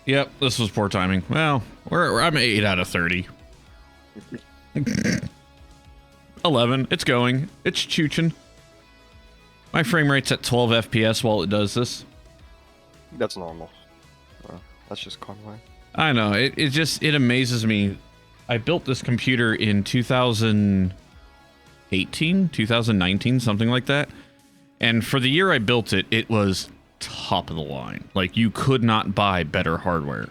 Yep, this was poor timing. Well, I'm 8 out of 30. 11. It's going. It's chooching. My frame rate's at 12 FPS while it does this. That's normal. That's just Conway. I know. It amazes me. I built this computer in 2018, 2019, something like that. And for the year I built it, it was top of the line. Like, you could not buy better hardware.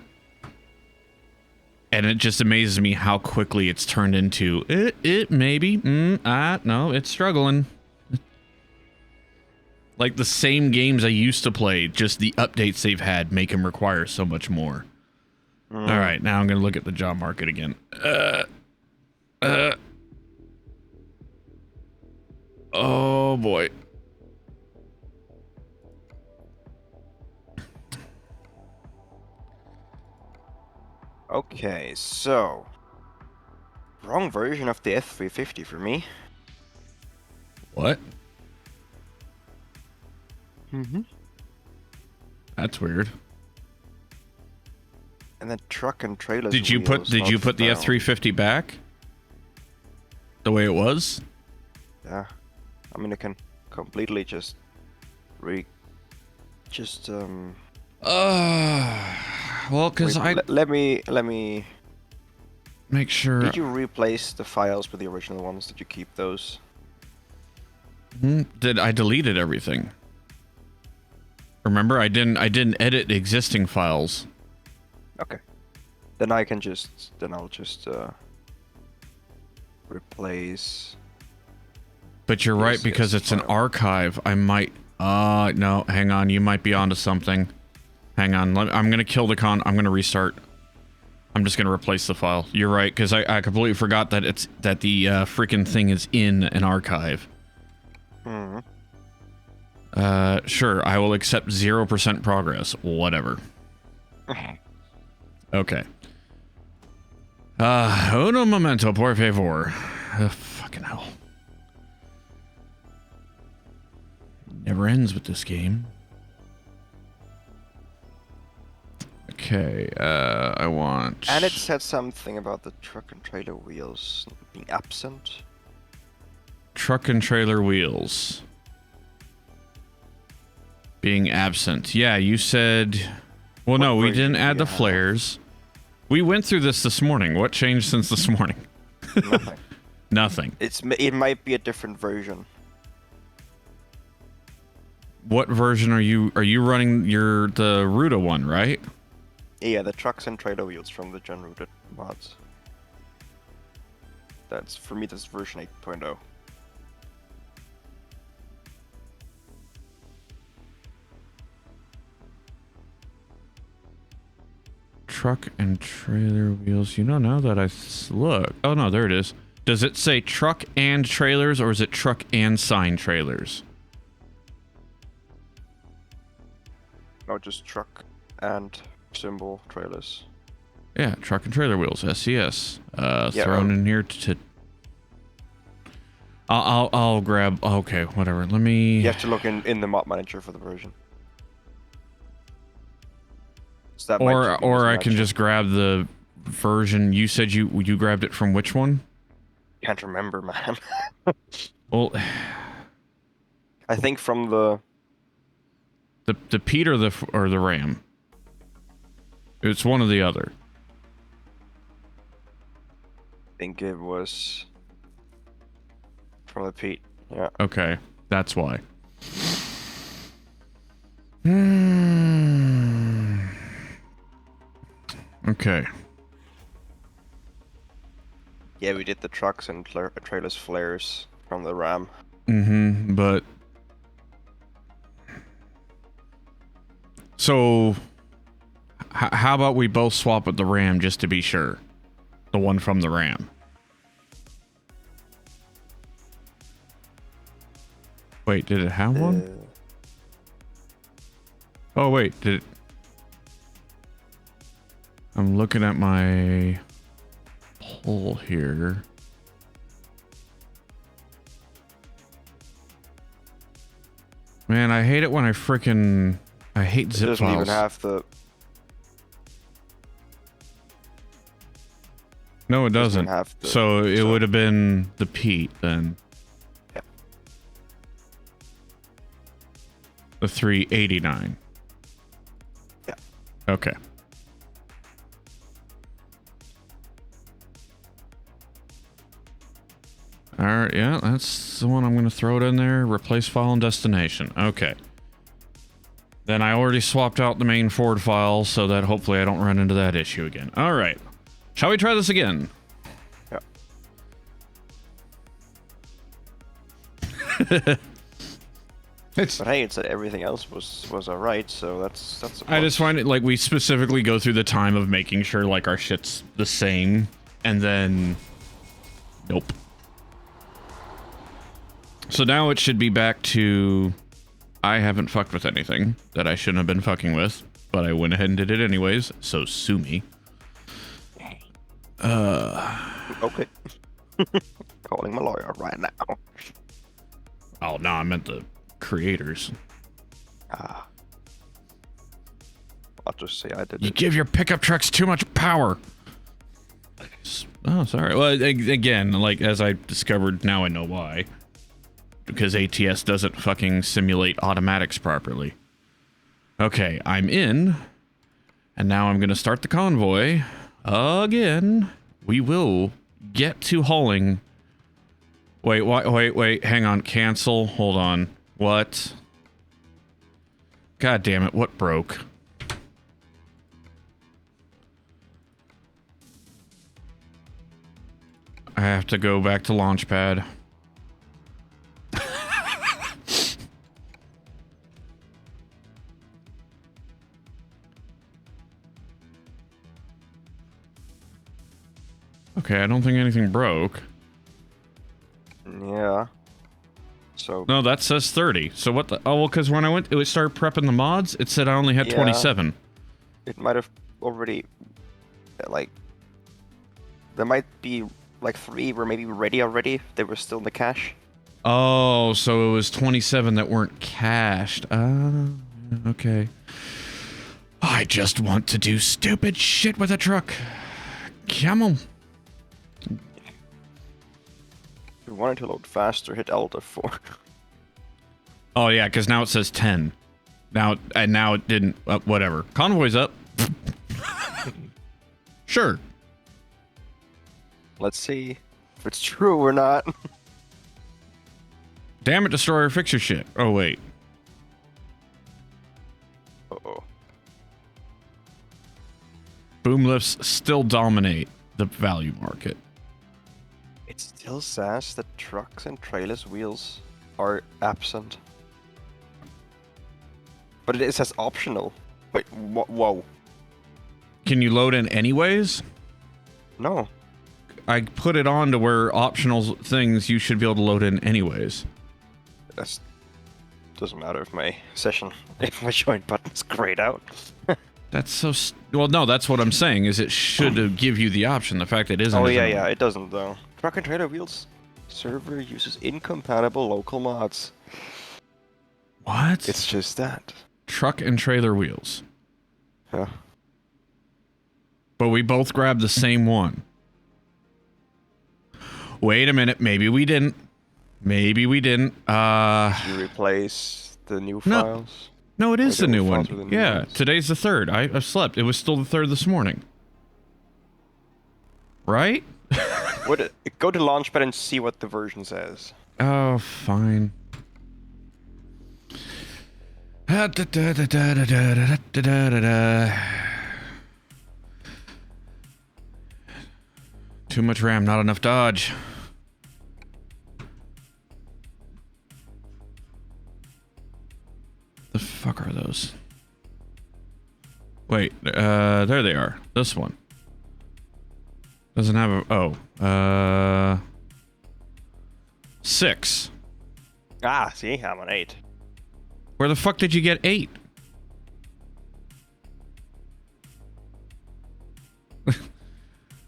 And it just amazes me how quickly it's turned into maybe. No, it's struggling. Like the same games I used to play, just the updates they've had make them require so much more. All right, now I'm going to look at the job market again. Oh boy. Okay, so wrong version of the F350 for me. What? That's weird. And then truck and trailers. Did you put the F350 back? The way it was? Yeah. I mean, I can completely just well, because let me make sure. Did you replace the files with the original ones? Did you keep those? Did I deleted everything? Remember, I didn't edit existing files. Okay. Then I'll just replace. But you're right, because it's an archive. I might. No, hang on. You might be onto something. Hang on. I'm gonna kill the con. I'm gonna restart. I'm just gonna replace the file. You're right, because I completely forgot that the freaking thing is in an archive. Sure. I will accept 0% progress. Whatever. Okay. Uno momento, por favor. Fucking hell. Never ends with this game. Okay, I want... And it said something about the truck and trailer wheels being absent. Truck and trailer wheels being absent. Yeah, you said... Well, no, we didn't add the flares. We went through this morning. What changed since this morning? Nothing. Nothing. It might be a different version. What version are you running? The Ruta one, right? Yeah, the trucks and trailer wheels from the Gen Rooted mods. That's, for me, that's version 8.0. Truck and trailer wheels. You know, now that I look. Oh, no, there it is. Does it say truck and trailers, or is it truck and sign trailers? No, just truck and symbol trailers. Yeah, truck and trailer wheels, SCS. Thrown in here to... I'll grab... Okay, whatever. Let me... You have to look in the mod manager for the version. So or I can just grab the version. You said you grabbed it from which one? Can't remember, man. Well... I think from the Pete or the Ram. It's one or the other. I think it was from the Pete. Yeah. Okay, that's why. Okay. Yeah, we did the trucks and trailers flares from the Ram. But... So... How about we both swap with the Ram just to be sure? The one from the Ram. Wait, did it have one? Oh, wait, did it... I'm looking at my poll here. Man, I hate it when I hate zip files. It doesn't even have the... No, it doesn't. So it would have been the Pete then. Yeah. The 389. Yeah. Okay. Alright, yeah, that's the one I'm going to throw it in there. Replace file and destination. Okay. Then I already swapped out the main forward file so that hopefully I don't run into that issue again. Alright. Shall we try this again? Yeah. But hey, it said everything else was alright, so that's a I just find it like we specifically go through the time of making sure like our shit's the same, and then nope. So now it should be back to I haven't fucked with anything that I shouldn't have been fucking with, but I went ahead and did it anyways, so sue me. Okay. Calling my lawyer right now. Oh, no, I meant the creators. I'll just say I did You it. give your pickup trucks too much power. Oh, sorry. Well, again, like, as I discovered, now I know why. Because ATS doesn't fucking simulate automatics properly. Okay, I'm in. And now I'm going to start the convoy. Again. We will get to hauling. Wait, hang on. Cancel. Hold on. What? God damn it, what broke? I have to go back to Launchpad. Okay, I don't think anything broke. Yeah. So no, that says 30. So what the? Oh, well, because when I went, it started prepping the mods. It said I only had 27. It might have already, like, there might be like 3 were maybe ready already. They were still in the cache. Oh, so it was 27 that weren't cached. Okay. I just want to do stupid shit with a truck. Come on. If you wanted to load faster, hit Alt F4. Oh yeah, because now it says 10. Now it didn't. Whatever. Convoy's up. Sure. Let's see if it's true or not. Damn it, Destroyer, fix your shit. Oh wait. Uh-oh. Boom lifts still dominate the value market. It still says that trucks and trailers wheels are absent. But it says optional. Wait, whoa. Can you load in anyways? No. I put it on to where optional things you should be able to load in anyways. That doesn't matter if my session, if my join button's grayed out. That's so... well, no, that's what I'm saying, is it should give you the option. The fact it isn't... Oh, yeah, it doesn't, though. Truck and trailer wheels server uses incompatible local mods. What? It's just that. Truck and trailer wheels. Yeah. But we both grabbed the same one. Wait a minute, maybe we didn't. Maybe we didn't. You replace the new files? No, it is the new one. Yeah, ones? Today's the 3rd. I slept. It was still the 3rd this morning. Right? Go to Launchpad and see what the version says. Oh, fine. Too much RAM, not enough dodge. The fuck are those? Wait, there they are. This one. Doesn't have a... 6. Ah, see? I'm on 8. Where the fuck did you get 8?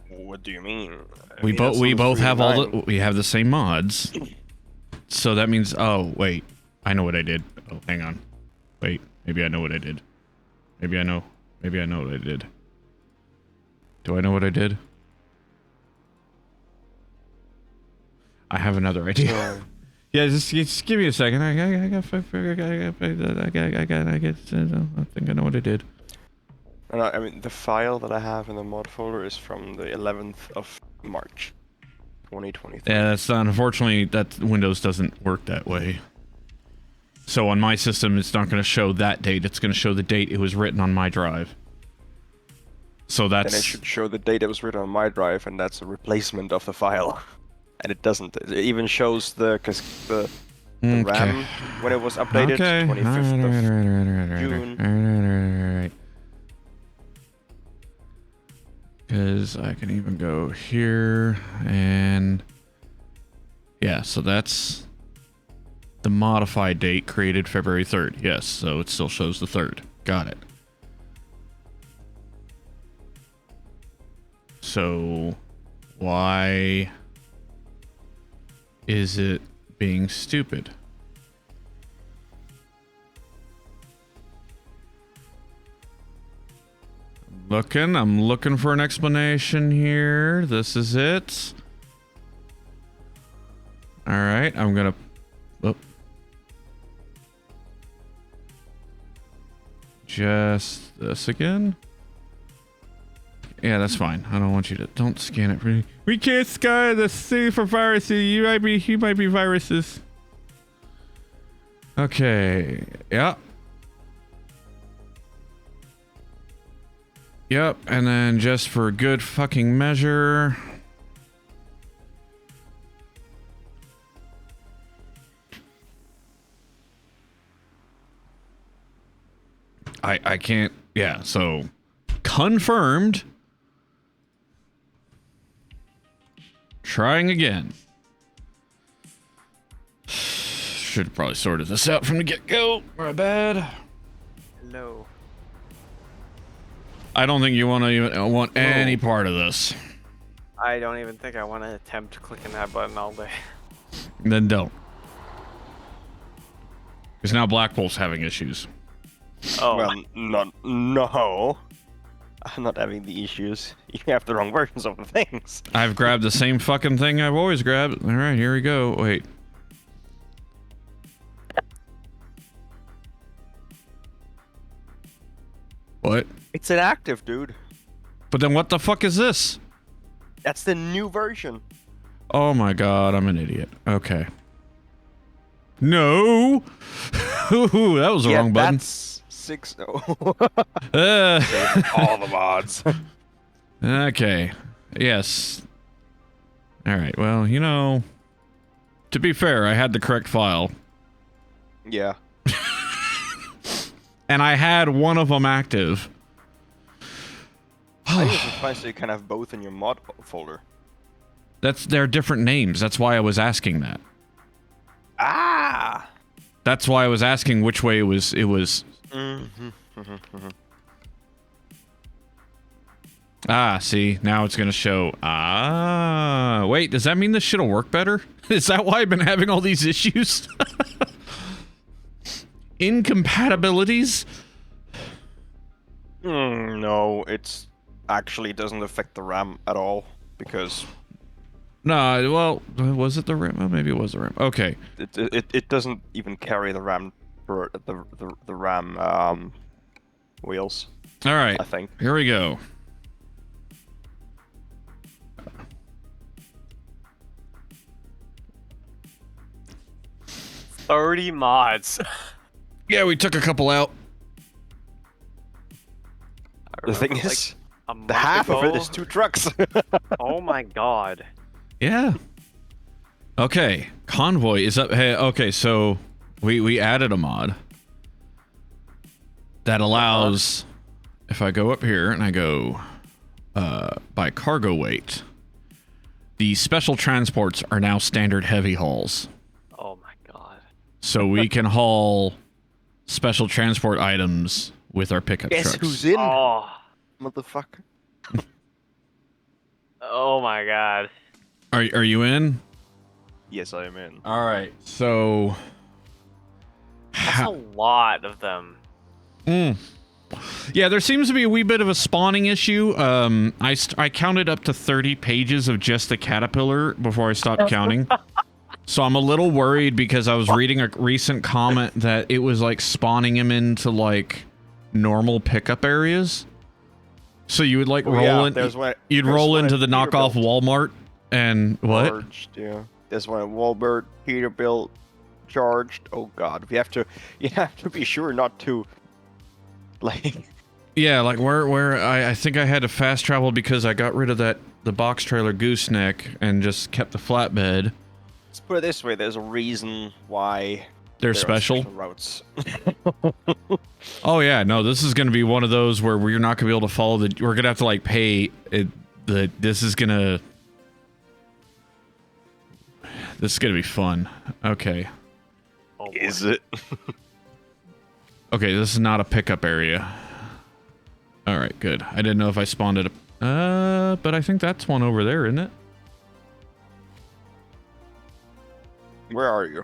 What do you mean? We both have we have the same mods. So that means... oh, wait. I know what I did. Oh, hang on. Wait, maybe I know what I did. Maybe I know what I did. Do I know what I did? I have another idea. Yeah, just give me a second. I think I know what I did. And I mean, the file that I have in the mod folder is from the 11th of March, 2023. Yeah, that's unfortunately that Windows doesn't work that way. So on my system, it's not going to show that date. It's going to show the date it was written on my drive. So that's. And it should show the date it was written on my drive, and that's a replacement of the file. And it doesn't. It even shows the RAM when it was updated, 25th of June. Right. Because I can even go here and yeah, so that's the modified date created February 3rd. Yes, so it still shows the 3rd. Got it. So why is it being stupid? I'm looking for an explanation here. This is it. All right, I'm gonna. Oh. Just this again. Yeah, that's fine. I don't want you to. Don't scan it for me. We can't scan the C for viruses. You might be viruses. Okay. Yeah. Yep, and then just for good fucking measure. I can't. Yeah, so confirmed. Trying again. Should have probably sorted this out from the get-go. My bad. No. I don't think you want any part of this. I don't even think I want to attempt clicking that button all day. Then don't. Because now Blackpool's having issues. Oh. Well, no. I'm not having the issues. You have the wrong versions of the things. I've grabbed the same fucking thing I've always grabbed. All right, here we go. Wait. What? It's inactive, dude. But then what the fuck is this? That's the new version. Oh my god, I'm an idiot. Okay. No! Ooh, that was the wrong button. That's 6-0. All the mods. Okay. Yes. Alright, well, you know... To be fair, I had the correct file. Yeah. And I had one of them active. I was surprised that you can have both in your mod folder. They're different names. That's why I was asking that. Ah! That's why I was asking which way it was. Ah, see, now it's gonna show. Ah, wait, does that mean this shit'll work better? Is that why I've been having all these issues? Incompatibilities? No, it's actually doesn't affect the RAM at all because No, well, was it the RAM? Oh, maybe it was the RAM. Okay. it doesn't even carry the RAM for the RAM wheels. All right. I think. Here we go. "30 mods." Yeah, we took a couple out. I The thing remember, is, like, a month the half of it ago- is 2 trucks. Oh my god. Yeah. Okay. Convoy is up. Hey, okay, so we added a mod that allows, if I go up here and I go by cargo weight, the special transports are now standard heavy hauls. Oh my god. So we can haul special transport items with our pickup Guess trucks. who's in, Oh. motherfucker? Oh my god. Are you in? Yes, I am in. All right. So That's a lot of them. yeah, there seems to be a wee bit of a spawning issue. I counted up to 30 pages of just the caterpillar before I stopped counting. So I'm a little worried because I was reading a recent comment that it was like spawning him into like normal pickup areas. So you would like roll in, you'd roll into the knockoff Walmart and what? Charged, yeah. There's one at Walmart, Peterbilt, charged. Oh god, you have to be sure not to like. Yeah, like where I think I had to fast travel because I got rid of the box trailer gooseneck and just kept the flatbed. Let's put it this way: there's a reason why they're special routes. Oh yeah, no, this is gonna be one of those where we're not gonna be able to follow the. We're gonna have to like pay it. This is gonna be fun. Okay. Oh, Is it? Okay, this is not a pickup area. All right, good. I didn't know if I spawned it. But I think that's one over there, isn't it? Where are you?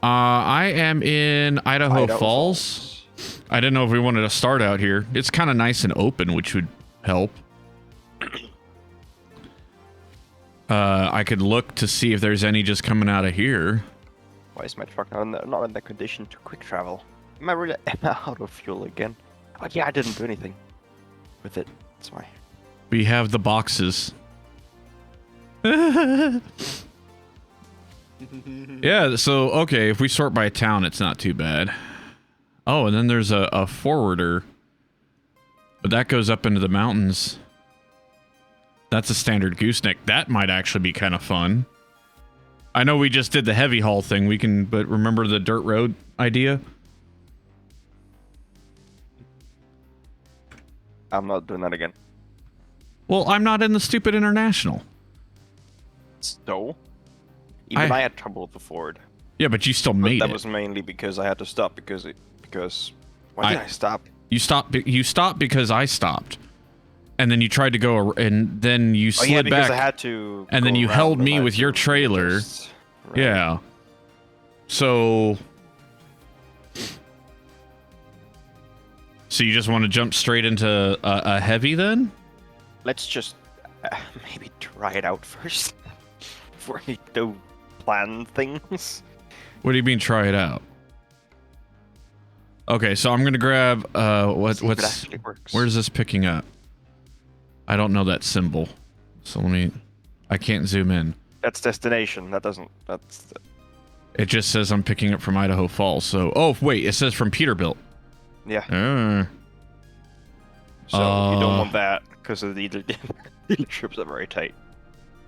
I am in Idaho Falls. I didn't know if we wanted to start out here. It's kind of nice and open, which would help. I could look to see if there's any just coming out of here. Why is my truck not in the condition to quick travel? Am I really out of fuel again? Oh yeah, I didn't do anything with it. That's why. We have the boxes. Yeah, so, okay, if we sort by town, it's not too bad. Oh, and then there's a forwarder. But that goes up into the mountains. That's a standard gooseneck. That might actually be kind of fun. I know we just did the heavy haul thing. We can, but remember the dirt road idea? I'm not doing that again. Well, I'm not in the stupid international. So? Even I had trouble with the Ford. Yeah, but you still made it. That was mainly because I had to stop because why did I stop? You stopped because I stopped. And then you tried to go, and then you slid back. I had to. And then you held me with your trailer. Right. Yeah. So you just want to jump straight into a heavy then? Let's just maybe try it out first before we do plan things. What do you mean try it out? Okay, so I'm gonna grab where's this picking up? I don't know that symbol, so I can't zoom in. That's destination. It just says I'm picking up from Idaho Falls. So oh wait, it says from Peterbilt. Yeah. So you don't want that because the dealerships are very tight.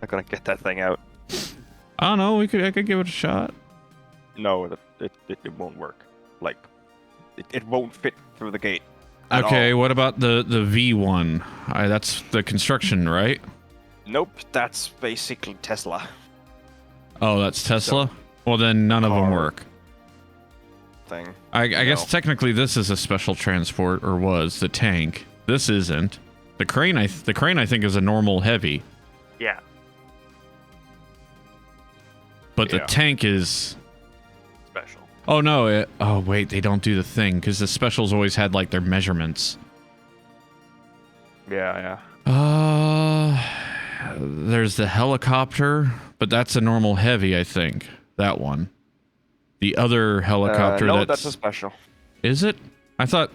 Not gonna get that thing out. I don't know. I could give it a shot. No, it won't work. Like it won't fit through the gate. Okay, what about the V1? That's the construction, right? Nope, that's basically Tesla. Oh, that's Tesla? So, well, then none of them work. Thing. I guess technically this is a special transport, or was the tank. This isn't. The crane I think is a normal heavy. Yeah. But the tank is special. Oh no! Oh wait, they don't do the thing because the specials always had like their measurements. Yeah. There's the helicopter, but that's a normal heavy, I think. That one. The other helicopter. No, that's a special. Is it? I thought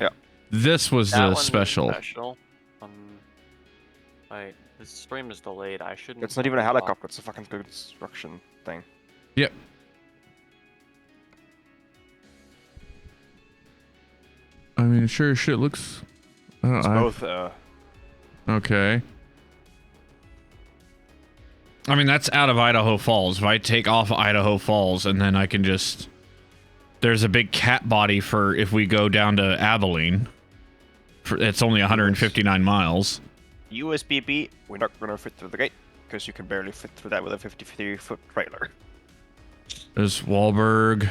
this was the special. Wait, this stream is delayed. I shouldn't. It's not even a helicopter. It's a fucking construction thing. Yep. I mean, sure shit looks... It's both, Okay. I mean, that's out of Idaho Falls. If I take off Idaho Falls, and then I can just... There's a big cat body for if we go down to Abilene. It's only 159 miles. USB-B, we're not going to fit through the gate, because you can barely fit through that with a 53-foot trailer. There's Wahlberg.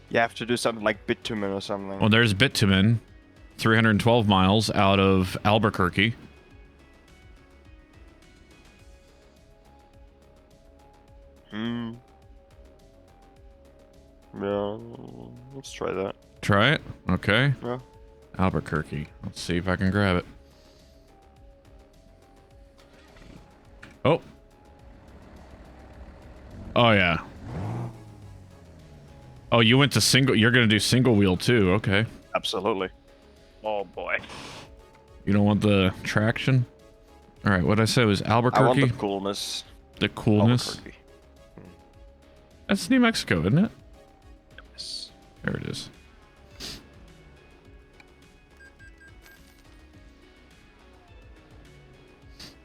You have to do something like bitumen or something. Well, there's bitumen. 312 miles out of Albuquerque. Yeah, let's try that. Try it? Okay. Yeah. Albuquerque. Let's see if I can grab it. Oh. Oh, yeah. Oh, you went to single... You're going to do single wheel, too. Okay. Absolutely. Oh boy. You don't want the traction? All right, what I said was Albuquerque. I want the coolness. The coolness. Albuquerque. That's New Mexico, isn't it? Yes. There it is.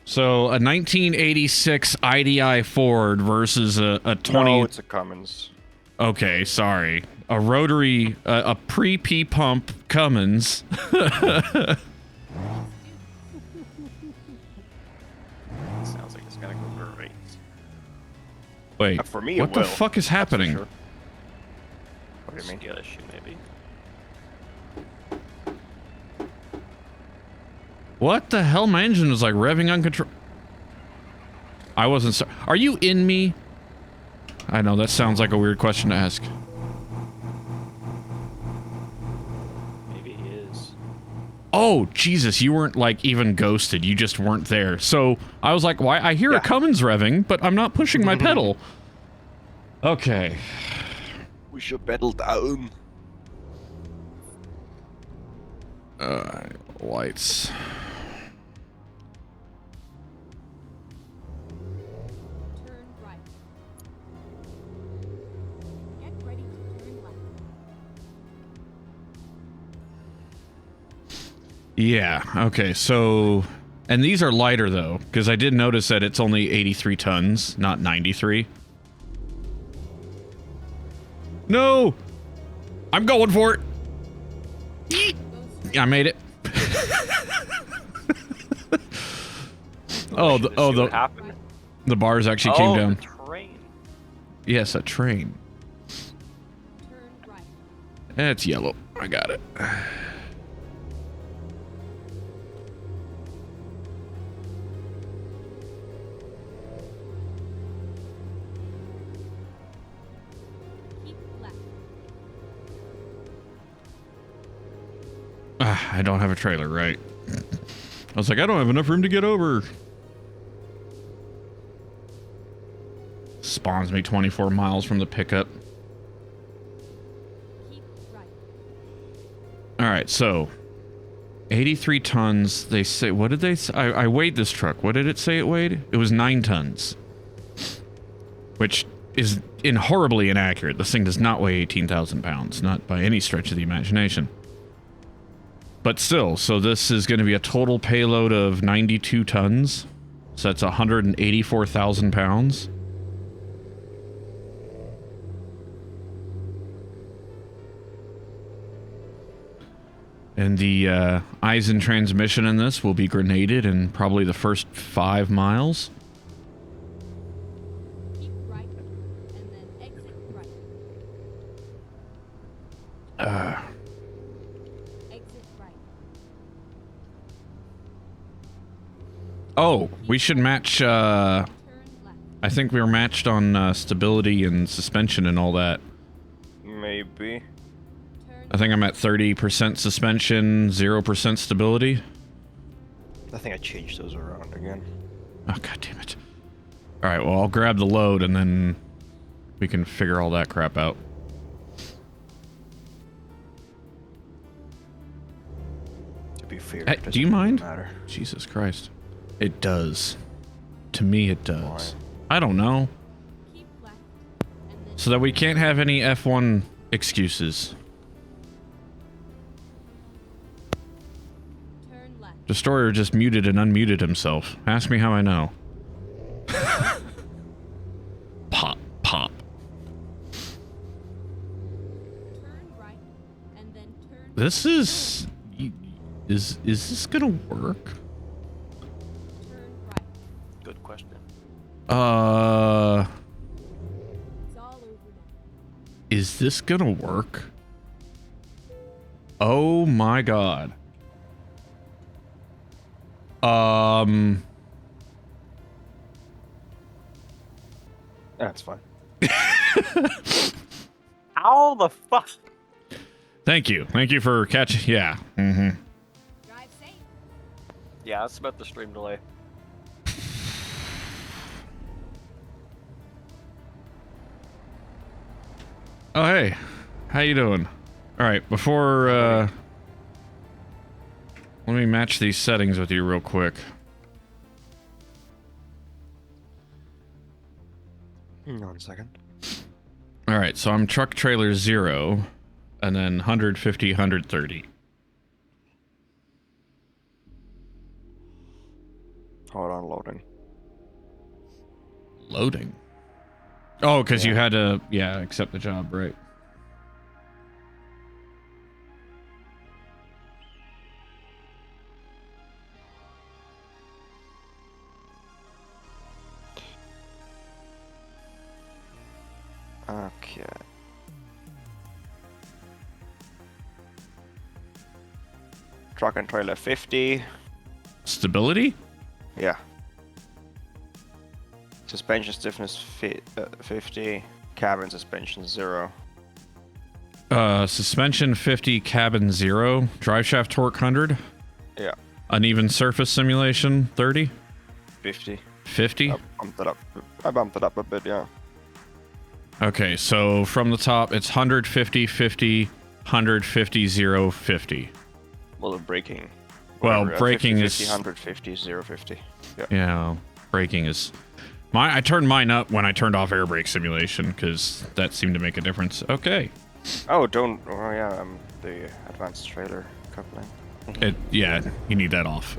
So a 1986 IDI Ford versus a 20. No, it's a Cummins. Okay, sorry. A rotary, a pre-P pump Cummins. Sounds like it's gonna go great. Wait, For me, what it the will. fuck is That's for happening? sure. What do you mean? Skill issue, maybe. What the hell? My engine was like revving uncontrolled. I wasn't. Are you in me? I know that sounds like a weird question to ask. Maybe he is. Oh, Jesus, you weren't, like, even ghosted. You just weren't there. So, I was like, why? I hear a Cummins revving, but I'm not pushing my pedal. Okay. We should pedal down. Lights. Turn right. Get ready to turn left. Yeah, okay, so... And these are lighter, though, because I did notice that it's only 83 tons, not 93. No! I'm going for it! Yeet! I made it. What happened? The bars actually came down. The train. Yes, a train. Turn right. It's yellow. I got it. Keep left. I don't have a trailer, right? I was like, I don't have enough room to get over. Spawns me 24 miles from the pickup. Keep right. Alright, so 83 tons. They say, what did they say? I weighed this truck. What did it say it weighed? It was 9 tons. Which is horribly inaccurate. This thing does not weigh 18,000 pounds. Not by any stretch of the imagination. But still, so this is going to be a total payload of 92 tons. So that's 184,000 pounds. And the Eisen transmission in this will be grenaded in probably the first 5 miles. Keep right. And then exit right. Exit right. Oh, we should match, Turn left. I think we were matched on stability and suspension and all that. Maybe. Turn I think I'm at 30% suspension, 0% stability. I think I changed those around again. Oh, god damn it. Alright, well, I'll grab the load and then we can figure all that crap out. To be fair, Hey, it do you doesn't mind? matter. Jesus Christ. It does. To me, it does. Why? I don't know. keep left. And then So that we can't have any F1 excuses. turn left. Destroyer just muted and unmuted himself. Ask me how I know. Pop, pop. Turn right. And then turn This is this gonna work? turn right. Good question. It's all over now. Is this gonna work? Oh my god. That's fine. How the fuck? Thank you. Thank you for catching. Yeah. Mm-hmm. Drive safe. Yeah, that's about the stream delay. Oh, hey. How you doing? All right, before, let me match these settings with you real quick. Hang on a second. All right, so I'm truck trailer 0, and then 150, 130. Hold on, loading. Loading? Oh, because you had to, yeah, accept the job, right? Okay. Truck and trailer 50. Stability? Yeah. Suspension stiffness 50. Cabin suspension 0. Suspension 50, cabin 0. Drive shaft torque 100. Yeah. Uneven surface simulation 30. 50. 50? I bumped it up a bit, yeah. Okay, so from the top, it's 150, 50, 150, 0, 50. Well, braking. Well, Whatever, braking 50, is... 50, 150, 0, 50. Yeah. Yeah, braking is... I turned mine up when I turned off air brake simulation, because that seemed to make a difference. Okay. Oh, don't... Oh, yeah, the advanced trailer coupling. Yeah, you need that off.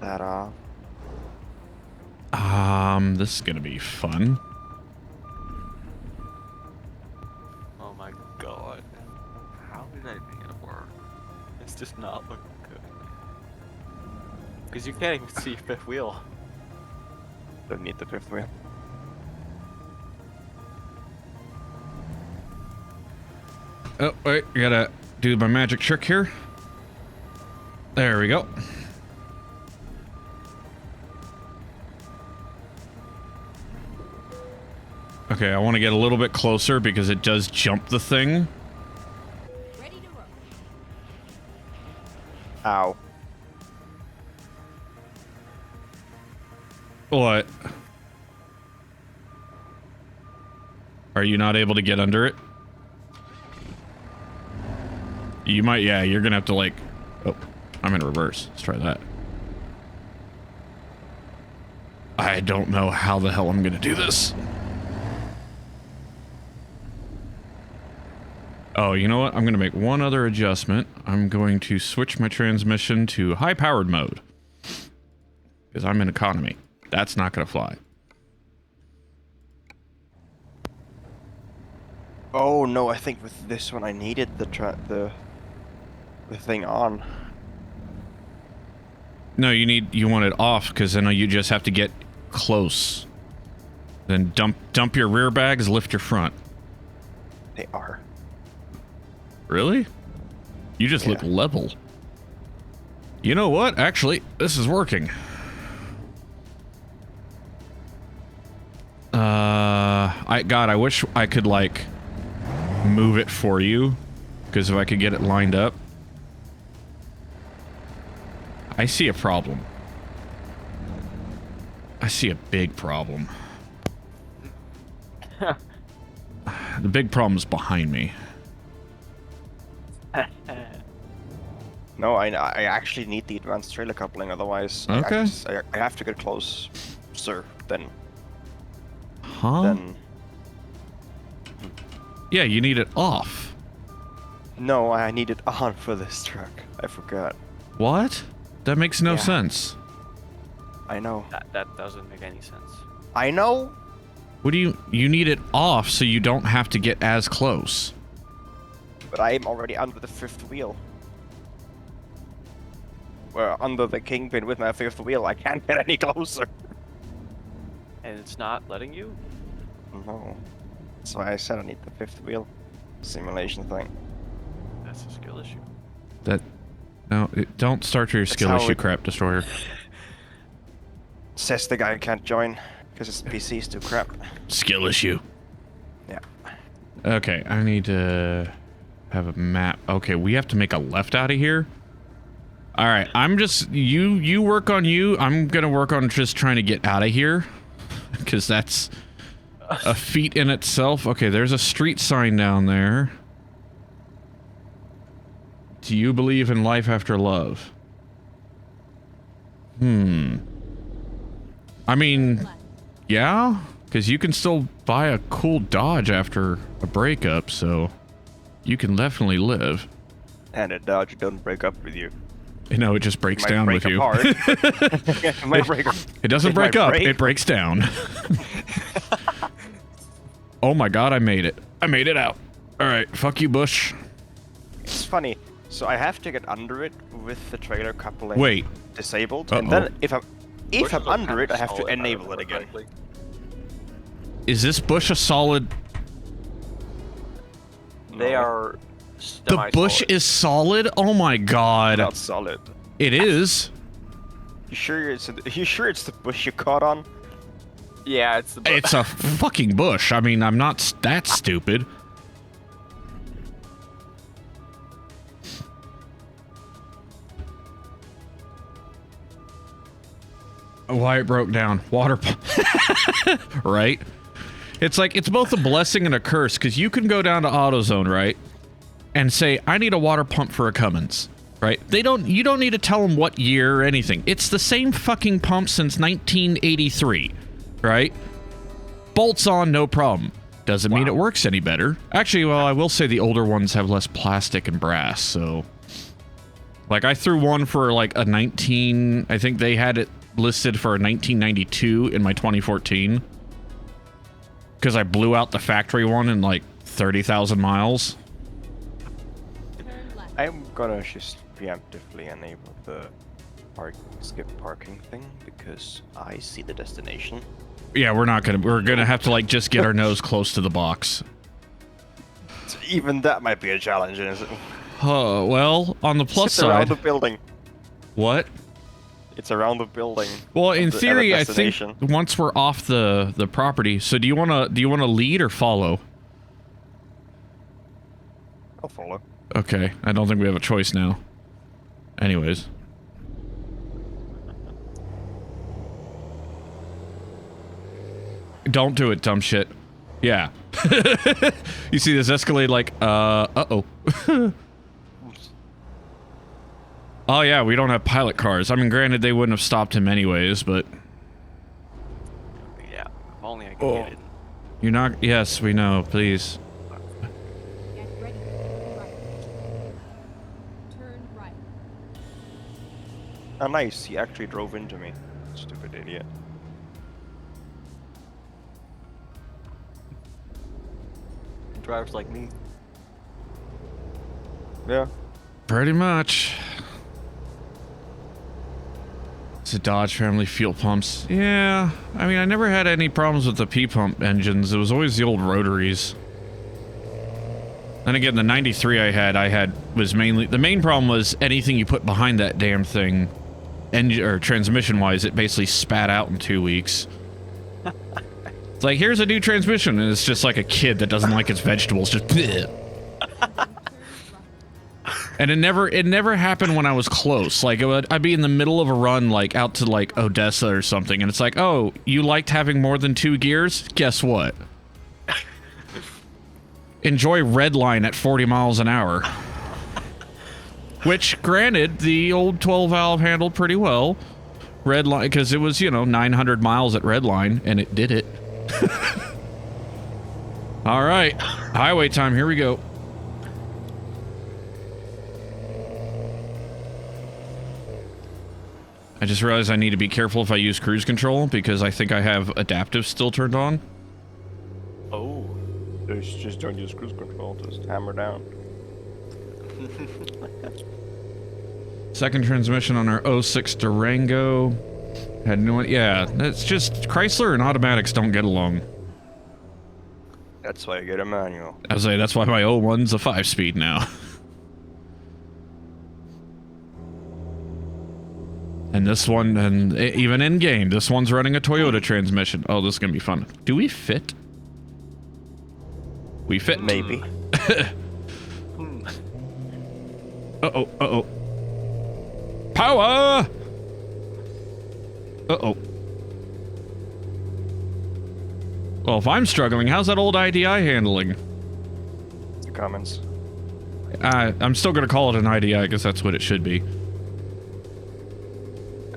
That off. This is gonna be fun. Oh my god. How did I make it work? It's just not looking good. Because you can't even see fifth wheel. Don't need the fifth wheel. Oh, wait, I gotta do my magic trick here. There we go. Okay, I want to get a little bit closer because it does jump the thing. Ready to roll. Ow. What? Are you not able to get under it? You might, yeah, you're gonna have to like... Oh, I'm in reverse. Let's try that. I don't know how the hell I'm gonna do this. Oh, you know what? I'm gonna make one other adjustment. I'm going to switch my transmission to high-powered mode. Because I'm in economy. That's not gonna fly. Oh no, I think with this one I needed the thing on. No, you want it off because then you just have to get close. Then dump your rear bags, lift your front. They are. Really? You just look level. You know what? Actually, this is working. I wish I could like move it for you, because if I could get it lined up. I see a problem. I see a big problem. The big problem's behind me. No, I actually need the advanced trailer coupling, otherwise Okay. I have to get close, sir. Then. Huh? Then. Yeah, you need it off. No, I need it on for this truck. I forgot. What? That makes no sense. I know. That doesn't make any sense. I know. What do you need it off so you don't have to get as close? But I am already under the fifth wheel. Well, under the kingpin with my fifth wheel, I can't get any closer. And it's not letting you? No. That's why I said I need the fifth wheel simulation thing. That's a skill issue. Don't start your skill issue crap, Destroyer. Says the guy who can't join because his PC's too crap. Skill issue. Yeah. Okay, I need to have a map. Okay, we have to make a left out of here. All right, I'm just you work on you. I'm gonna work on just trying to get out of here, because that's a feat in itself. Okay, there's a street sign down there. Do you believe in life after love? I mean, yeah, because you can still buy a cool Dodge after a breakup, so you can definitely live. And a Dodge don't break up with you. You know, it just breaks down with you. It might break apart. It doesn't break up, it breaks down. Oh my god, I made it. I made it out. Alright, fuck you, Bush. It's funny. So I have to get under it with the trailer coupling disabled, and then if I'm under it, I have to enable it again. Is this bush a solid? They are The bush is solid? Oh my god. Not solid. It is. You sure it's the bush you caught on? Yeah, it's the bush. It's a fucking bush. I mean, I'm not that stupid. Why it broke down. Water pump. Right? It's like, it's both a blessing and a curse, because you can go down to AutoZone, right? And say, I need a water pump for a Cummins, right? You don't need to tell them what year or anything. It's the same fucking pump since 1983, right? Bolts on, no problem. Doesn't mean it works any better. Actually, well, I will say the older ones have less plastic and brass, so... Like, I threw one for, like, a 19... I think they had it listed for a 1992 in my 2014. Because I blew out the factory one in, like, 30,000 miles. I'm gonna just preemptively enable the skip parking thing, because I see the destination. Yeah, we're gonna have to, like, just get our nose close to the box. So even that might be a challenge, isn't it? Oh, well, on the plus It's around side... the building. What? It's around the building. Well, in theory, I think once we're off the property, so do you wanna lead or follow? I'll follow. Okay, I don't think we have a choice now. Anyways. Don't do it, dumb shit. Yeah. You see this Escalade like, uh-oh. Oh yeah, we don't have pilot cars. I mean, granted, they wouldn't have stopped him anyways, but... Yeah, if only I could get it. You're not... Yes, we know, please. Get ready. Right. Turn right. Oh, nice. He actually drove into me. Stupid idiot. Drives like me. Yeah. Pretty much. It's a Dodge family fuel pumps. Yeah, I mean, I never had any problems with the P-pump engines. It was always the old rotaries. And again, the 93 I had was mainly... The main problem was anything you put behind that damn thing, or transmission-wise, it basically spat out in 2 weeks. It's like, here's a new transmission, and it's just like a kid that doesn't like its vegetables, just... Bleh. And it never happened when I was close. Like, I'd be in the middle of a run, like, out to, like, Odessa or something, and it's like, oh, you liked having more than 2 gears? Guess what? Enjoy Redline at 40 miles an hour. Which, granted, the old 12-valve handled pretty well. Redline, because it was, you know, 900 miles at Redline, and it did it. All right, highway time, here we go. I just realized I need to be careful if I use cruise control, because I think I have adaptive still turned on. Oh. Just don't use cruise control, just hammer down. Second transmission on our 06 Durango. Had no... Yeah, it's just... Chrysler and automatics don't get along. That's why you get a manual. I was like, that's why my 01's a 5-speed now. And this one, and even in-game, this one's running a Toyota transmission. Oh, this is gonna be fun. Do we fit? We fit. Maybe. Uh-oh, uh-oh. Power! Uh-oh. Well, if I'm struggling, how's that old IDI handling? The comments. I'm still gonna call it an IDI because that's what it should be.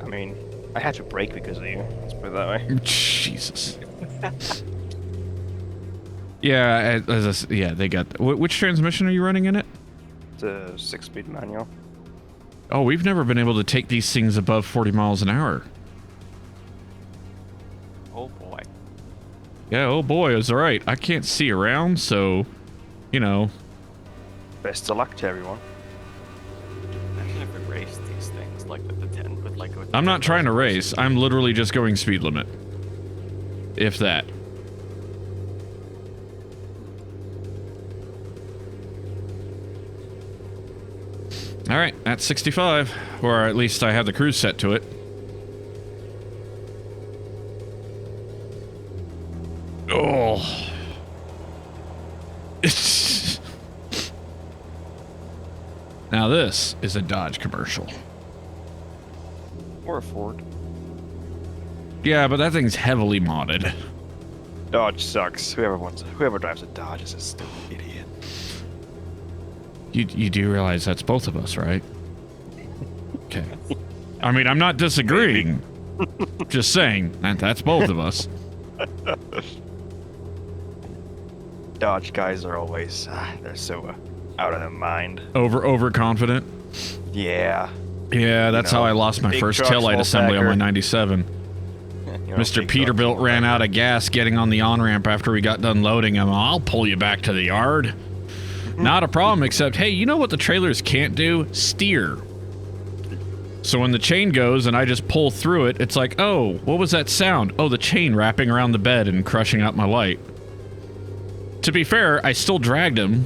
I mean, I had to break because of you. Let's put it that way. Jesus. Yeah, yeah, they got. Which transmission are you running in it? The 6-speed manual. Oh, we've never been able to take these things above 40 miles an hour. Oh boy. Yeah, oh boy, it's alright. I can't see around, so, you know. Best of luck to everyone. Imagine if we raced these things like with the 10, with like. With I'm not trying to race. I'm literally just going speed limit. If that. Alright, that's 65. Or at least I have the cruise set to it. Oh. Now this is a Dodge commercial. Or a Ford. Yeah, but that thing's heavily modded. Dodge sucks. Whoever drives a Dodge is a stupid idiot. You do realize that's both of us, right? Okay. I mean, I'm not disagreeing. Just saying that's both of us. Dodge guys are always they're so out of their mind. Overconfident. Yeah. Yeah, that's how I lost my first taillight assembly on my 97. Mr. Peterbilt ran out of gas getting on the on-ramp after we got done loading him. I'll pull you back to the yard. Not a problem, except, hey, you know what the trailers can't do? Steer. So when the chain goes and I just pull through it, it's like, oh, what was that sound? Oh, the chain wrapping around the bed and crushing up my light. To be fair, I still dragged him.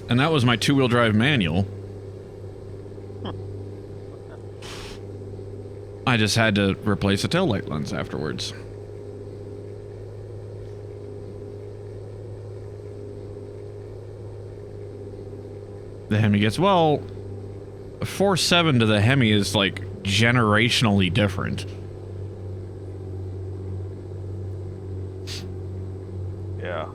And that was my two-wheel drive manual. I just had to replace a taillight lens afterwards. The Hemi gets, well, 4.7 to the Hemi is like generationally different. Yeah.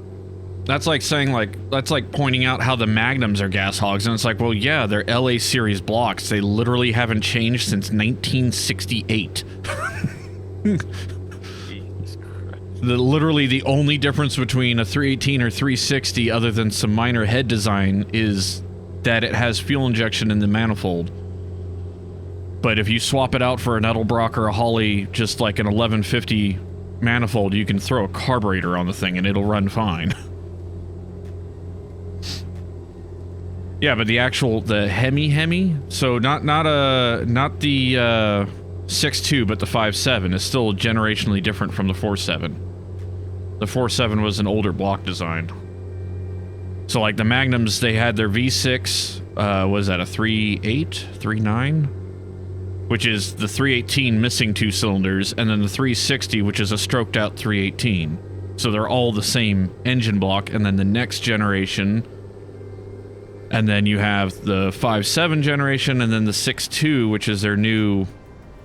That's like saying, that's like pointing out how the Magnums are gas hogs, and it's like, well, yeah, they're LA series blocks. They literally haven't changed since 1968. Literally the only difference between a 318 or 360, other than some minor head design, is that it has fuel injection in the manifold. But if you swap it out for an Edelbrock or a Holley, just like an 1150 manifold, you can throw a carburetor on the thing and it'll run fine. Yeah, but the Hemi, so not the 6.2, but the 5.7 is still generationally different from the 4.7. The 4.7 was an older block design. So like the Magnums, they had their V6, was that a 3.8, 3.9? Which is the 318 missing 2 cylinders, and then the 360, which is a stroked out 318. So they're all the same engine block, and then the next generation, and then you have the 5.7 generation, and then the 6.2, which is their new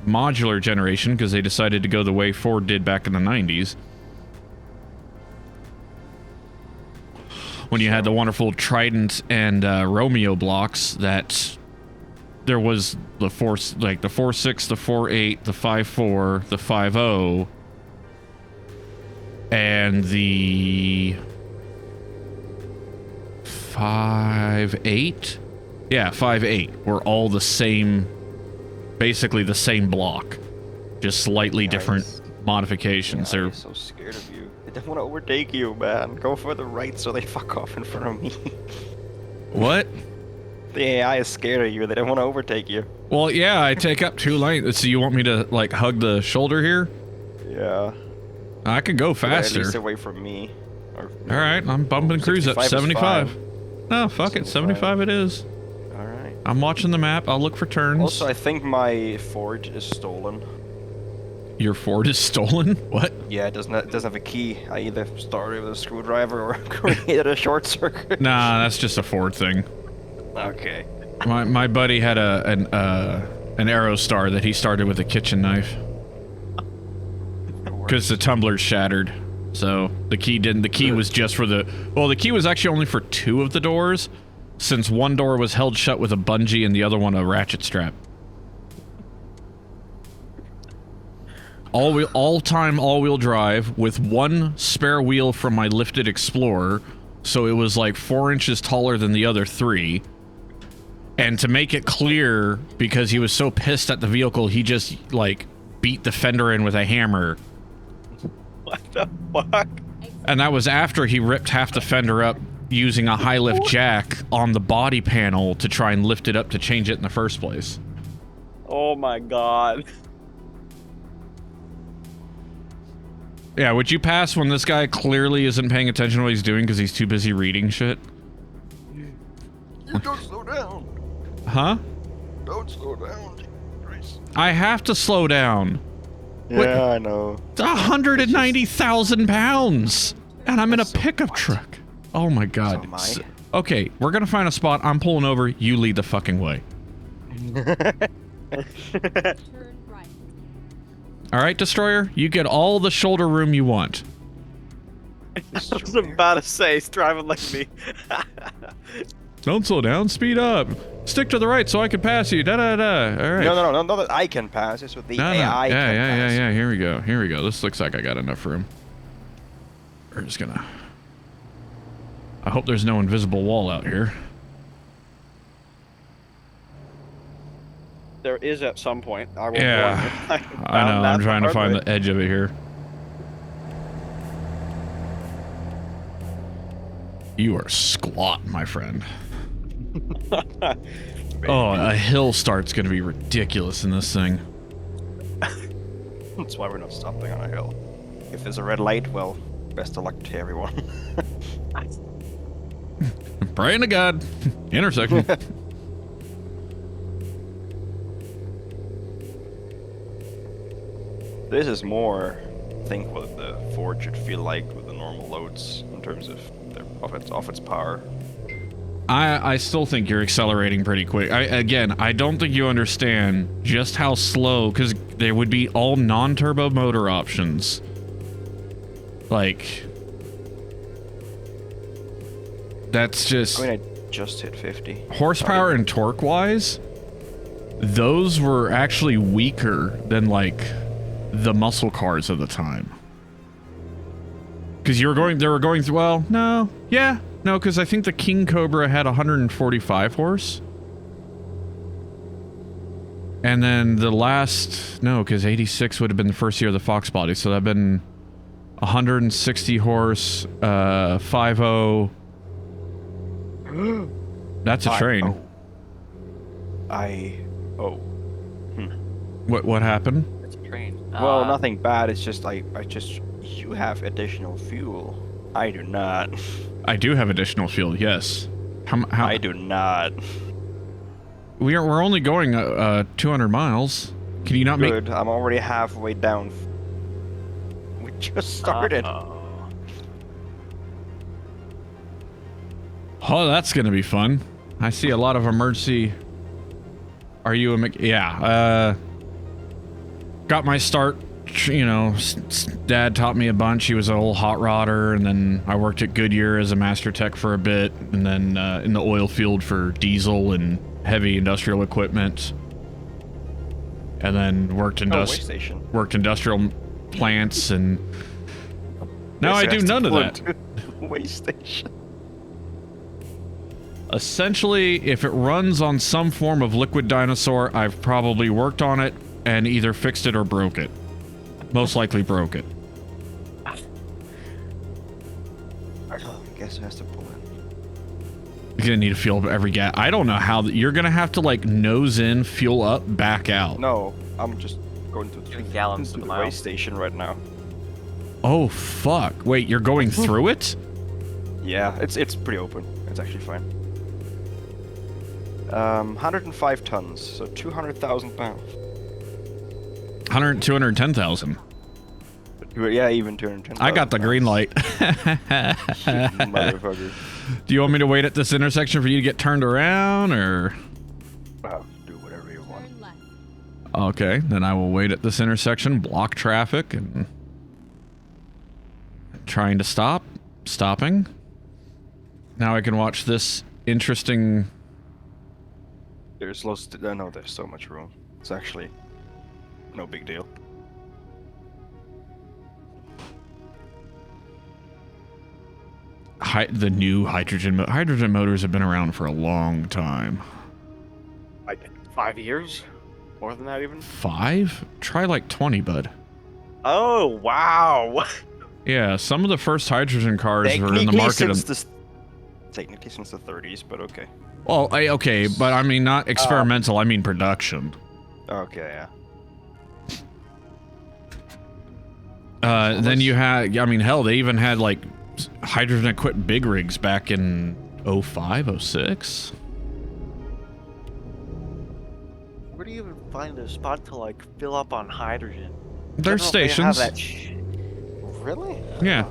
modular generation, because they decided to go the way Ford did back in the 90s. When you had the wonderful Trident and Romeo blocks, that there was the 4.6, the 4.8, the 5.4, the 5.0, and the 5.8? Yeah, 5.8 were all the same, basically the same block, just slightly different modifications. They're so scared of you. They don't want to overtake you, man. Go for the right so they fuck off in front of me. What? The AI is scared of you. They don't want to overtake you. Well, yeah, I take up 2 lanes. So you want me to, like, hug the shoulder here? Yeah. I could go faster. At least away from me. Or, Alright, I'm bumping cruise up. 75. Oh, fuck it. 75 it is. Alright. I'm watching the map. I'll look for turns. Also, I think my Ford is stolen. Your Ford is stolen? What? Yeah, it doesn't have a key. I either started with a screwdriver or created a short circuit. Nah, that's just a Ford thing. Okay. My buddy had an Aerostar that he started with a kitchen knife. Because the tumbler's shattered. So the key didn't. The key was just for the. Well, the key was actually only for 2 of the doors, since one door was held shut with a bungee and the other one a ratchet strap. All-wheel drive with 1 spare wheel from my lifted Explorer, so it was like 4 inches taller than the other 3. And to make it clear, because he was so pissed at the vehicle, he just like beat the fender in with a hammer. What the fuck? And that was after he ripped half the fender up using a high lift jack on the body panel to try and lift it up to change it in the first place. Oh my god. Yeah, would you pass when this guy clearly isn't paying attention to what he's doing because he's too busy reading shit? You don't slow down. Huh? Don't slow down. Christ. I have to slow down. Yeah, What? I know. It's 190,000 pounds, and I'm in a pickup truck. Oh my god. So am I. Okay, we're gonna find a spot. I'm pulling over. You lead the fucking way. Turn right. All right, Destroyer. You get all the shoulder room you want. I was about to say, he's driving like me. Don't slow down. Speed up. Stick to the right so I can pass you. Da da da. All right. No, not that I can pass. It's what the AI can pass. Yeah. Here we go. Here we go. This looks like I got enough room. We're just gonna. I hope there's no invisible wall out here. There is at some point. I will Yeah. I know. I'm trying to find the edge of it here. You are squat, my friend. Oh, a hill start's gonna be ridiculous in this thing. That's why we're not stopping on a hill. If there's a red light, well, best of luck to everyone. Praying to God. Intersection. This is more, I think, what the Ford should feel like with the normal loads in terms of its power. I still think you're accelerating pretty quick. I don't think you understand just how slow, because there would be all non-turbo motor options. Like, that's just... I mean, I just hit 50. Horsepower and torque-wise, those were actually weaker than, like, the muscle cars of the time. Because they were going through, well, no, yeah. No, because I think the King Cobra had 145 horse. And then the last... No, because 86 would have been the first year of the Fox body. So that would have been 160 horse, 5.0. That's a train. What happened? It's a train. Well, nothing bad. It's just like, you have additional fuel. I do not. I do have additional fuel, yes. How I do not. We're only going 200 miles. Can you not make... Good, I'm already halfway down. We just started. Oh, that's gonna be fun. I see a lot of emergency... Are you a... Yeah, got my start, you know, Dad taught me a bunch. He was an old hot rodder, and then I worked at Goodyear as a master tech for a bit, and then in the oil field for diesel and heavy industrial equipment. And then worked industrial plants, and now I do none of that. Waste station. Essentially, if it runs on some form of liquid dinosaur, I've probably worked on it and either fixed it or broke it. Most likely broke it. I guess it has to pull in. You're gonna need to fuel up every gas. I don't know how you're gonna have to like nose in, fuel up, back out. No, I'm just going to gallons the to the mile. way station right now. Oh fuck! Wait, you're going through it? Yeah, it's pretty open. It's actually fine. 105 tons, so 200,000 pounds. 210,000. Yeah, even 210,000. I got the green light. Motherfucker. Do you want me to wait at this intersection for you to get turned around, or? Do whatever you want. Turn left. Okay, then I will wait at this intersection, block traffic, and trying to stop. Stopping. Now I can watch this interesting... There's lots to... no, there's so much room. It's actually no big deal. The new hydrogen motors have been around for a long time. Like 5 years? More than that even? 5? Try like 20, bud. Oh, wow. Yeah, some of the first hydrogen cars were in the market. Technically since the 30s, but okay. Well, okay, but I mean not experimental, I mean production. Okay, yeah. Then you had, I mean, hell, they even had like hydrogen-equipped big rigs back in 05, 06. Where do you even find a spot to like fill up on hydrogen? There's stations. Really? Yeah.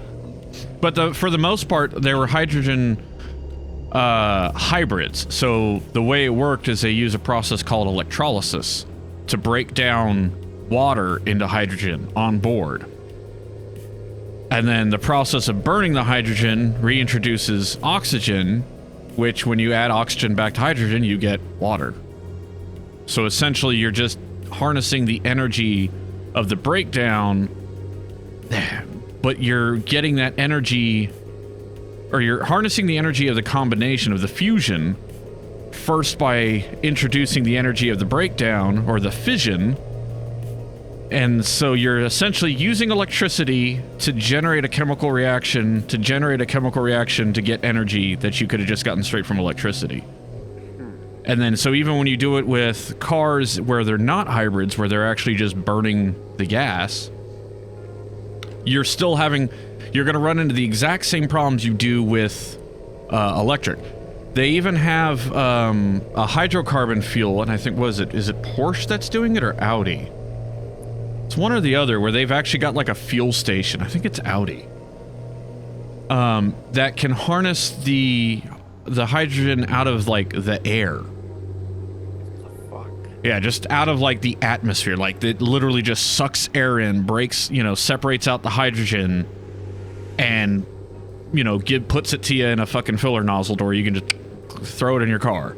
But for the most part, they were hydrogen hybrids. So the way it worked is they use a process called electrolysis to break down water into hydrogen on board. And then the process of burning the hydrogen reintroduces oxygen, which when you add oxygen back to hydrogen, you get water. So essentially, you're just harnessing the energy of the breakdown, but you're getting that energy, or you're harnessing the energy of the combination of the fusion, first by introducing the energy of the breakdown, or the fission, and so you're essentially using electricity to generate a chemical reaction, to get energy that you could have just gotten straight from electricity. And then, so even when you do it with cars where they're not hybrids, where they're actually just burning the gas, you're going to run into the exact same problems you do with electric. They even have a hydrocarbon fuel, and I think, is it Porsche that's doing it, or Audi? It's one or the other, where they've actually got like a fuel station. I think it's Audi. That can harness the hydrogen out of like the air. Yeah, just out of like the atmosphere. Like it literally just sucks air in, breaks, separates out the hydrogen, and puts it to you in a fucking filler nozzle door. You can just throw it in your car.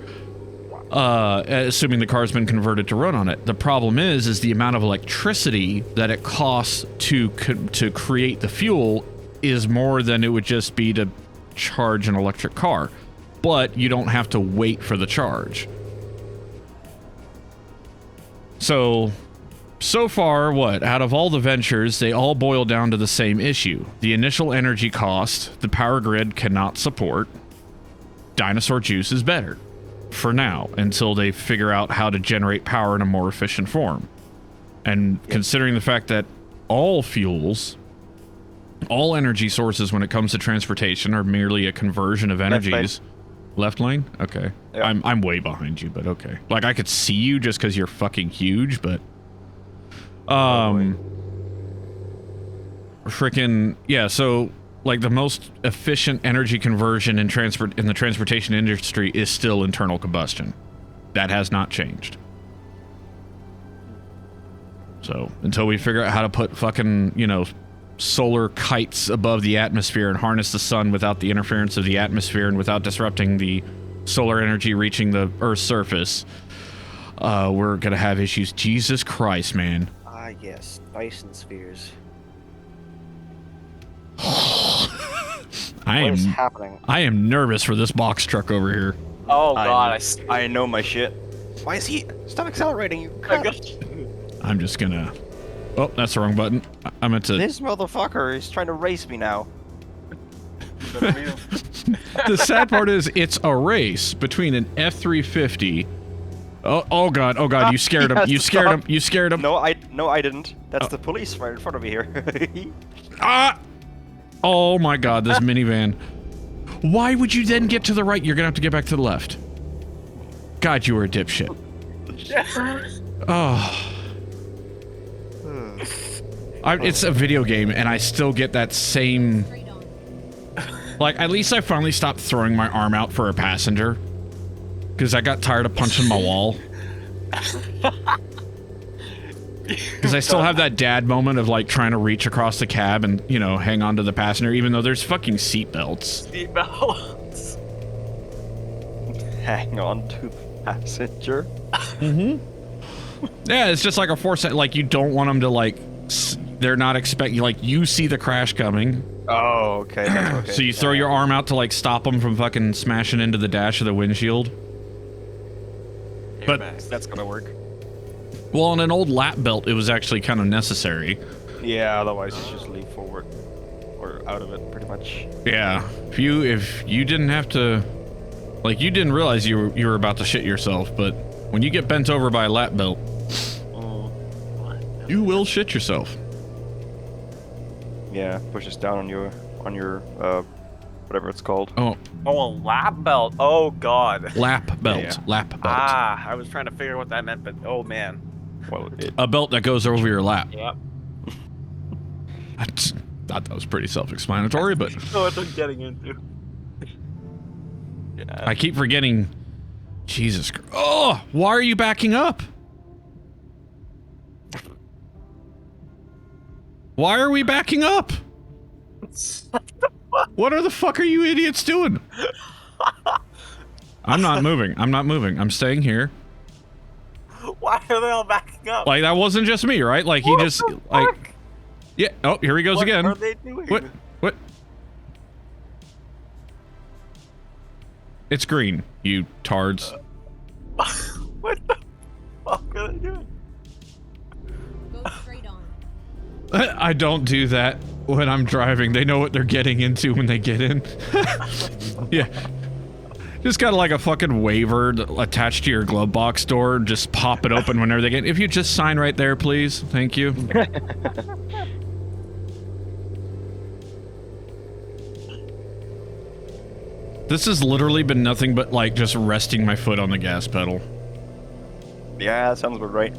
Assuming the car's been converted to run on it. The problem is the amount of electricity that it costs to create the fuel is more than it would just be to charge an electric car. But you don't have to wait for the charge. So far, out of all the ventures, they all boil down to the same issue. The initial energy cost, the power grid cannot support. Dinosaur juice is better. For now, until they figure out how to generate power in a more efficient form. And considering the fact that all fuels, all energy sources when it comes to transportation are merely a conversion of energies. Left lane? Okay. Yeah. I'm way behind you, but okay. Like, I could see you just because you're fucking huge, but... yeah, so... Like, the most efficient energy conversion in the transportation industry is still internal combustion. That has not changed. So, until we figure out how to put fucking, solar kites above the atmosphere and harness the sun without the interference of the atmosphere and without disrupting the solar energy reaching the Earth's surface, we're gonna have issues. Jesus Christ, man. Ah, yes. Dyson spheres. I am nervous for this box truck over here. Oh god, I know my shit. Why is he... Stop accelerating, you cunt. I'm just gonna... Oh, that's the wrong button. I meant to... This motherfucker is trying to race me now. The sad part is, it's a race between an F-350... Oh god, you scared him. You scared him. No, I didn't. That's the police right in front of me here. Ah! Oh my god, this minivan. Why would you then get to the right? You're gonna have to get back to the left. God, you were a dipshit. Oh. It's a video game, and I still get that same... Like, at least I finally stopped throwing my arm out for a passenger. Because I got tired of punching my wall. Because I still have that dad moment of like trying to reach across the cab and, you know, hang on to the passenger, even though there's fucking seat belts. Seatbelts. Hang on to the passenger. Mm-hmm. Yeah, it's just like a force. Like you don't want them to like. They're not expecting. Like you see the crash coming. Oh, okay. That's okay. So you throw your arm out to like stop them from fucking smashing into the dash of the windshield. But that's gonna work. Well, on an old lap belt, it was actually kind of necessary. Yeah, otherwise you just lean forward or out of it, pretty much. Yeah, if you didn't have to, like, you didn't realize you were about to shit yourself, but when you get bent over by a lap belt, you will shit yourself. Yeah, pushes down on your whatever it's called. Oh, a lap belt. Oh god. Lap belt. Yeah. Lap belt. Ah, I was trying to figure out what that meant, but oh man. Well, A belt that goes over your lap. Yep. I thought that was pretty self-explanatory, but know what I'm getting into. Yeah. I keep forgetting. Jesus Christ. Oh, why are you backing up? Why are we backing up? What are the fuck are you idiots doing? I'm not moving. I'm not moving. I'm staying here. Why are they all backing up? Like, that wasn't just me, right? Like, he What just, the like... fuck? Yeah, oh, here he goes What again. are they doing? What? It's green, you tards. What the fuck are they doing? Go straight on. I don't do that when I'm driving. They know what they're getting into when they get in. Yeah. Just got like a fucking waiver attached to your glove box door. Just pop it open whenever they get. If you just sign right there, please. Thank you. This has literally been nothing but like just resting my foot on the gas pedal. yeah, that sounds about right.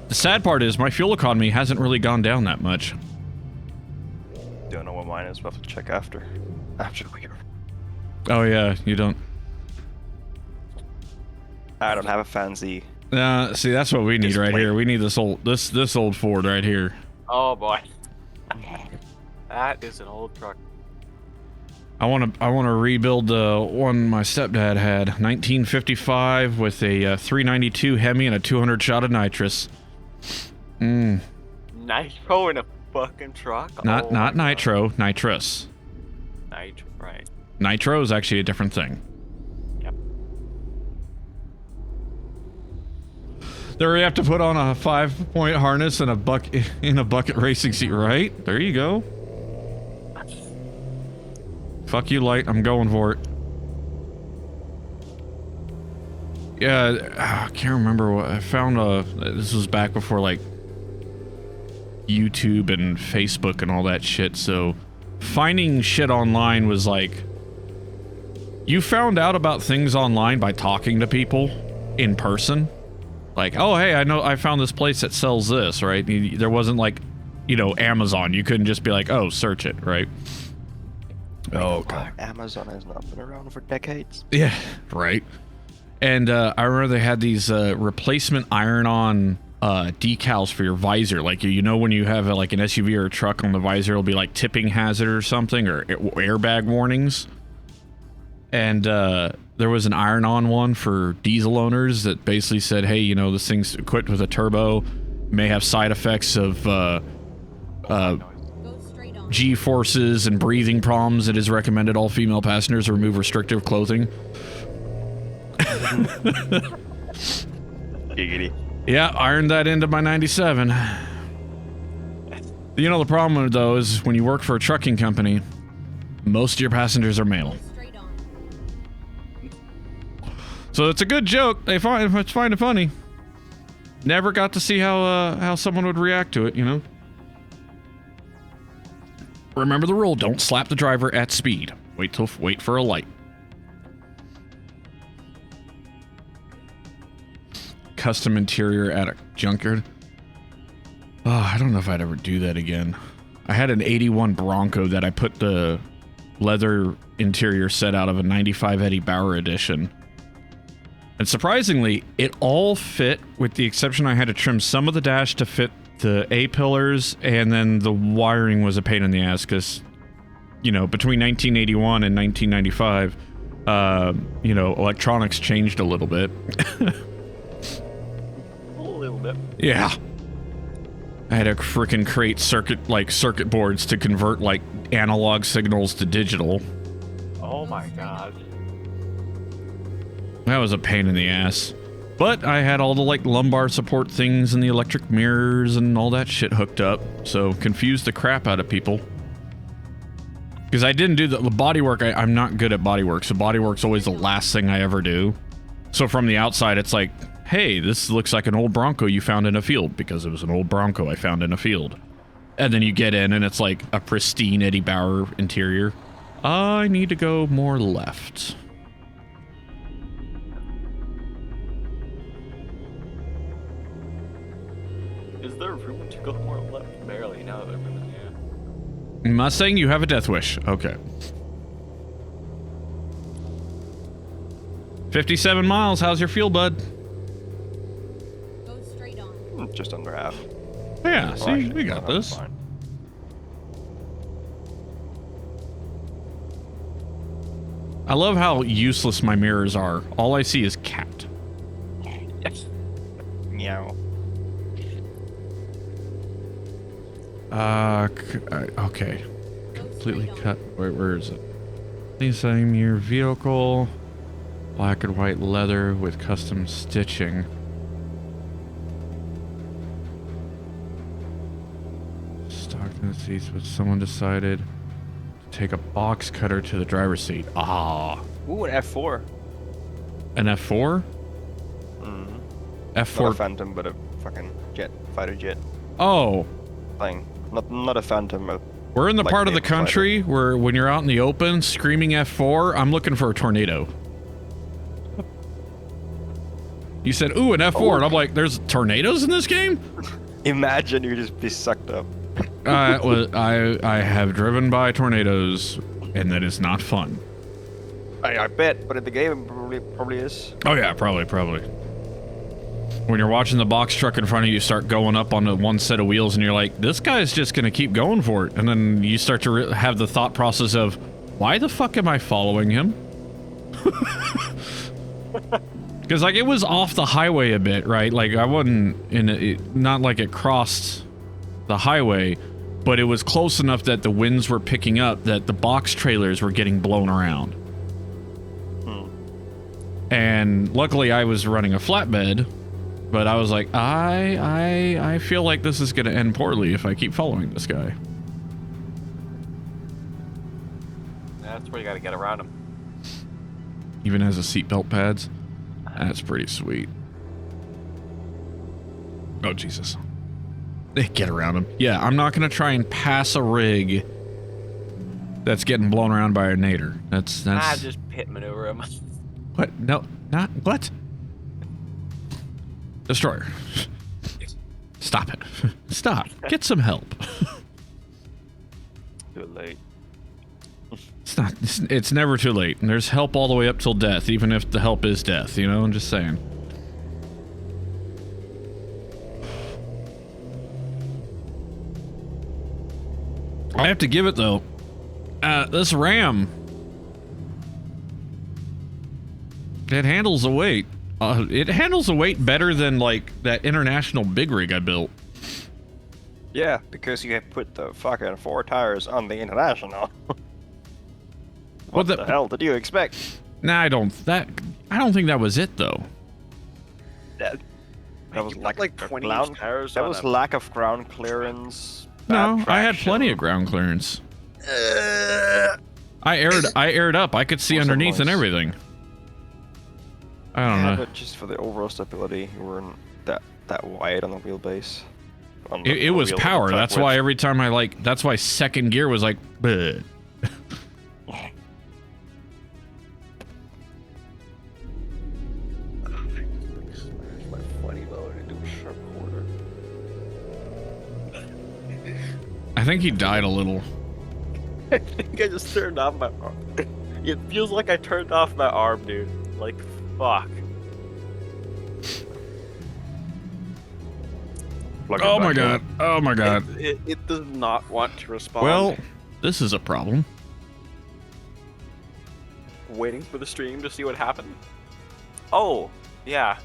The sad part is my fuel economy hasn't really gone down that much. Don't know what mine is. We'll have to check after we. Oh yeah, you don't. I don't have a fancy. See, that's what we need right Display. here. We need this old Ford right here. Oh boy. That is an old truck. I want to rebuild the one my stepdad had, 1955, with a 392 Hemi and a 200 shot of nitrous. Nitro in a fucking truck? Not Oh my God. nitro, nitrous. Nitro, right. Nitro is actually a different thing. Yep. There you have to put on a 5-point harness and a bucket racing seat, right? There you go. Fuck you, light. I'm going for it. Yeah, I can't remember what I found. This was back before like YouTube and Facebook and all that shit. So finding shit online was like, you found out about things online by talking to people in person. Like, oh hey, I found this place that sells this, right? There wasn't like, you know, Amazon. You couldn't just be like, oh, search it, right? Oh god. Amazon has not been around for decades. Yeah, right. And I remember they had these replacement iron-on decals for your visor. Like, you know, when you have like an SUV or a truck on the visor, it'll be like tipping hazard or something, or airbag warnings. And there was an iron-on one for diesel owners that basically said, hey, you know, this thing's equipped with a turbo, may have side effects of Go straight on. G-forces and breathing problems. It is recommended all female passengers remove restrictive clothing. Giggity. Yeah, ironed that into my 97. You know, the problem though is when you work for a trucking company, most of your passengers are male. Go straight on. So it's a good joke. They find it funny. Never got to see how someone would react to it, you know? Remember the rule, don't slap the driver at speed. Wait for a light. Custom interior at a junkyard. Oh, I don't know if I'd ever do that again. I had an 81 Bronco that I put the leather interior set out of a 95 Eddie Bauer edition. And surprisingly, it all fit, with the exception I had to trim some of the dash to fit the A-pillars, and then the wiring was a pain in the ass, because, you know, between 1981 and 1995, you know, electronics changed a little bit. A little bit. Yeah. I had to frickin' create circuit boards to convert, like, analog signals to digital. Oh my god. That was a pain in the ass. But I had all the, like, lumbar support things and the electric mirrors and all that shit hooked up, so confused the crap out of people. Because I didn't do the bodywork. I'm not good at bodywork, so bodywork's always the last thing I ever do. So from the outside, it's like, hey, this looks like an old Bronco you found in a field, because it was an old Bronco I found in a field. And then you get in, and it's like a pristine Eddie Bauer interior. I need to go more left. Is there room to go more left? Barely, now that I'm in the Mustang, you have a death wish. Okay. 57 miles. How's your fuel, bud? Go straight on. Just under half. Yeah, Well, see, actually, we got no, this. fine. I love how useless my mirrors are. All I see is cat. Yes. Meow. Okay. Completely cut. Where is it? Please aim your vehicle. Black and white leather with custom stitching. Stock in the seats, but someone decided to take a box cutter to the driver's seat. Ah. Ooh, an F4. An F4? Mm-hmm. Not a F4. Phantom, but a fucking jet, fighter jet Oh. thing. Not a Phantom. We're in the Like part of the naval fighter. country where when you're out in the open screaming F4, I'm looking for a tornado. You said, ooh, an F4, and I'm like, there's tornadoes in this game? Imagine you just be sucked up. I have driven by tornadoes, and that is not fun. I bet, but in the game it probably is. Oh yeah, probably. When you're watching the box truck in front of you start going up on the one set of wheels, and you're like, this guy's just gonna keep going for it. And then you start to have the thought process of, why the fuck am I following him? Because, like, it was off the highway a bit, right? Like, I wasn't in it, not like it crossed the highway, but it was close enough that the winds were picking up that the box trailers were getting blown around. And luckily I was running a flatbed, but I was like, I feel like this is going to end poorly if I keep following this guy. That's where you gotta get around him. Even has a seatbelt pads. That's pretty sweet. Oh, Jesus. Get around him. Yeah, I'm not going to try and pass a rig that's getting blown around by a nader. That's... Just pit maneuver him. What? No, not... What? Destroyer. Stop it. Stop. Get some help. Too late. It's never too late. And there's help all the way up till death, even if the help is death, you know? I'm just saying. I have to give it, though. This RAM... It handles the weight. It handles the weight better than, like, that international big rig I built. Yeah, because you have put the fucking 4 tires on the International. What the hell did you expect? Nah, I don't think that was it, though. That was like 20 ground, tires. that was lack of ground clearance. No, bad I had traction. plenty of ground clearance. I aired up. I could see Awesome underneath and noise. everything. I don't Yeah, know. but just for the overall stability, you weren't that wide on the wheelbase. It was power. That's why every time that's why second gear was like, bleh. my funny bone into a sharp corner. I think he died a little. I think I just turned off my arm. It feels like I turned off my arm, dude. Like, fuck. Plug it Oh my back god. in. Oh my god. It does not want to respond. Well, this is a problem. Waiting for the stream to see what happened. Oh, yeah.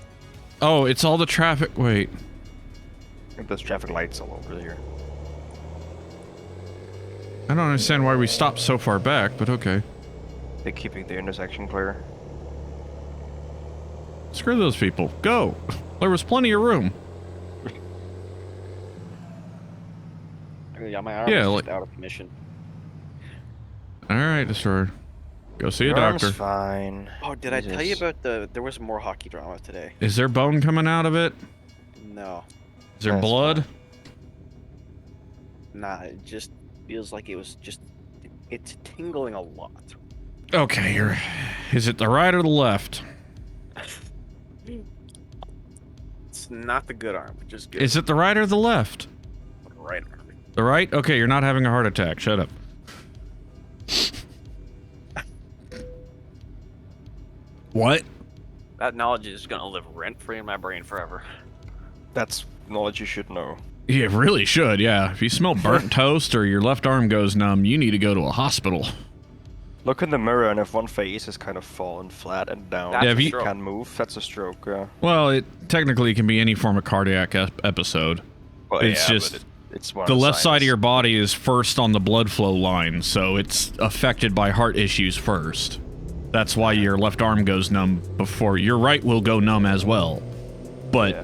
Oh, it's all the traffic. Wait. I think there's traffic lights all over here. I don't understand why we stopped so far back, but okay. They're keeping the intersection clear. Screw those people. Go. There was plenty of room. Yeah, my arm Yeah, is like- just out of commission. Alright, Destroyer. Go see a Your arm's doctor. fine. Oh, did I tell you Jesus. about there was more hockey drama today? Is there bone coming out of it? No. Is there That's blood? Nah, it just feels like it's tingling a lot. Okay, is it the right or the left? It's not the good arm, which is good. Is it the right or the left? Right arm. The right? Okay, you're not having a heart attack. Shut up. What? That knowledge is gonna live rent-free in my brain forever. That's knowledge you should know. You really should, yeah. If you smell burnt toast or your left arm goes numb, you need to go to a hospital. Look in the mirror, and if one face is kind of fallen flat and down, That's Yeah, a if you- stroke. can't move, that's a stroke. Well, it technically can be any form of cardiac episode. Well, It's yeah, just- but it's one The of left side of signs. your body is first on the blood flow line, so it's affected by heart issues first. That's why your left arm goes numb before your right will go numb as well. But Yeah.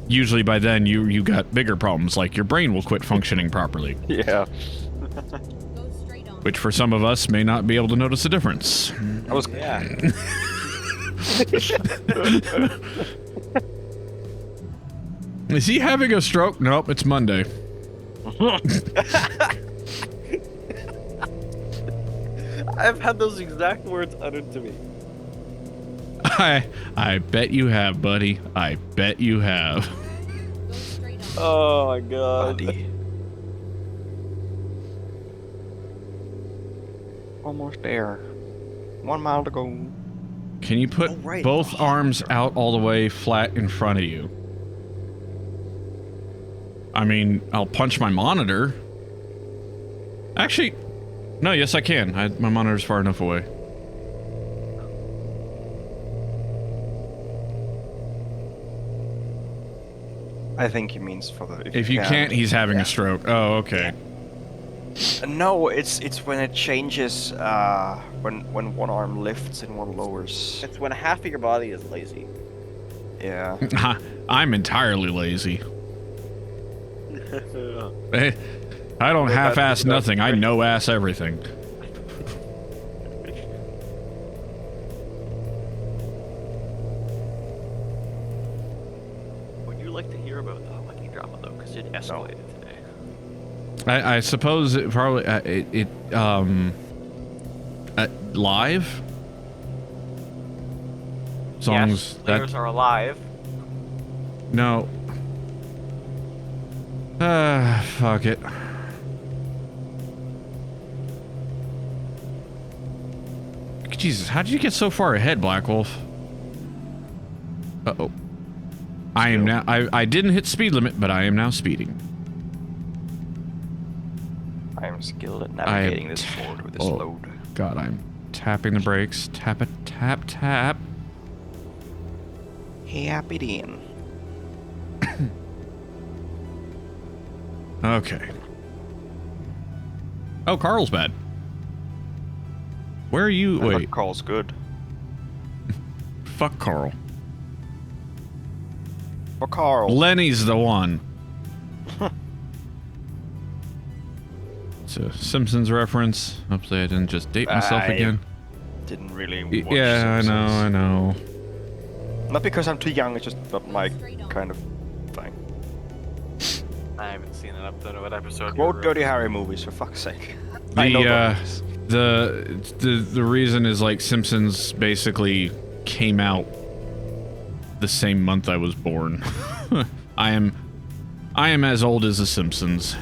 usually by then you got bigger problems, like your brain will quit functioning properly, Yeah, Go straight on. which for some of us may not be able to notice a difference. I was. Yeah. Is he having a stroke? Nope, it's Monday. I've had those exact words uttered to me. I bet you have, buddy. I bet you have. Go straight on. Oh my god. Buddy. Almost there. 1 mile to go. Can you put Oh, right, both the arms out all the way flat in front of you? I mean, I'll punch my monitor. Actually, no, yes I can. My monitor's far enough away. I think he means for the. If you can't, he's having a stroke. Oh, okay. No, it's when it changes. When one arm lifts and one lowers. It's when half of your body is lazy. Yeah. I'm entirely lazy. I don't half-ass nothing. I no-ass everything. Would you like to hear about the hockey drama though? Because it escalated today. I suppose it probably live songs Yes, that players are alive. no. Fuck it. Jesus, how did you get so far ahead, Black Wolf? Uh-oh. I am now. I didn't hit speed limit, but I am now speeding. I am skilled at navigating this board with this oh, load. God, I'm tapping the brakes. Tap it, tap, tap. Happy Dean. Okay. Oh, Carl's bad. Where are you? Wait, Carl's good. fuck Carl. For Carl. Lenny's the one. It's a Simpsons reference. Hopefully I didn't just date myself I again. Didn't really watch Yeah, Simpsons. I know. Not because I'm too young, it's just not my kind of thing. I haven't seen an episode of an episode. Quote you're- Dirty Harry movies, for fuck's sake. I know those. The reason is like Simpsons basically came out the same month I was born. I am as old as the Simpsons.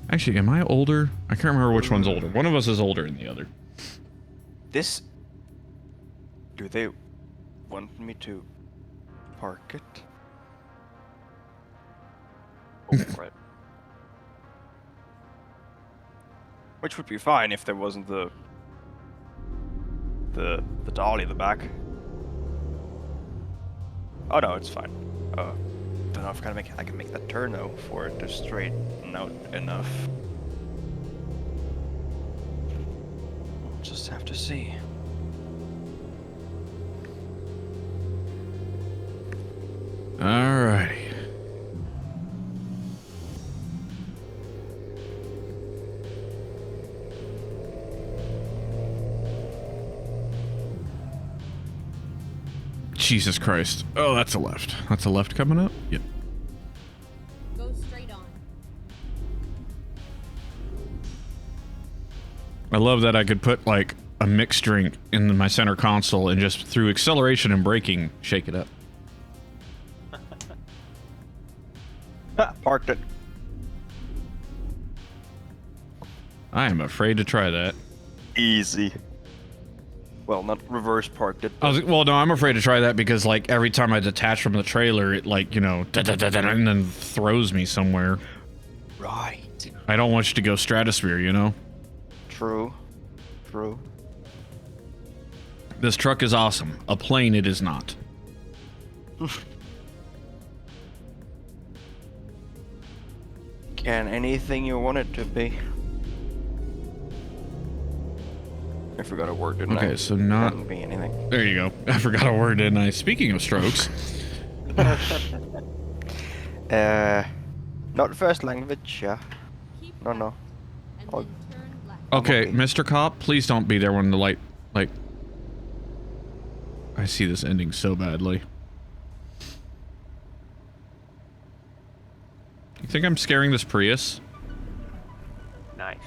Actually, am I older? I can't remember which one's older. One of us is older than the other. This... Do they want me to park it? Right. Which would be fine if there wasn't the dolly in the back. Oh no, it's fine. Don't know if I can make that turn though for it to straighten out enough. We'll just have to see. Alrighty. Jesus Christ. Oh, that's a left. That's a left coming up? Yep. Go straight on. I love that I could put, like, a mixed drink in my center console and just, through acceleration and braking, shake it up. Parked it. I am afraid to try that. Easy. Well, not reverse parked it. Well, no, I'm afraid to try that because, like, every time I detach from the trailer, it, like, you know, and then throws me somewhere. Right. I don't want you to go stratosphere, you know? True. True. This truck is awesome. A plane it is not. Can anything you want it to be? I forgot a word, didn't I? Okay, so not... Couldn't be anything. There you go. I forgot a word, didn't I? Speaking of strokes. Not first language, yeah. Keep No, left, no. and Oh. then turn left. Okay, okay. Mr. Cop, please don't be there when the light... Like... I see this ending so badly. You think I'm scaring this Prius? Nice.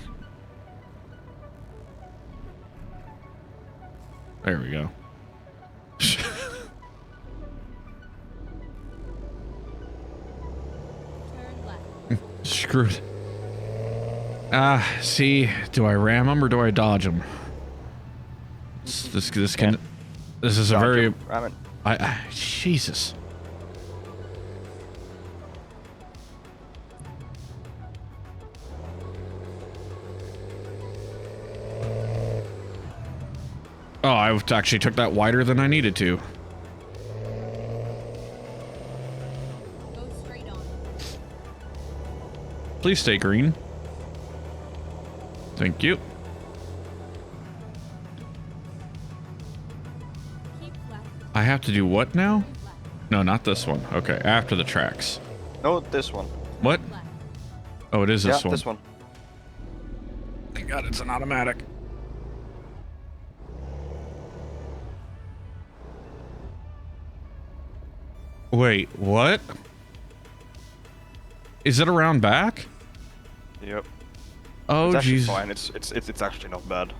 There we go. Turn left. Screwed. See, do I ram him or do I dodge him? This can... This is a Dodge very... him, ram it. Jesus. Oh, I actually took that wider than I needed to. Go straight on. Please stay green. Thank you. Keep left. I have to do what now? Turn left. No, not this one. Okay, after the tracks. No, this one. What? Left. Oh, it is this Yeah, one. this one. Thank God it's an automatic. Wait, what? Is it around back? Yep. Oh, It's actually jeez. fine. It's actually not bad.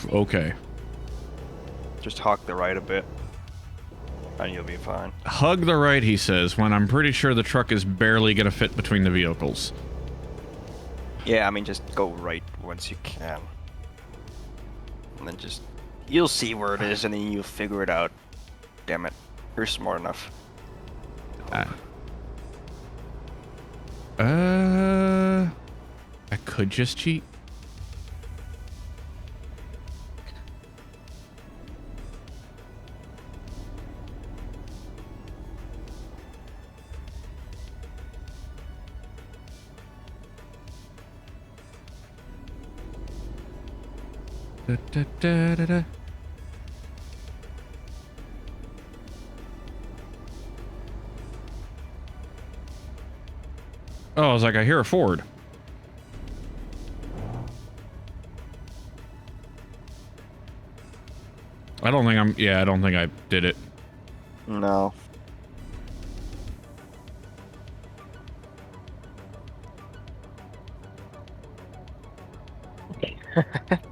Okay. Just hawk the right a bit, and you'll be fine. Hug the right, he says, when I'm pretty sure the truck is barely gonna fit between the vehicles. Yeah, I mean, just go right once you can. And then just... You'll see where it is, and then you'll figure it out. Damn it. You're smart enough. I could just cheat. Da, da, da, da, da. Oh, I was like, I hear a Ford. I don't think I'm... Yeah, I don't think I did it. No.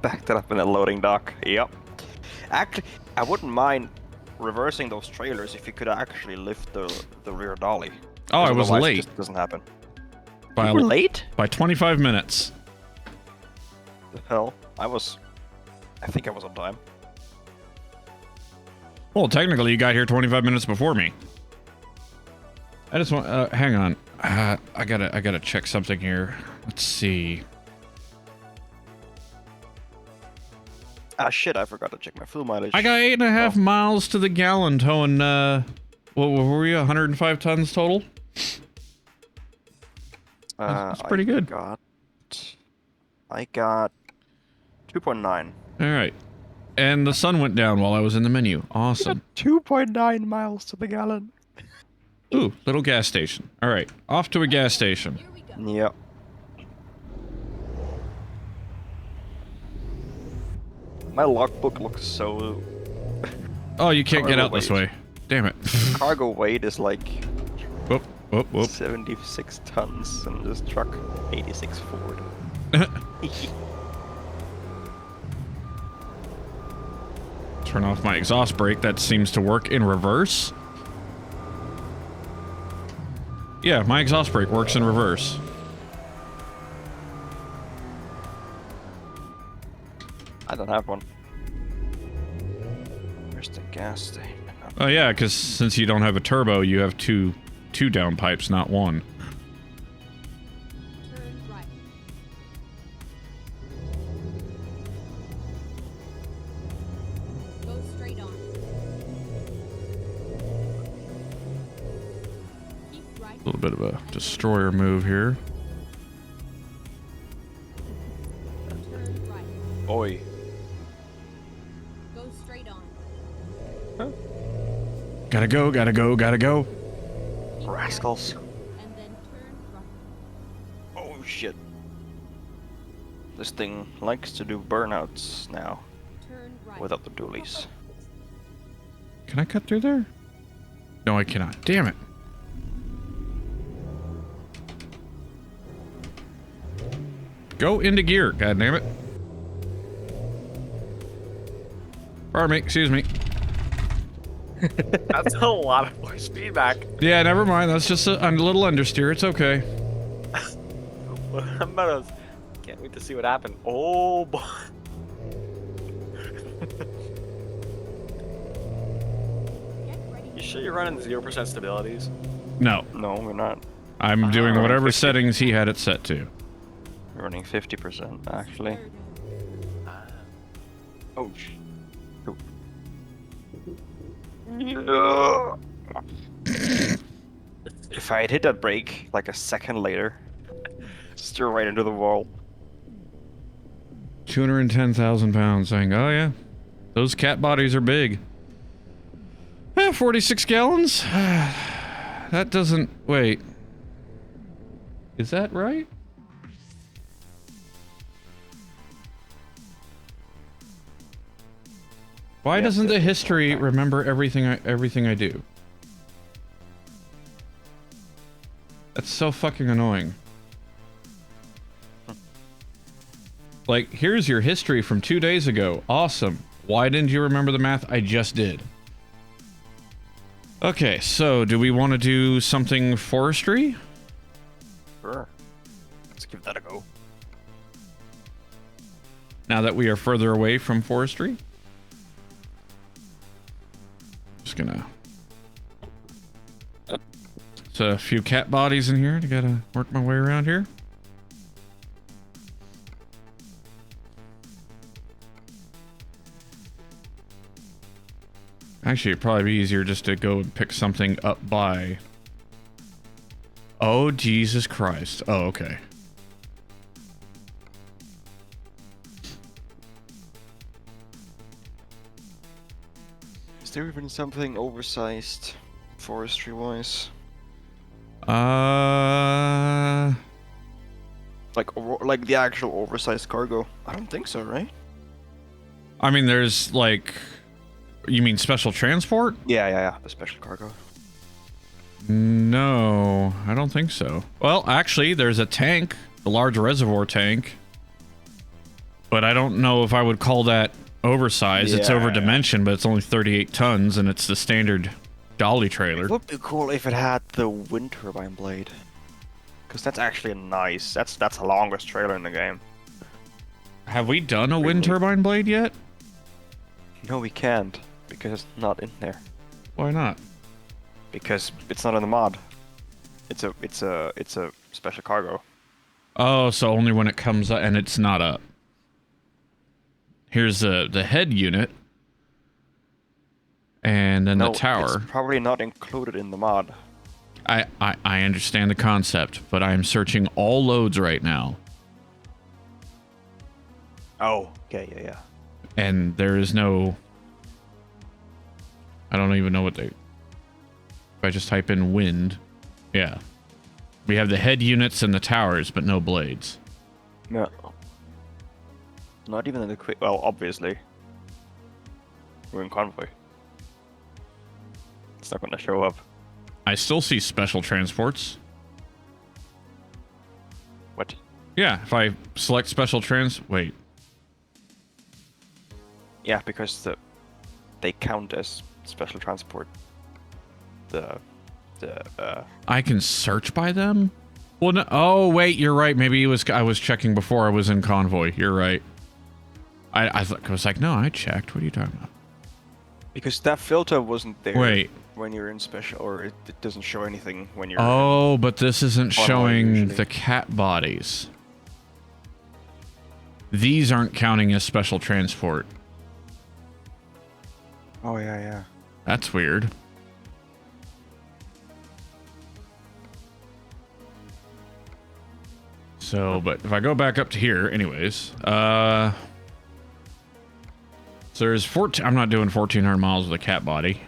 Backed it up in a loading dock. Yep. Actually, I wouldn't mind reversing those trailers if you could actually lift the rear dolly. Oh, I was Otherwise, late. It just doesn't happen. By, You were late? by 25 minutes. The hell? I think I was on time. Well, technically, you got here 25 minutes before me. I just want. Hang on. I gotta check something here. Let's see. Ah, shit! I forgot to check my fuel mileage. I got 8.5 miles to the gallon towing. What were we? 105 tons total. That's pretty good. I got 2.9. All right. And the sun went down while I was in the menu. Awesome. 2.9 miles to the gallon. Ooh, little gas station. All right, off to a gas station. Here we go. Yep. My logbook looks so... Oh, you can't get Cargo out this weight. way. Damn it. Cargo weight is like Whoop, whoop, whoop. 76 tons, and this truck 86 Ford. Turn off my exhaust brake. That seems to work in reverse. Yeah, my exhaust brake works in reverse. I don't have one. Where's the gas station? Oh yeah, because since you don't have a turbo, you have two downpipes, not one. Turn right. Go straight on. Keep right. A little bit of a destroyer move here. Turn right. Oi. Go straight on. Gotta go, gotta go, gotta go. Keep Rascals. right, and then turn right. Oh shit. This thing likes to do burnouts now Turn right. without the dualies. Can I cut through there? No, I cannot. Damn it. Go into gear, god damn it. Pardon me, excuse me. That's a lot of voice feedback. Yeah, never mind. That's just a little understeer. It's okay. What about us? Can't wait to see what happened. Oh boy. Get ready. You sure you're running 0% stabilities? No, No, we're not. I'm doing Ah. whatever settings he had it set to. We're running 50% actually. Oh sh. Oh. If I had hit that brake like a second later, steer right into the wall. 210,000 pounds. Saying, oh yeah, those cat bodies are big. 46 gallons? That doesn't... Wait. Is that right? Why Yeah, doesn't the that's history okay. remember everything I do? That's so fucking annoying. Like, here's your history from 2 days ago. Awesome. Why didn't you remember the math I just did? Okay, so do we want to do something forestry? Sure. Let's give that a go. Now that we are further away from forestry? Just gonna... So a few cat bodies in here. I gotta work my way around here. Actually, it'd probably be easier just to go and pick something up by... Oh, Jesus Christ. Oh, okay. Is there even something oversized forestry-wise? Like the actual oversized cargo? I don't think so, right? I mean, there's like... You mean special transport? Yeah. The special cargo. No, I don't think so. Well, actually, there's a tank, the large reservoir tank. But I don't know if I would call that oversized. It's over Yeah. dimension, but it's only 38 tons, and it's the standard dolly trailer. It would be cool if it had the wind turbine blade. Because that's actually a nice... That's the longest trailer in the game. Have we done a wind turbine blade yet? No, we can't. Because it's not in there. Why not? Because it's not in the mod. It's a special cargo. Oh, so only when it comes up, and it's not up. Here's the head unit. And then No, the tower. it's probably not included in the mod. I understand the concept, but I'm searching all loads right now. Oh, okay, yeah. And there is no... I don't even know what they... If I just type in wind... Yeah. We have the head units and the towers, but no blades. No. Not even in the quick... Well, obviously. We're in convoy. It's not gonna show up. I still see special transports. What? Yeah, if I select special wait. Yeah, because they count as special transport. I can search by them? Well, no, oh, wait, you're right. Maybe I was checking before I was in convoy. You're right. I was like, no, I checked. What are you talking about? Because that filter wasn't there. Wait. When you're in special, or it doesn't show anything when you're. Oh, but this isn't showing usually. the cat bodies. These aren't counting as special transport. Oh yeah. That's weird. So, but if I go back up to here, anyways, so there's 14. I'm not doing 1,400 miles with a cat body.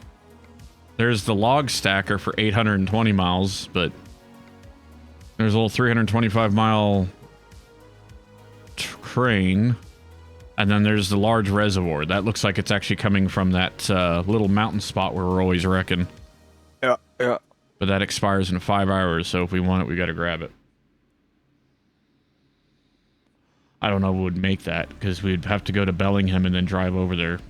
There's the log stacker for 820 miles, but there's a little 325 mile crane. And then there's the large reservoir. That looks like it's actually coming from that little mountain spot where we're always wrecking. Yeah. But that expires in 5 hours, so if we want it, we got to grab it. I don't know what would make that, because we'd have to go to Bellingham and then drive over there.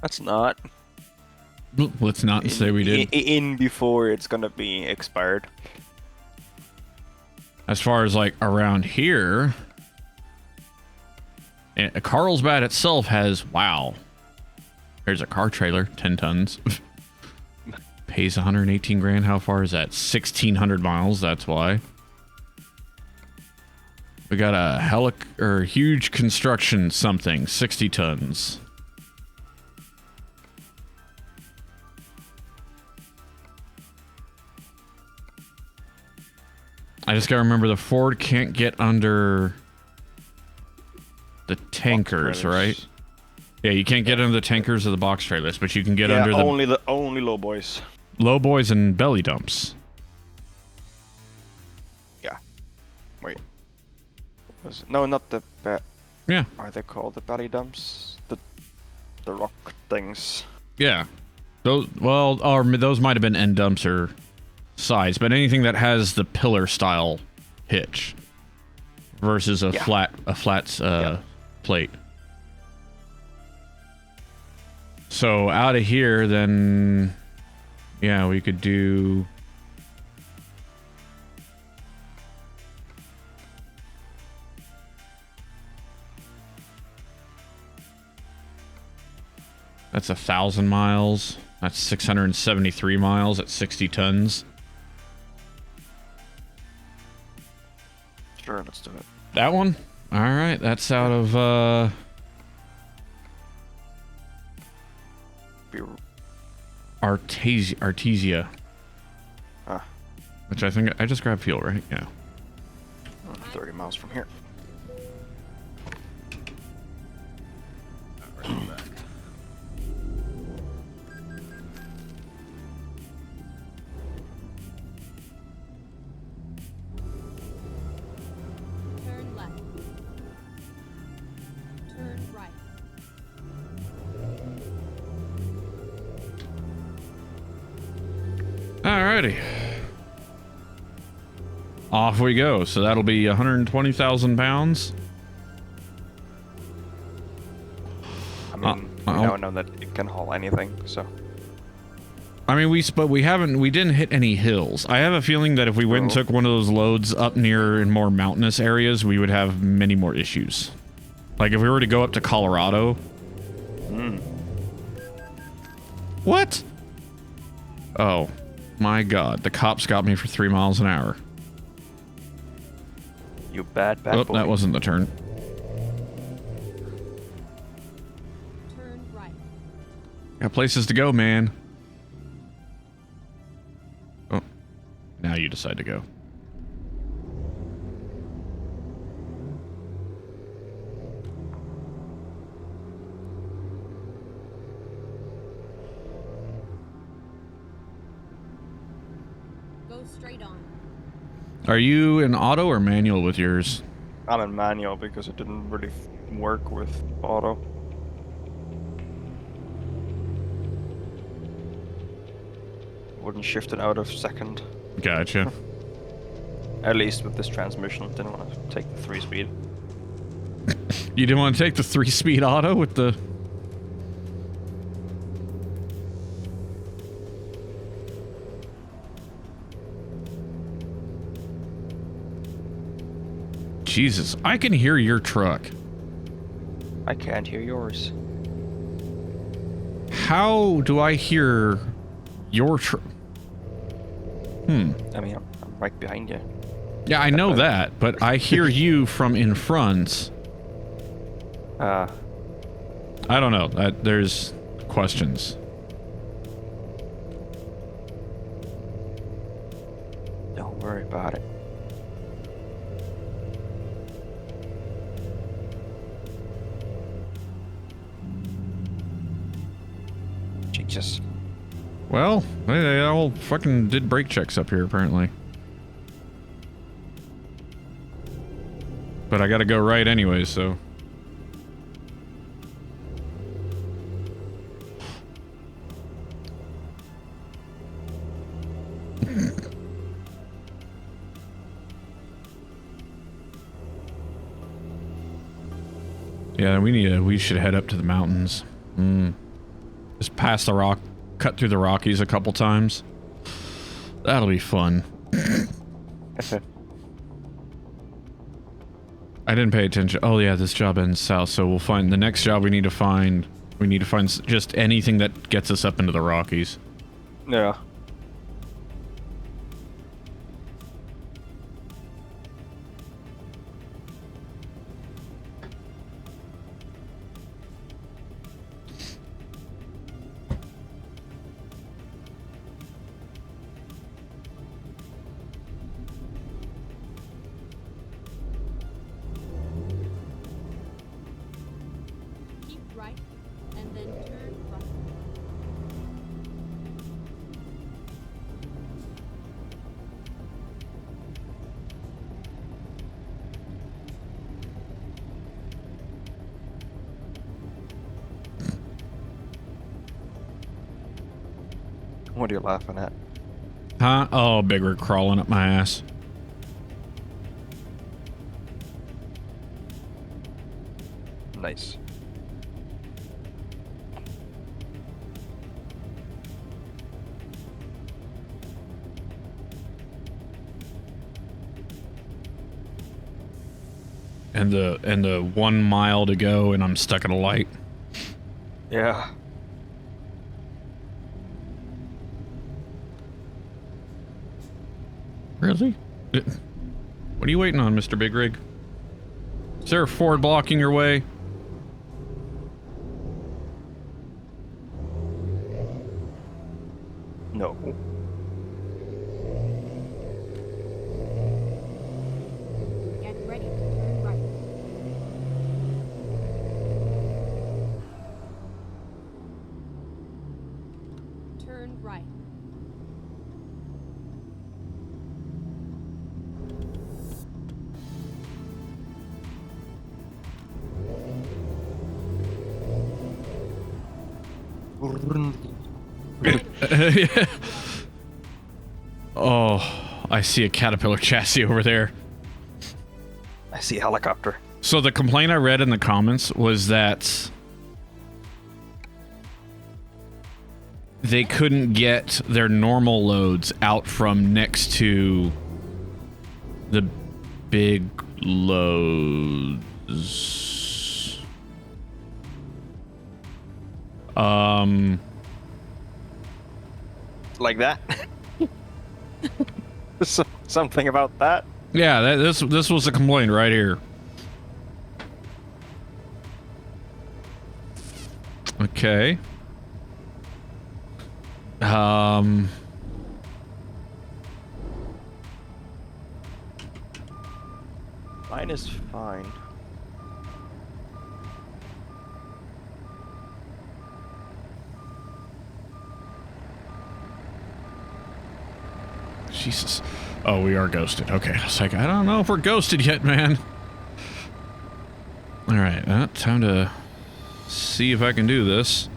That's not. Let's not say we did. In before it's gonna be expired. As far as like around here, Carlsbad itself has, wow. There's a car trailer, 10 tons. Pays 118 grand. How far is that? 1,600 miles. That's why. We got a huge construction something, 60 tons. I just gotta remember the Ford can't get under the tankers, right? Yeah, you can't get under the tankers or the box trailers, but you can get under the only low boys. Low boys and belly dumps. Yeah. Wait. No, not the. Yeah. Are they called the belly dumps? The rock things. Yeah. Those those might have been end dumps or sides, but anything that has the pillar style hitch versus a flat plate. So out of here, then, yeah, we could do. That's 1,000 miles. That's 673 miles at 60 tons. Sure, let's do it. That one? All right, that's out of Artesia. Ah. Which I think I just grabbed fuel, right? Yeah. 30 miles from here. Turn left. Turn right. Alrighty. Off we go. So that'll be 120,000 pounds. I mean, we now know that it can haul anything, so. I mean, we didn't hit any hills. I have a feeling that if we went and took one of those loads up near in more mountainous areas, we would have many more issues. Like if we were to go up to Colorado, What? Oh, my God. The cops got me for 3 miles an hour. You bad boy. That wasn't the turn. Turn right. Got places to go, man. Oh, now you decide to go. Go straight on. Are you in auto or manual with yours? I'm in manual because it didn't really work with auto. Wouldn't shift it out of second. Gotcha. At least with this transmission. Didn't want to take the 3-speed. You didn't want to take the 3-speed auto with the... Jesus, I can hear your truck. I can't hear yours. How do I hear your truck? I mean, I'm right behind you. Yeah, I know that, but I hear you from in front. I don't know. There's questions. Don't worry about it. Jesus. Well, they all fucking did brake checks up here, apparently. But I gotta go right anyway, so... Yeah, we should head up to the mountains. Just past the rock, cut through the Rockies a couple times. That'll be fun. I didn't pay attention. Oh yeah, this job ends south, so we'll find the next job we need to find just anything that gets us up into the Rockies. Yeah. Keep right, and then turn right. What are you laughing at? Huh? Oh, big rig crawling up my ass. Nice. And the 1 mile to go, and I'm stuck at a light. Yeah. Really? What are you waiting on, Mr. Big Rig? Is there a Ford blocking your way? No. Get ready to turn right. Turn right. Oh, I see a Caterpillar chassis over there. I see a helicopter. So the complaint I read in the comments was that they couldn't get their normal loads out from next to the big loads. like that. Something about that. Yeah, this was a complaint right here. Okay. Mine is fine. Jesus. Oh, we are ghosted. Okay, I was like, I don't know if we're ghosted yet, man. Alright, time to see if I can do this.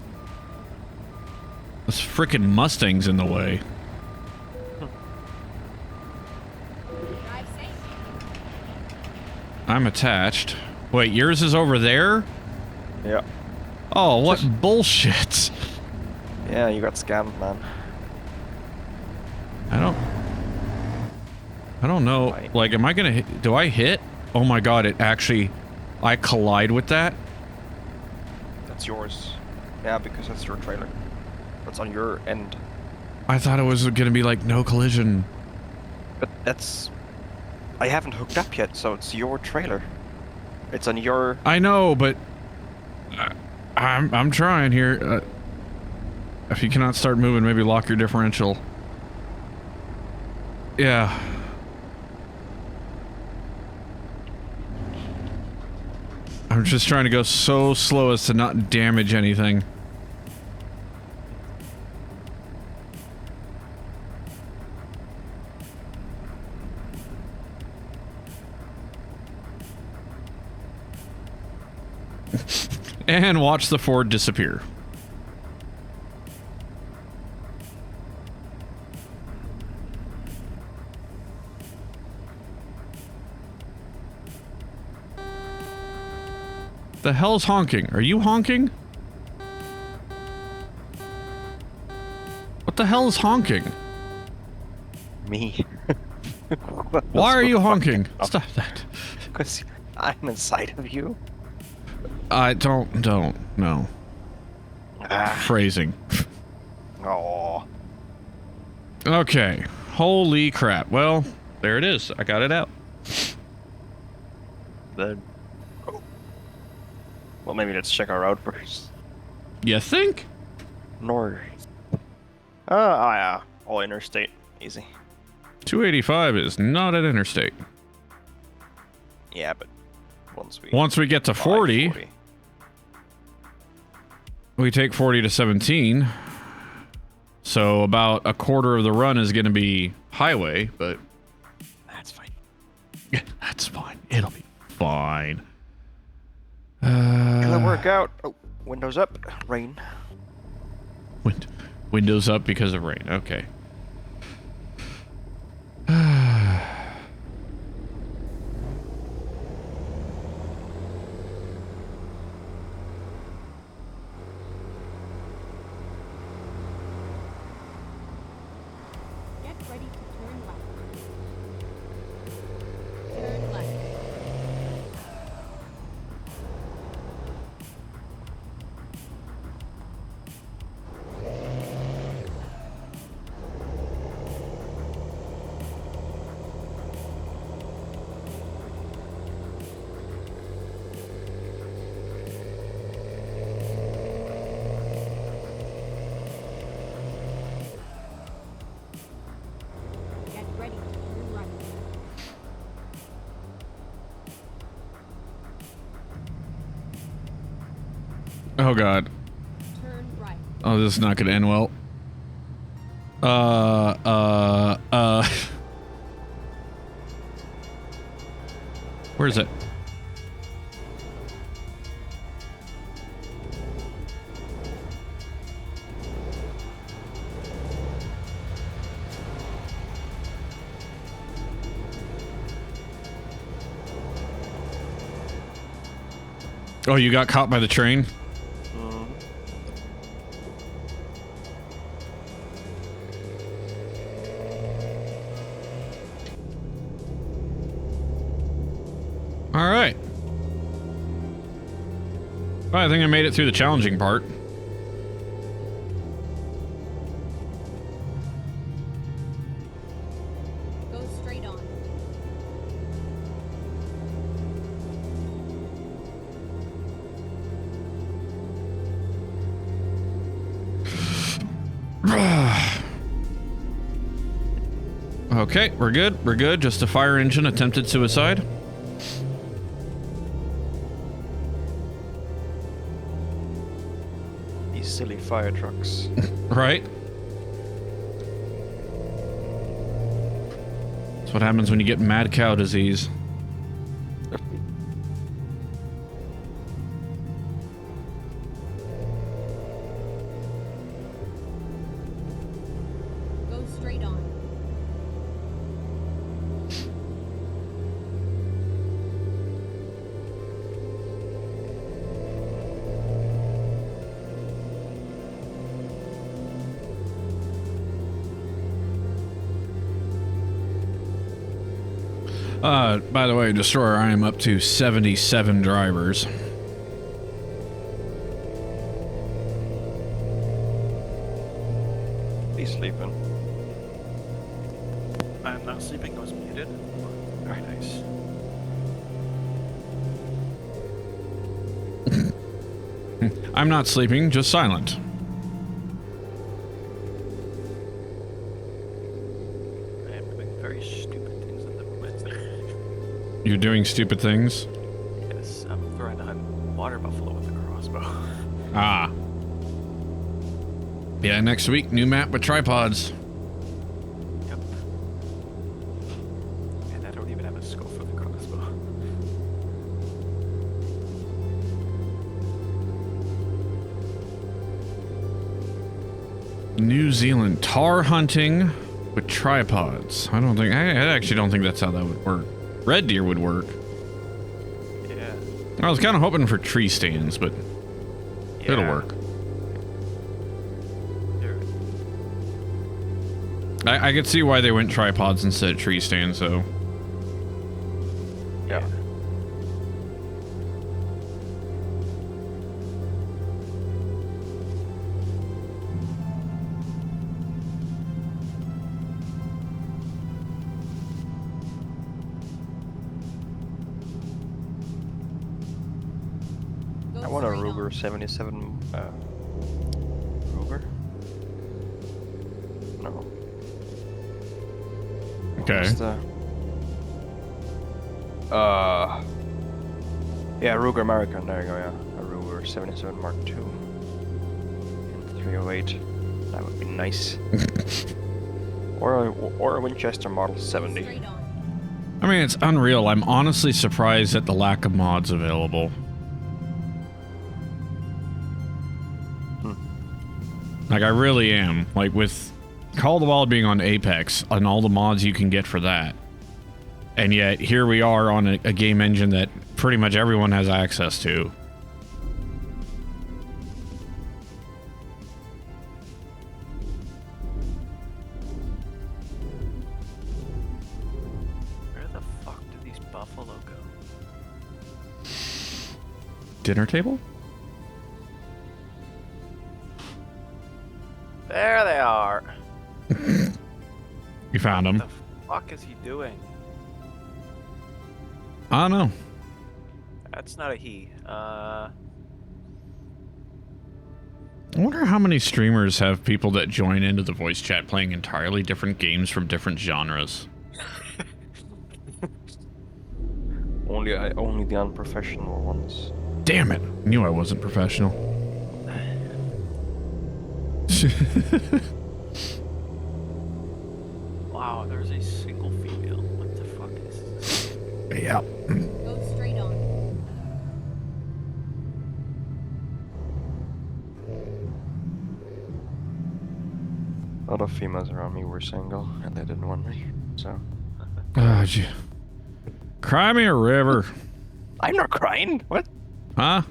This frickin' Mustang's in the way. Drive safe. I'm attached. Wait, yours is over there? Yeah. Oh, what bullshit. Yeah, you got scammed, man. I don't know. Right. Like, am I gonna hit? Do I hit? Oh my god, it actually... I collide with that? That's yours. Yeah, because that's your trailer. That's on your end. I thought it was gonna be like no collision. But that's... I haven't hooked up yet, so it's your trailer. It's on your... I know, but... I'm trying here. If you cannot start moving, maybe lock your differential. Yeah. I'm just trying to go so slow as to not damage anything. And watch the Ford disappear. The hell's honking? Are you honking? What the hell is honking? Me. Why are you honking? Stop that. Because I'm inside of you. I don't, no. Phrasing. Oh. Okay. Holy crap. Well, there it is. I got it out. Then. Oh. Well, maybe let's check our route first. You think? North. Oh yeah. All interstate. Easy. 285 is not an interstate. Yeah, but once we get to 40, we take 40 to 17. So about a quarter of the run is going to be highway, but that's fine. Yeah, that's fine. It'll be fine. It'll work out. Oh, windows up. Rain. Windows up because of rain. Okay. Get ready to turn left. Turn left. Get ready to turn right. Oh god. Turn right. Oh, this is not going to end well. Where is it? Oh, you got caught by the train? All right. Well, I think I made it through the challenging part. Okay, we're good. We're good. Just a fire engine attempted suicide. These silly fire trucks. Right? That's what happens when you get mad cow disease. Go straight on. By the way, Destroyer, I am up to 77 drivers. He's sleeping. I'm not sleeping, I was muted. Very nice. I'm not sleeping, just silent. I am doing very stupid things at the moment. You're doing stupid things? Yes, I'm throwing a water buffalo with a crossbow. Ah. Yeah, next week, new map with tripods. Yep. And I don't even have a scope for the crossbow. New Zealand tar hunting with tripods. I actually don't think that's how that would work. Red deer would work. Yeah. I was kind of hoping for tree stands, but it'll work. Sure. I could see why they went tripods instead of tree stands, though. Yeah. Go I want a straight Ruger on. 77. Ruger? No. Okay. What's the... Yeah, Ruger American. There you go. Yeah, a Ruger 77 Mark II. And 308. That would be nice. or a Winchester Model 70. Straight on. I mean, it's unreal. I'm honestly surprised at the lack of mods available. Like, I really am. Like, with Call of the Wild being on Apex and all the mods you can get for that. And yet, here we are on a game engine that pretty much everyone has access to. Where the fuck did these buffalo go? Dinner table? There they are. You found them. What the fuck is he doing? I don't know. That's not a he. I wonder how many streamers have people that join into the voice chat playing entirely different games from different genres. Only the unprofessional ones. Damn it! Knew I wasn't professional. Wow, there's a single female. What the fuck is this? Yeah. Go straight on. A lot of females around me were single, and they didn't want me. So Cry me a river. I'm not crying. What? Huh?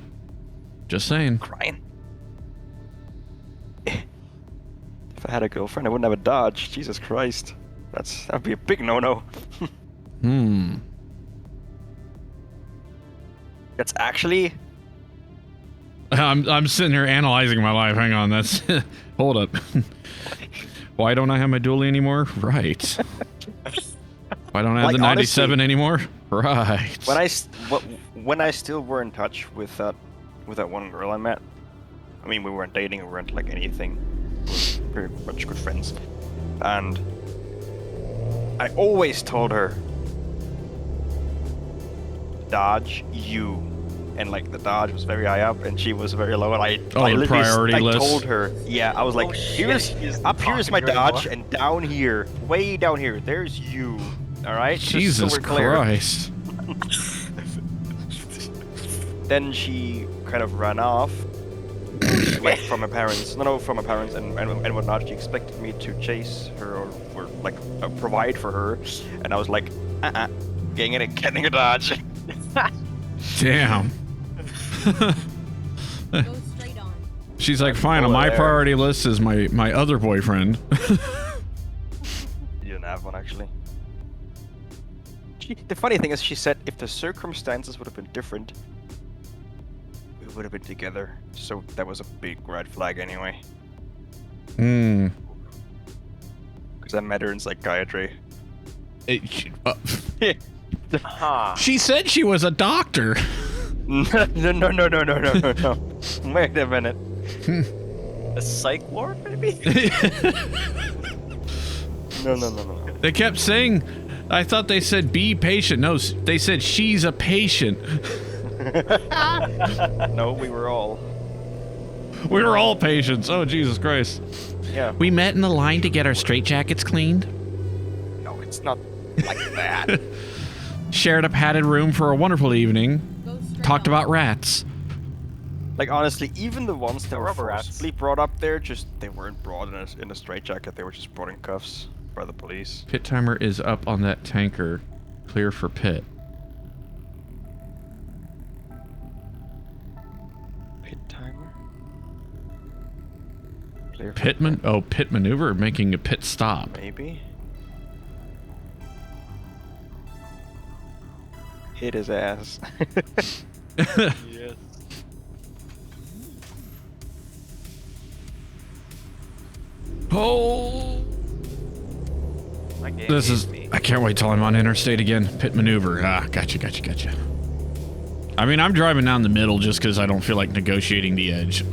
Just saying. Crying? If I had a girlfriend, I wouldn't have a Dodge. Jesus Christ, that'd be a big no-no. That's actually. I'm sitting here analyzing my life. Hang on, that's hold up. Why don't I have my dually anymore? Right. Why don't I have Like, the 97 honestly, anymore? Right. When I still were in touch with that one girl I met, I mean, we weren't dating, we weren't like anything, very much good friends, and I always told her, dodge you, and like the dodge was very high up and she was very low, and I literally priority list. told her, yeah, I was like, here's my dodge, and down here, way down here, there's you. All right. Jesus so we're clear. Christ. Then she kind of ran off, like from her parents. From her parents and whatnot. She expected me to chase her or like provide for her, and I was like, getting a dodge. Damn. Go straight on. She's like, fine, on my priority list is my other boyfriend. You didn't have one, actually. The funny thing is, she said if the circumstances would have been different, we would have been together. So that was a big red flag anyway. Hmm. Because I met her in psychiatry. She said she was a doctor. No. Wait a minute. A psych ward, maybe? No. They kept saying, I thought they said be patient. No, they said she's a patient. No, we were all. We were all patients. Oh, Jesus Christ. Yeah. We met in the line to get our straitjackets cleaned. No, it's not like that. Shared a padded room for a wonderful evening. Go straight Talked on. about rats. Like, honestly, even the ones that were Rubber rats. forcibly brought up there, they weren't brought in a straitjacket. They were just brought in cuffs by the police. Pit timer is up on that tanker. Clear for pit. Pit timer? Clear for Pit maneuver, making a pit stop. maybe? Hit his ass. Yes. Oh. My game This hates is. me. I can't wait till I'm on interstate again. Pit maneuver. Ah, gotcha. I mean, I'm driving down the middle just because I don't feel like negotiating the edge.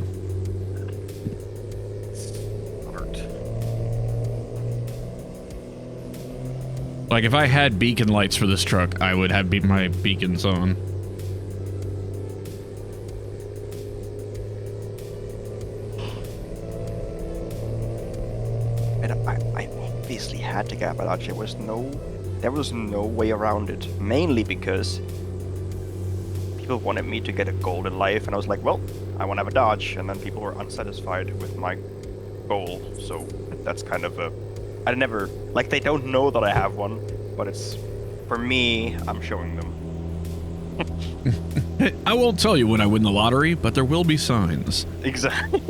Like, if I had beacon lights for this truck, I would have my beacons on. And I obviously had to get my dodge. There was no way around it. Mainly because people wanted me to get a gold in life, and I was like, well, I want to have a dodge, and then people were unsatisfied with my goal. So that's kind of I never, like, they don't know that I have one, but it's, for me, I'm showing them. I won't tell you when I win the lottery, but there will be signs. Exactly.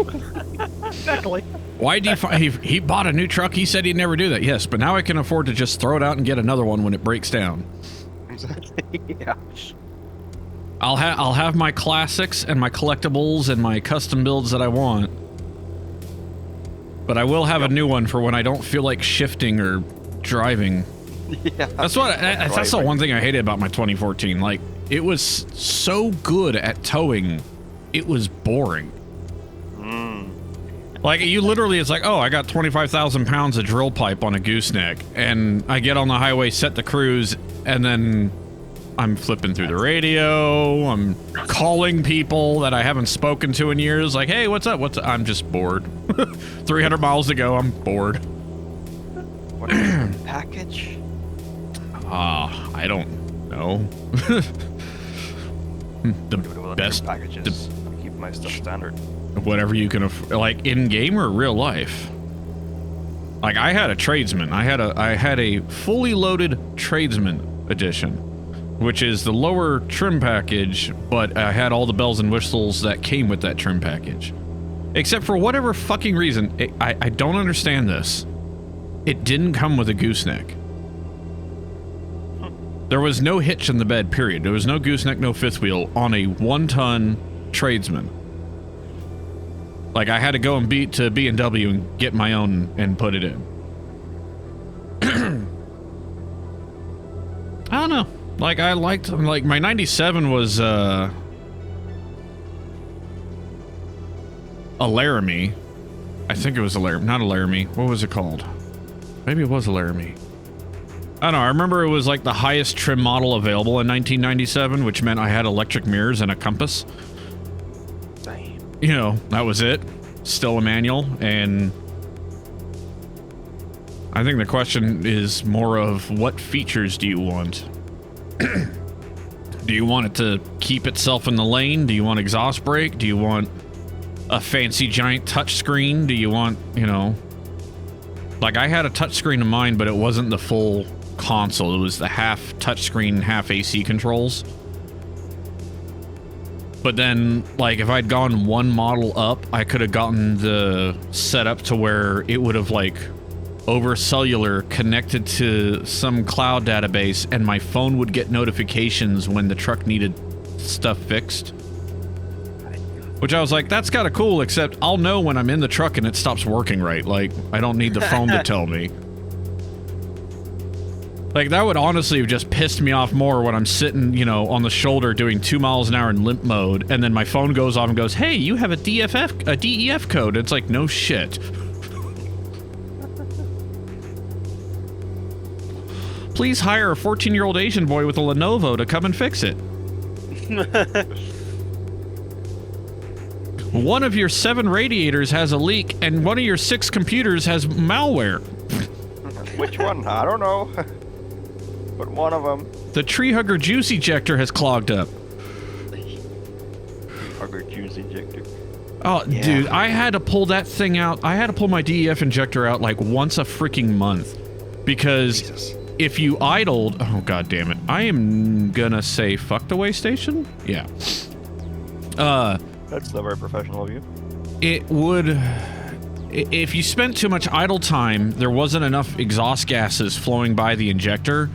Exactly. Why do he bought a new truck? He said he'd never do that. Yes, but now I can afford to just throw it out and get another one when it breaks down. Exactly. Yeah. I'll have my classics and my collectibles and my custom builds that I want. But I will have a new one for when I don't feel like shifting or driving. Yeah. That's the one thing I hated about my 2014. Like, it was so good at towing, it was boring. Like, you literally, it's like, oh, I got 25,000 pounds of drill pipe on a gooseneck, and I get on the highway, set the cruise, and then I'm flipping through the radio, I'm calling people that I haven't spoken to in years, like, hey, what's up? I'm just bored. 300 miles to go, I'm bored. What is the package? I don't know. The best packages. I keep my stuff standard. Whatever you can like, in game or real life. Like, I had a tradesman. I had a fully loaded tradesman edition, which is the lower trim package, but I had all the bells and whistles that came with that trim package. Except for whatever fucking reason, I don't understand this. It didn't come with a gooseneck. There was no hitch in the bed, period. There was no gooseneck, no fifth wheel on a 1-ton tradesman. Like, I had to go and to B&W and get my own and put it in. I don't know. Like, I liked, like, my 97 was, a Laramie. I think it was a Laramie. Not a Laramie. What was it called? Maybe it was a Laramie. I don't know. I remember it was like the highest trim model available in 1997, which meant I had electric mirrors and a compass. Damn. You know, that was it. Still a manual, and I think the question is more of what features do you want? Do you want it to keep itself in the lane? Do you want exhaust brake? Do you want a fancy giant touchscreen? Do you want, you know... Like, I had a touchscreen in mine, but it wasn't the full console. It was the half touchscreen, half AC controls. But then, like, if I'd gone one model up, I could have gotten the setup to where it would have, like, over cellular connected to some cloud database, and my phone would get notifications when the truck needed stuff fixed. Which I was like, that's kind of cool, except I'll know when I'm in the truck and it stops working right. Like, I don't need the phone to tell me. Like, that would honestly have just pissed me off more when I'm sitting, you know, on the shoulder doing 2 miles an hour in limp mode, and then my phone goes off and goes, hey, you have a DEF code. It's like, no shit. Please hire a 14-year-old Asian boy with a Lenovo to come and fix it. One of your 7 radiators has a leak, and one of your 6 computers has malware. Which one? I don't know. But one of them. The tree hugger juice ejector has clogged up. Hugger juice ejector. Oh, Yeah. dude, I had to pull that thing out. I had to pull my DEF injector out like once a freaking month. Because Jesus. if you idled... Oh, god damn it. I am gonna say fuck the way station? Yeah. That's not very professional of you. It would... If you spent too much idle time, there wasn't enough exhaust gases flowing by the injector,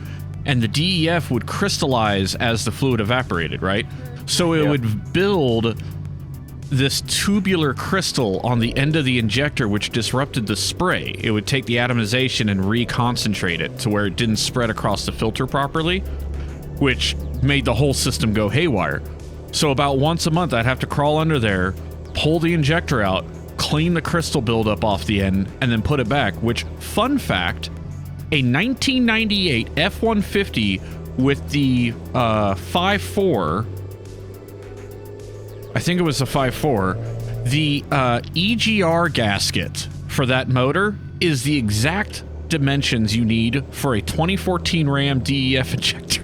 and the DEF would crystallize as the fluid evaporated, right? So it would build this tubular crystal on the end of the injector, which disrupted the spray. It would take the atomization and reconcentrate it to where it didn't spread across the filter properly, which made the whole system go haywire. So about once a month, I'd have to crawl under there, pull the injector out, clean the crystal buildup off the end, and then put it back, which, fun fact, a 1998 F-150 with the 5.4, I think it was a 5.4, the EGR gasket for that motor is the exact dimensions you need for a 2014 Ram DEF injector.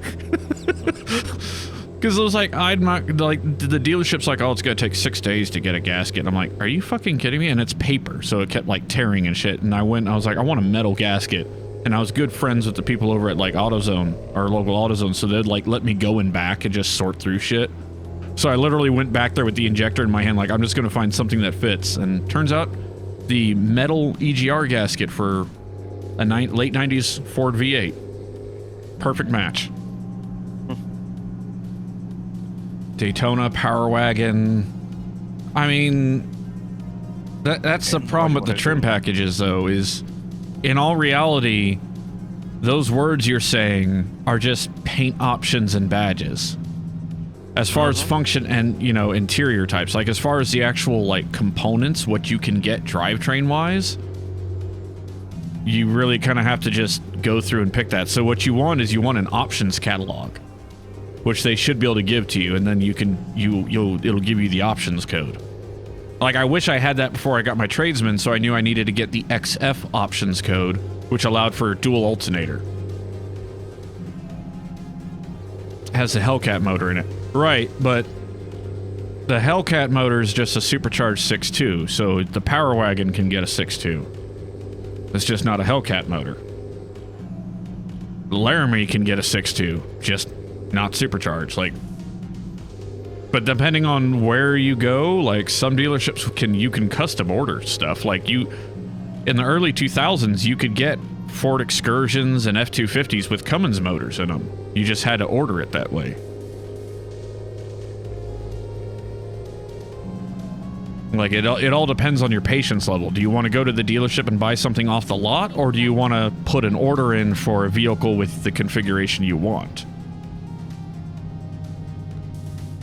Because it was like, I'd not, like, the dealership's like, oh, it's gonna take 6 days to get a gasket. And I'm like, are you fucking kidding me? And it's paper, so it kept, like, tearing and shit. And I went, I was like, I want a metal gasket. And I was good friends with the people over at, like, AutoZone, our local AutoZone, so they'd, like, let me go in back and just sort through shit. So I literally went back there with the injector in my hand, like, I'm just gonna find something that fits. And turns out, the metal EGR gasket for a late 90s Ford V8. Perfect match. Daytona, Power Wagon. I mean, that's the problem with the trim packages, though, is in all reality, those words you're saying are just paint options and badges. As far as function and, you know, interior types, like as far as the actual, like, components, what you can get drivetrain-wise, you really kind of have to just go through and pick that. So what you want is you want an options catalog, which they should be able to give to you, and then you can, it'll give you the options code. Like, I wish I had that before I got my tradesman, so I knew I needed to get the XF options code, which allowed for dual alternator. It has a Hellcat motor in it. Right, but the Hellcat motor is just a supercharged 6.2, so the Power Wagon can get a 6.2. It's just not a Hellcat motor. Laramie can get a 6.2, just not supercharged, like. But depending on where you go, like some dealerships you can custom order stuff. Like in the early 2000s, you could get Ford Excursions and F-250s with Cummins motors in them. You just had to order it that way. Like it all depends on your patience level. Do you want to go to the dealership and buy something off the lot, or do you want to put an order in for a vehicle with the configuration you want?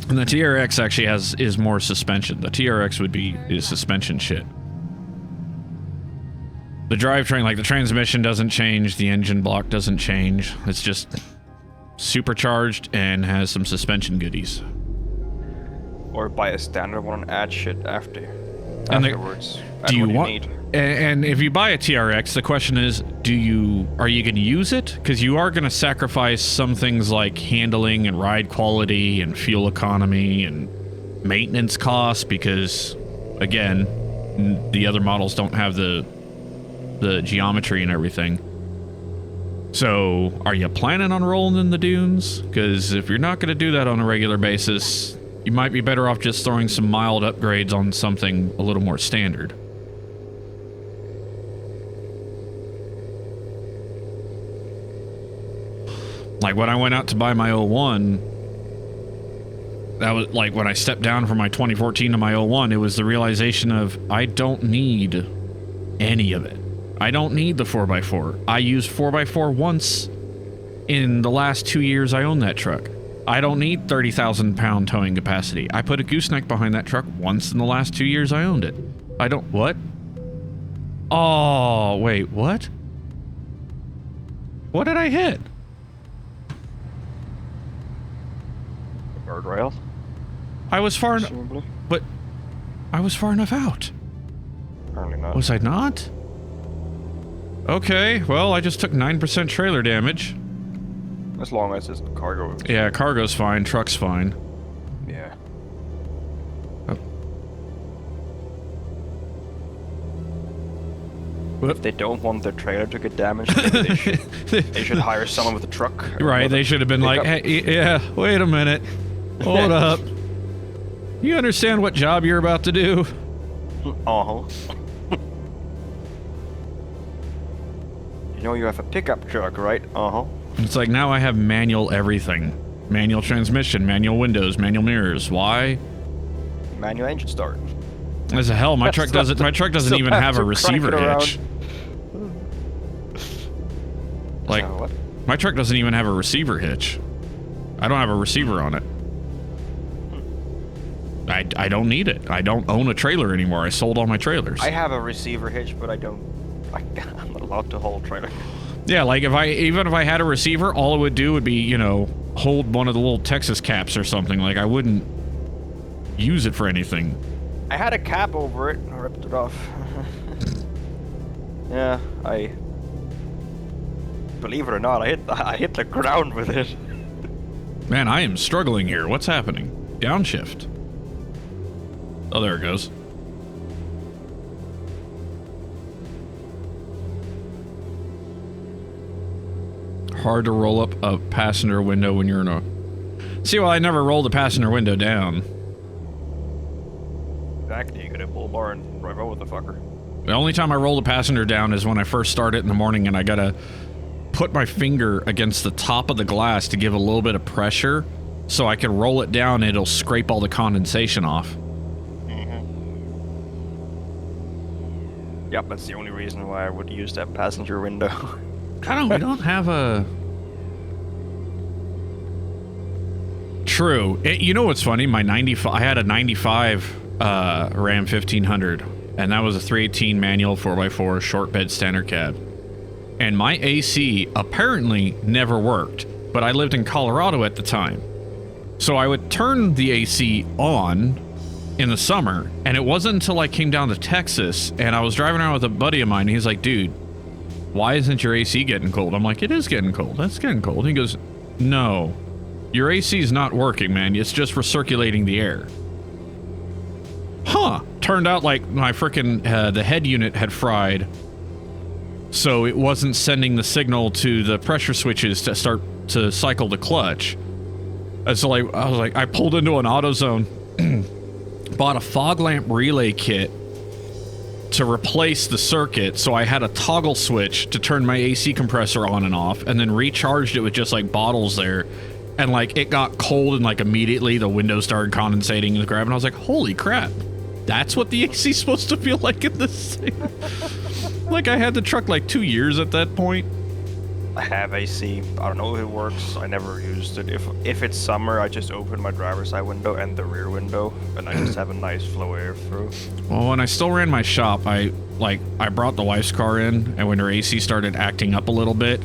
And the TRX actually is more suspension. The TRX is suspension shit. The drivetrain, like the transmission doesn't change, the engine block doesn't change. It's just supercharged and has some suspension goodies. Or buy a standard one and add shit afterwards. Do you want? And if you buy a TRX, the question is, are you going to use it? Because you are going to sacrifice some things like handling and ride quality and fuel economy and maintenance costs because, again, the other models don't have the geometry and everything. So, are you planning on rolling in the dunes? Because if you're not going to do that on a regular basis, you might be better off just throwing some mild upgrades on something a little more standard. Like when I went out to buy my 01, that was like when I stepped down from my 2014 to my 01, it was the realization of I don't need any of it. I don't need the 4x4. I used 4x4 once in the last 2 years I owned that truck. I don't need 30,000 pound towing capacity. I put a gooseneck behind that truck once in the last 2 years I owned it. I don't... What? Oh, wait, what? What did I hit? Guardrail. I was far enough... But... I was far enough out. Apparently not. Was I not? Okay, well, I just took 9% trailer damage. As long as it's cargo. Yeah, cargo's fine, truck's fine. Yeah. Oh. If they don't want their trailer to get damaged, maybe they should hire someone with a truck. Right, they should have been like, hey, yeah, wait a minute. Hold up. You understand what job you're about to do? Uh-huh. You know you have a pickup truck, right? Uh-huh. It's like now I have manual everything. Manual transmission, manual windows, manual mirrors. Why? Manual engine start. As a hell, my truck doesn't even have a receiver hitch. Like, what? my truck doesn't even have a receiver hitch. I don't have a receiver on it. I don't need it. I don't own a trailer anymore. I sold all my trailers. I have a receiver hitch, but I'm not allowed to hold trailer. Yeah, like even if I had a receiver, all it would do would be, you know, hold one of the little Texas caps or something. Like I wouldn't use it for anything. I had a cap over it. I ripped it off. Yeah, believe it or not, I hit the ground with it. Man, I am struggling here. What's happening? Downshift. Oh, there it goes. Hard to roll up a passenger window when you're in a... See, well, I never rolled a passenger window down. Exactly, you could have pull bar and drive over the fucker. The only time I rolled a passenger down is when I first start it in the morning and I gotta put my finger against the top of the glass to give a little bit of pressure so I can roll it down and it'll scrape all the condensation off. Yep, that's the only reason why I would use that passenger window. I don't, we don't have a... True. You know what's funny? My 95, I had a 95 Ram 1500, and that was a 318 manual 4x4 short bed standard cab. And my AC apparently never worked, but I lived in Colorado at the time. So I would turn the AC on in the summer, and it wasn't until I came down to Texas, and I was driving around with a buddy of mine, and he's like, dude, why isn't your AC getting cold? I'm like, it is getting cold. That's getting cold. He goes, no, your AC is not working, man. It's just recirculating the air. Huh. Turned out like my frickin' the head unit had fried, so it wasn't sending the signal to the pressure switches to start to cycle the clutch. And so like, I was like, I pulled into an AutoZone, bought a fog lamp relay kit to replace the circuit, so I had a toggle switch to turn my AC compressor on and off, and then recharged it with just like bottles there, and like it got cold and like immediately the windows started condensating and grabbing. I was like, holy crap, that's what the AC is supposed to feel like in this thing. Like I had the truck like 2 years at that point. I have AC. I don't know if it works. I never used it. If it's summer, I just open my driver's side window and the rear window, and I just have a nice flow air through. Well, when I still ran my shop, I brought the wife's car in, and when her AC started acting up a little bit,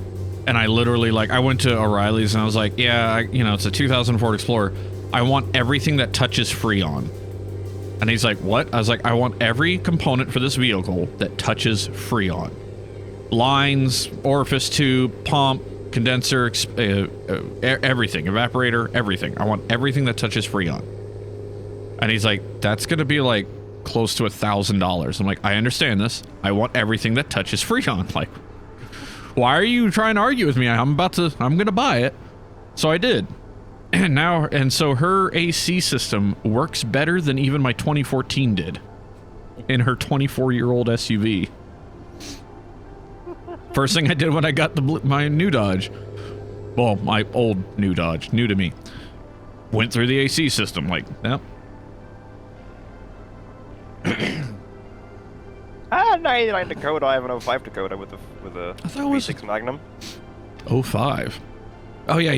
and I literally, like, I went to O'Reilly's and I was like, yeah, you know, it's a 2000 Ford Explorer. I want everything that touches Freon. And he's like, what? I was like, I want every component for this vehicle that touches Freon. Lines, orifice tube, pump, condenser, everything, evaporator, everything. I want everything that touches Freon. And he's like, that's going to be like close to $1,000. I'm like, I understand this. I want everything that touches Freon. Like, why are you trying to argue with me? I'm going to buy it. So I did. And so her AC system works better than even my 2014 did in her 24-year-old SUV. First thing I did when I got my new Dodge, well, my old new Dodge, new to me, went through the AC system, like, yep. 99 Dakota, I have an 05 Dakota with a V6 Magnum. 05? Oh yeah,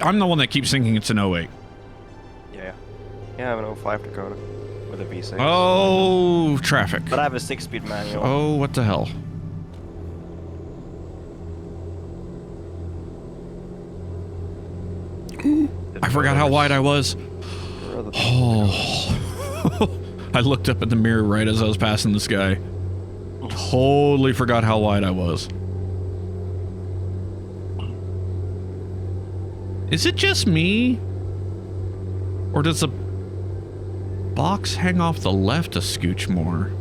I'm the one that keeps thinking it's an 08. Yeah, I have an 05 Dakota with a V6. Oh, traffic. But I have a 6-speed manual. Oh, what the hell. I forgot how wide I was. Oh. I looked up in the mirror right as I was passing this guy. Totally forgot how wide I was. Is it just me? Or does the box hang off the left a scooch more?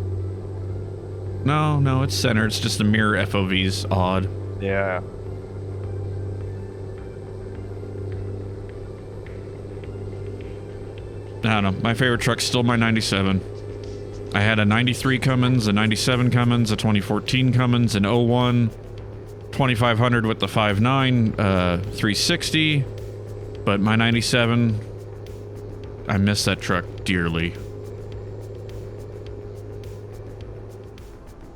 No, it's center. It's just the mirror FOV's odd. Yeah. I don't know. My favorite truck's still my 97. I had a 93 Cummins, a 97 Cummins, a 2014 Cummins, an 01, 2500 with the 5.9, 360. But my 97, I miss that truck dearly.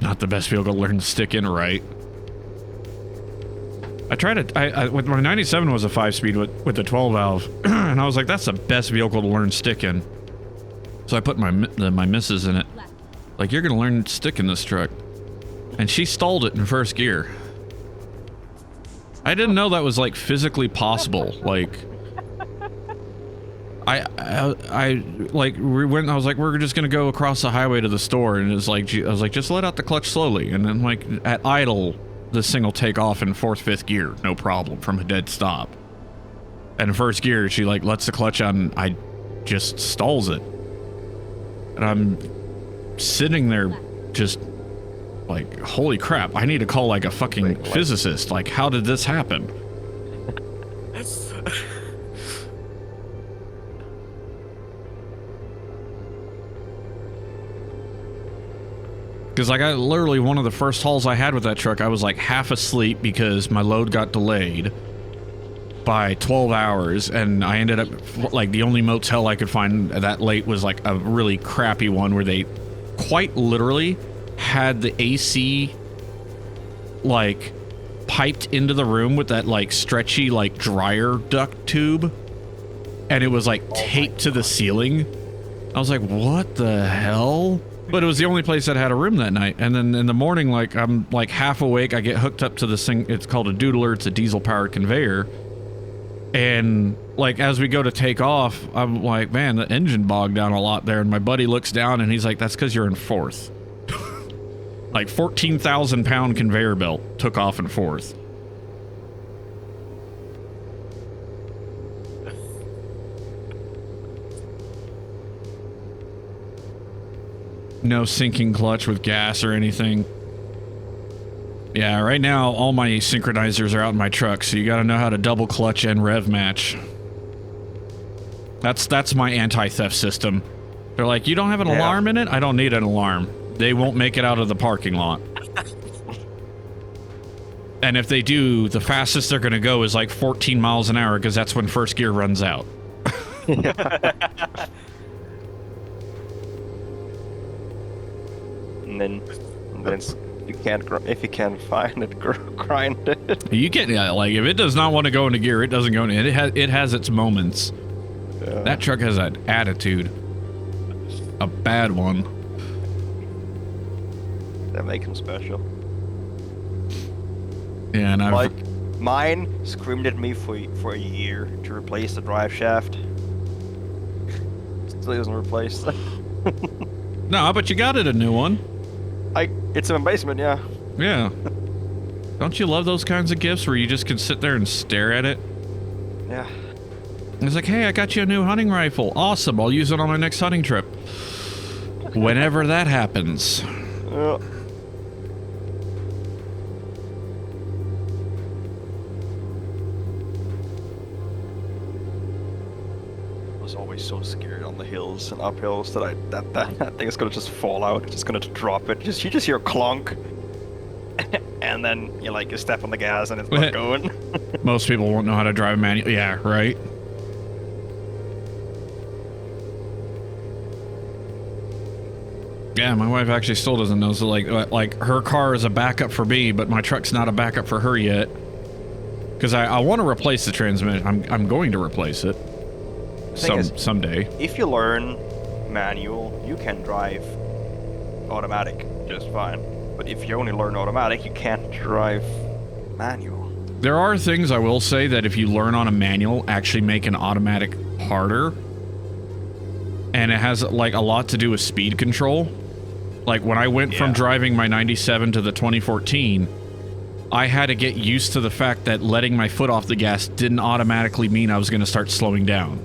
Not the best vehicle to learn to stick in right. I tried it. With my 97 was a 5-speed with the 12 valve, and I was like, that's the best vehicle to learn stick in. So I put my missus in it. Like, you're gonna learn stick in this truck, and she stalled it in first gear. I didn't know that was like physically possible. Like, I was like, we're just gonna go across the highway to the store, and it's like, I was like, just let out the clutch slowly, and then like at idle, this thing will take off in 4th, 5th gear, no problem, from a dead stop. And in first gear, she like lets the clutch on, I just stalls it. And I'm sitting there just like, holy crap, I need to call like a fucking physicist. Like, how did this happen? Because like, I literally, one of the first hauls I had with that truck, I was like half asleep because my load got delayed by 12 hours, and I ended up, like, the only motel I could find that late was like a really crappy one where they quite literally had the AC like piped into the room with that like stretchy like dryer duct tube, and it was like taped to the ceiling. I was like, what the hell? But it was the only place that had a room that night. And then in the morning, like, I'm like half awake, I get hooked up to this thing, it's called a doodler, it's a diesel powered conveyor. And like, as we go to take off, I'm like, man, the engine bogged down a lot there. And my buddy looks down and he's like, that's because you're in 4th. Like 14,000 pound conveyor belt took off in 4th. No sinking clutch with gas or anything. Yeah, right now all my synchronizers are out in my truck, so you gotta know how to double clutch and rev match. That's my anti-theft system. They're like, you don't have an alarm in it? I don't need an alarm. They won't make it out of the parking lot. And if they do, the fastest they're gonna go is like 14 miles an hour, because that's when first gear runs out. And then If you can't find it, grind it. You can't, yeah, like, if it does not want to go into gear, it doesn't go into it. It has its moments. Yeah. That truck has an attitude. A bad one. That make him special. Yeah, and I've... Like, mine screamed at me for a year to replace the drive shaft. Still isn't replaced. No, but you got it a new one. It's in my basement, yeah. Yeah. Don't you love those kinds of gifts where you just can sit there and stare at it? Yeah. It's like, hey, I got you a new hunting rifle. Awesome, I'll use it on my next hunting trip. Whenever that happens. Yeah. I was always so scared on the hills and uphills that that thing is gonna just fall out. It's just gonna drop it. You just hear a clonk. And then you step on the gas and it's not going. Most people won't know how to drive a manual. Yeah, right. Yeah, my wife actually still doesn't know. So like her car is a backup for me, but my truck's not a backup for her yet. Because I want to replace the transmission. I'm going to replace it someday. If you learn manual, you can drive automatic just fine. But if you only learn automatic, you can't drive manual. There are things I will say that if you learn on a manual, actually make an automatic harder. And it has like a lot to do with speed control. Like when I went from driving my 97 to the 2014, I had to get used to the fact that letting my foot off the gas didn't automatically mean I was going to start slowing down.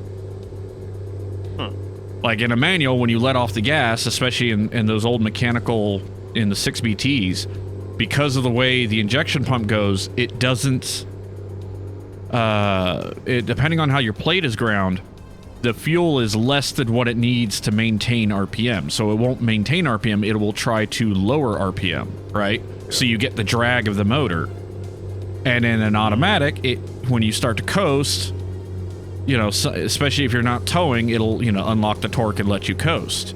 Like in a manual, when you let off the gas, especially in those old mechanical, in the 6BTs, because of the way the injection pump goes, it doesn't, depending on how your plate is ground, the fuel is less than what it needs to maintain RPM. So it won't maintain RPM, it will try to lower RPM, right? So you get the drag of the motor. And in an automatic, when you start to coast, especially if you're not towing, it'll, unlock the torque and let you coast.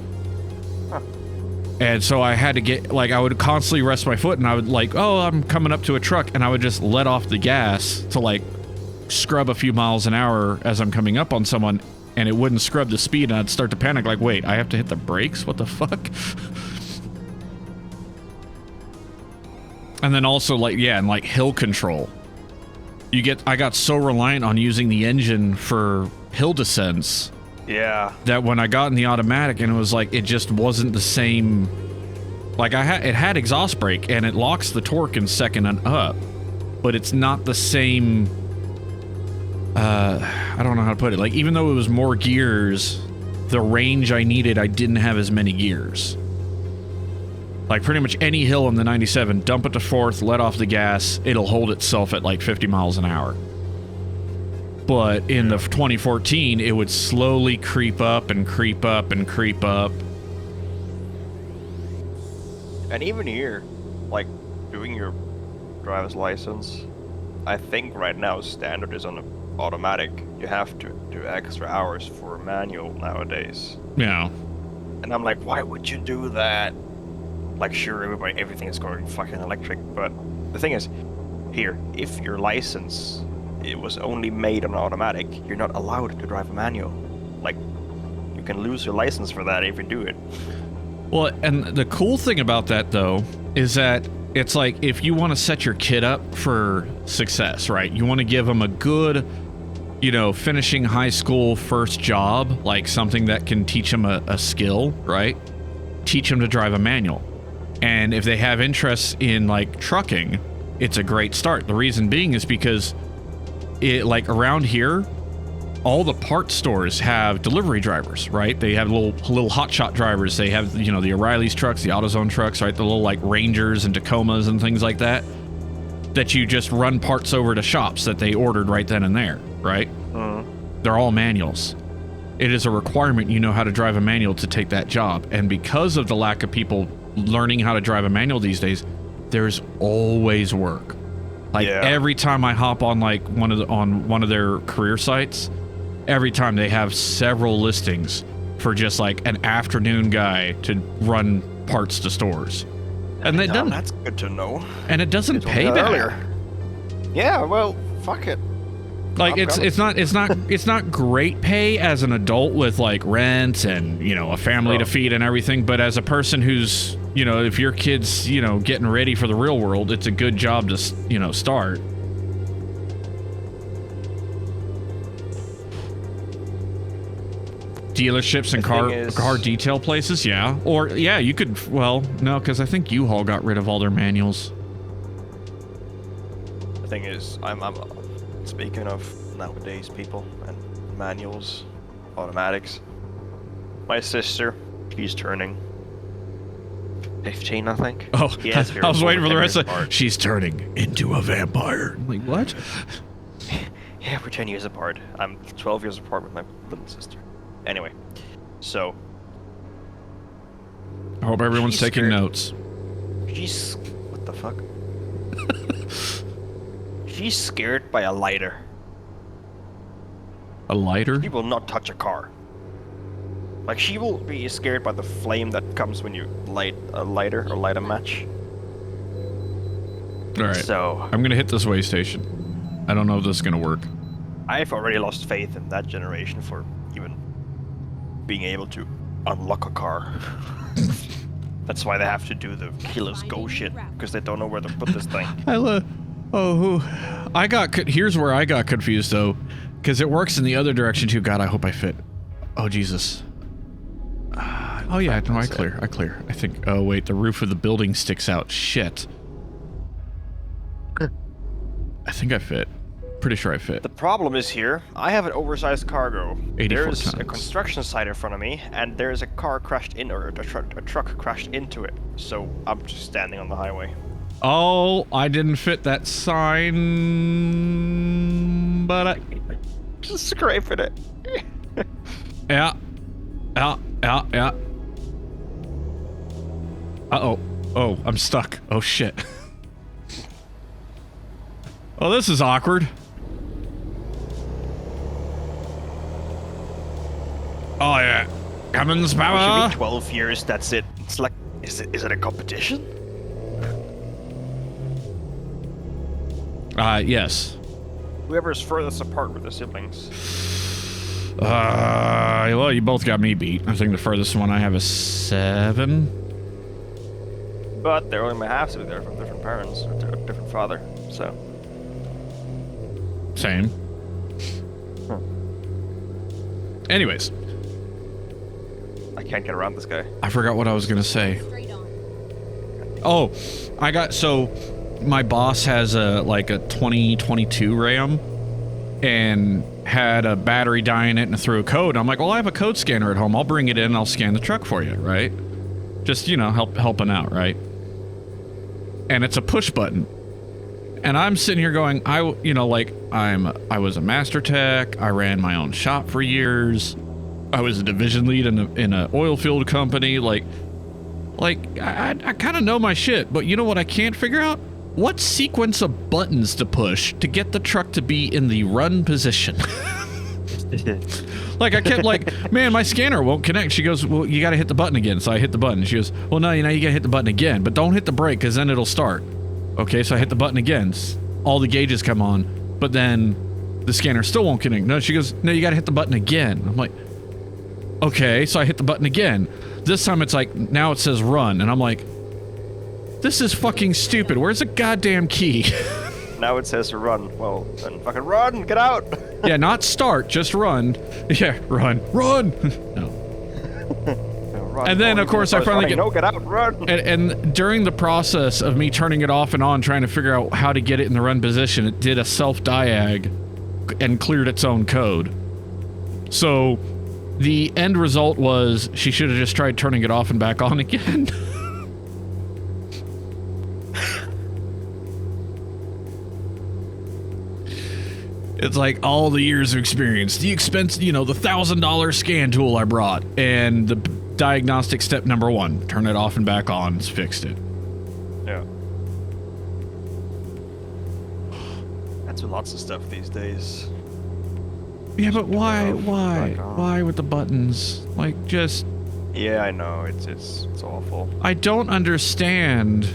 And so I had to get, I would constantly rest my foot and I would I'm coming up to a truck and I would just let off the gas to scrub a few miles an hour as I'm coming up on someone, and it wouldn't scrub the speed, and I'd start to panic wait, I have to hit the brakes? What the fuck? And then also hill control. I got so reliant on using the engine for hill descents. Yeah. That when I got in the automatic and it was it just wasn't the same. It had exhaust brake and it locks the torque in second and up, but it's not the same. I don't know how to put it. Even though it was more gears, the range I needed, I didn't have as many gears. Pretty much any hill in the 97, dump it to fourth, let off the gas, it'll hold itself at 50 miles an hour. But in the 2014, it would slowly creep up and creep up and creep up. And even here, doing your driver's license, I think right now standard is on an automatic. You have to do extra hours for manual nowadays. Yeah. And I'm like, why would you do that? Sure, everything is going fucking electric, but the thing is, here, if your license it was only made on automatic, you're not allowed to drive a manual. You can lose your license for that if you do it. Well, and the cool thing about that, though, is that it's if you want to set your kid up for success, right? You want to give them a good, finishing high school first job, something that can teach them a skill, right? Teach them to drive a manual. And if they have interests in trucking, it's a great start. The reason being is because around here, all the parts stores have delivery drivers, right? They have little hotshot drivers. They have, the O'Reilly's trucks, the AutoZone trucks, right? The little Rangers and Tacomas and things like that you just run parts over to shops that they ordered right then and there, right? They're all manuals. It is a requirement you know how to drive a manual to take that job. And because of the lack of people learning how to drive a manual these days, there's always work. Every time I hop on one of their career sites, every time they have several listings for just an afternoon guy to run parts to stores. And it doesn't. That's good to know. And it doesn't Told me pay that back. earlier. Yeah, well, fuck it. Like I'm it's not great pay as an adult with like rent and, you know, a family to feed and everything, but as a person who's, you know, if your kid's, you know, getting ready for the real world, it's a good job to, you know, start. Dealerships and car detail places, yeah. Or yeah, you could, well, no, because I think U-Haul got rid of all their manuals. The thing is, I'm speaking of nowadays people and manuals, automatics. My sister, she's turning 15, I think. Oh, I was waiting for the rest of it. She's turning into a vampire. I'm like, what? Yeah, we're 10 years apart. I'm 12 years apart with my little sister. Anyway, so... I hope everyone's taking notes. She's... What the fuck? She's scared by a lighter. A lighter? She will not touch a car. Like, she will be scared by the flame that comes when you light a lighter or light a match. Alright, so I'm gonna hit this way station. I don't know if this is gonna work. I've already lost faith in that generation for even being able to unlock a car. That's why they have to do the Kilos Go shit, because they don't know where to put this thing. Here's where I got confused though, because it works in the other direction too. God, I hope I fit. Oh Jesus. Oh yeah, no, I clear. I think. Oh wait, the roof of the building sticks out. Shit. I think I fit. Pretty sure I fit. The problem is here, I have an oversized cargo. 84 There's tons. a construction site in front of me, and there's a car crashed in, or a truck crashed into it. So I'm just standing on the highway. Oh, I didn't fit that sign, but I just scraping it. Yeah. Uh-oh. Oh, I'm stuck. Oh, shit. Oh, this is awkward. Oh, yeah. Cummins power. It should be 12 years, that's it. It's like, is it a competition? Yes. Whoever's furthest apart with the siblings. Well, you both got me beat. I think the furthest one I have is 7. But they're only my half sibling. They're from different parents, or different father, so. Same. Anyways. I can't get around this guy. I forgot what I was gonna say. Straight on. Oh, so my boss has a 2022 RAM and had a battery die in it and threw a code. I'm like, well, I have a code scanner at home. I'll bring it in and I'll scan the truck for you, right? Just, you know, helping out, right? And it's a push button. And I'm sitting here going, I was a master tech. I ran my own shop for years. I was a division lead in a oil field company. I kind of know my shit, but you know what I can't figure out? What sequence of buttons to push to get the truck to be in the run position? Like, I kept man, my scanner won't connect. She goes, well, you gotta hit the button again. So I hit the button. She goes, well, no, you gotta hit the button again, but don't hit the brake because then it'll start. Okay, so I hit the button again. All the gauges come on, but then the scanner still won't connect. No, she goes, no, you gotta hit the button again. I'm like, okay, so I hit the button again. This time it's like, now it says run, and I'm like, this is fucking stupid. Where's the goddamn key? Now it says run. Well, then fucking run! Get out! Yeah, not start, just run. Yeah, run. No. Run. And then, of course, I finally get... No, get out, run! And during the process of me turning it off and on, trying to figure out how to get it in the run position, it did a self-diag and cleared its own code. So, the end result was she should have just tried turning it off and back on again. It's like all the years of experience, the expense, the $1,000 scan tool I brought, and the diagnostic step number 1, turn it off and back on, it's fixed it. Yeah. That's with lots of stuff these days. Yeah, but why with the buttons? Like, just Yeah, I know. It's awful. I don't understand.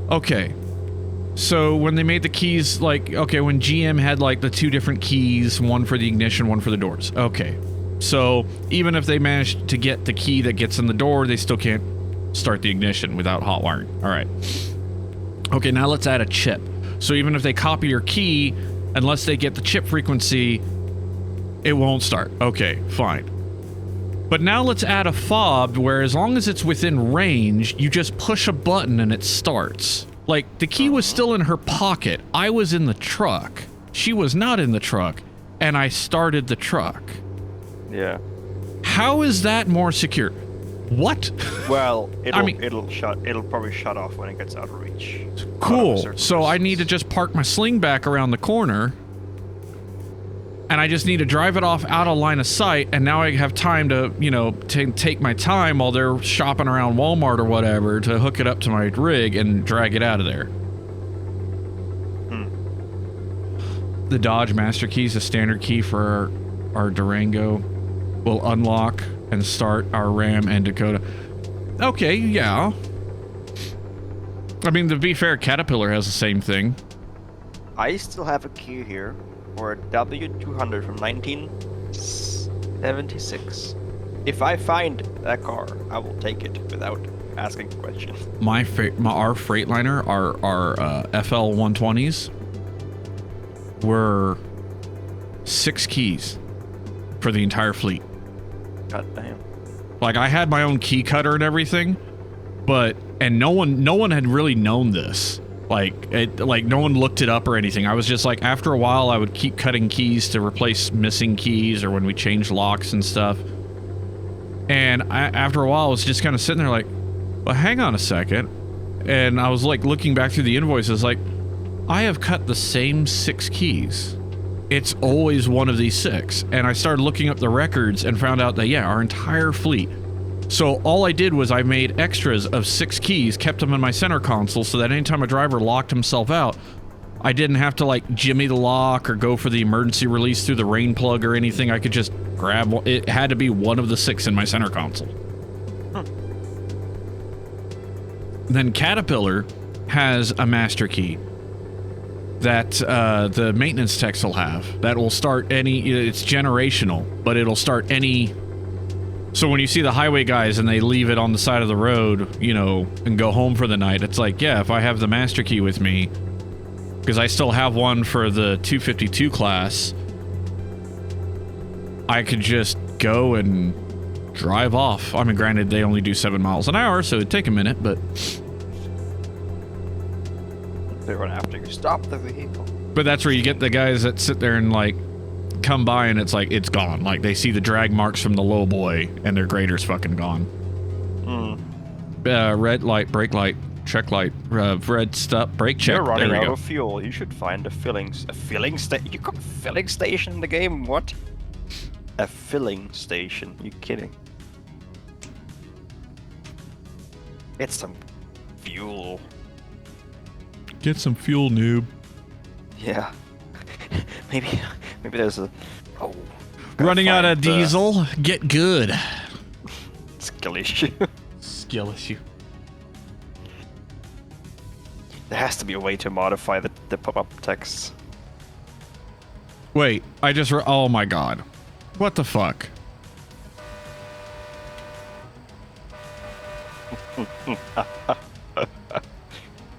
Okay. So when they made the keys, like, okay, when GM had like the 2 different keys, one for the ignition, one for the doors. Okay. So even if they managed to get the key that gets in the door, they still can't start the ignition without hot wiring. All right. Okay, now let's add a chip. So even if they copy your key, unless they get the chip frequency, it won't start. Okay, fine. But now let's add a fob where as long as it's within range, you just push a button and it starts. Like, the key was still in her pocket. I was in the truck. She was not in the truck. And I started the truck. Yeah. How is that more secure? What? Well, I it'll probably shut off when it gets out of reach. Cool. So I need to just park my sling back around the corner. And I just need to drive it off out of line of sight, and now I have time to, you know, take my time while they're shopping around Walmart or whatever to hook it up to my rig and drag it out of there. The Dodge Master Key is a standard key for our Durango. Will unlock and start our Ram and Dakota. Okay, yeah. I mean, to be fair, Caterpillar has the same thing. I still have a key here for a W200 from 1976. If I find that car, I will take it without asking questions. Our Freightliner, our FL 120s, were 6 keys for the entire fleet. God damn. Like, I had my own key cutter and everything, and no one had really known this. Like no one looked it up or anything. I was just like, after a while, I would keep cutting keys to replace missing keys or when we changed locks and stuff. And after a while, I was just kind of sitting there like, well, hang on a second. And I was like looking back through the invoices like, I have cut the same 6 keys. It's always one of these 6. And I started looking up the records and found out that, yeah, our entire fleet. So all I did was I made extras of 6 keys, kept them in my center console so that anytime a driver locked himself out, I didn't have to like jimmy the lock or go for the emergency release through the rain plug or anything. I could just grab one. It had to be one of the 6 in my center console. Then Caterpillar has a master key that the maintenance techs will have. That will start any, it's generational, but it'll start any. So when you see the highway guys and they leave it on the side of the road, you know, and go home for the night, it's like, yeah, if I have the master key with me, because I still have one for the 252 class, I could just go and drive off. I mean, granted, they only do 7 miles an hour, so it'd take a minute, but... They're gonna have to stop the vehicle. But that's where you get the guys that sit there and, like, come by and it's like, it's gone. Like, they see the drag marks from the low boy and their grader's fucking gone. Red light, brake light, check light, red stop, brake check. You're running out of fuel. You should find a filling station. You got a filling station in the game? What? A filling station? You kidding? Get some fuel. Get some fuel, noob. Yeah. maybe there's a... Oh. Running out of diesel? Get good. Skill issue. Skill issue. There has to be a way to modify the pop-up text. Wait, I just... oh my god. What the fuck?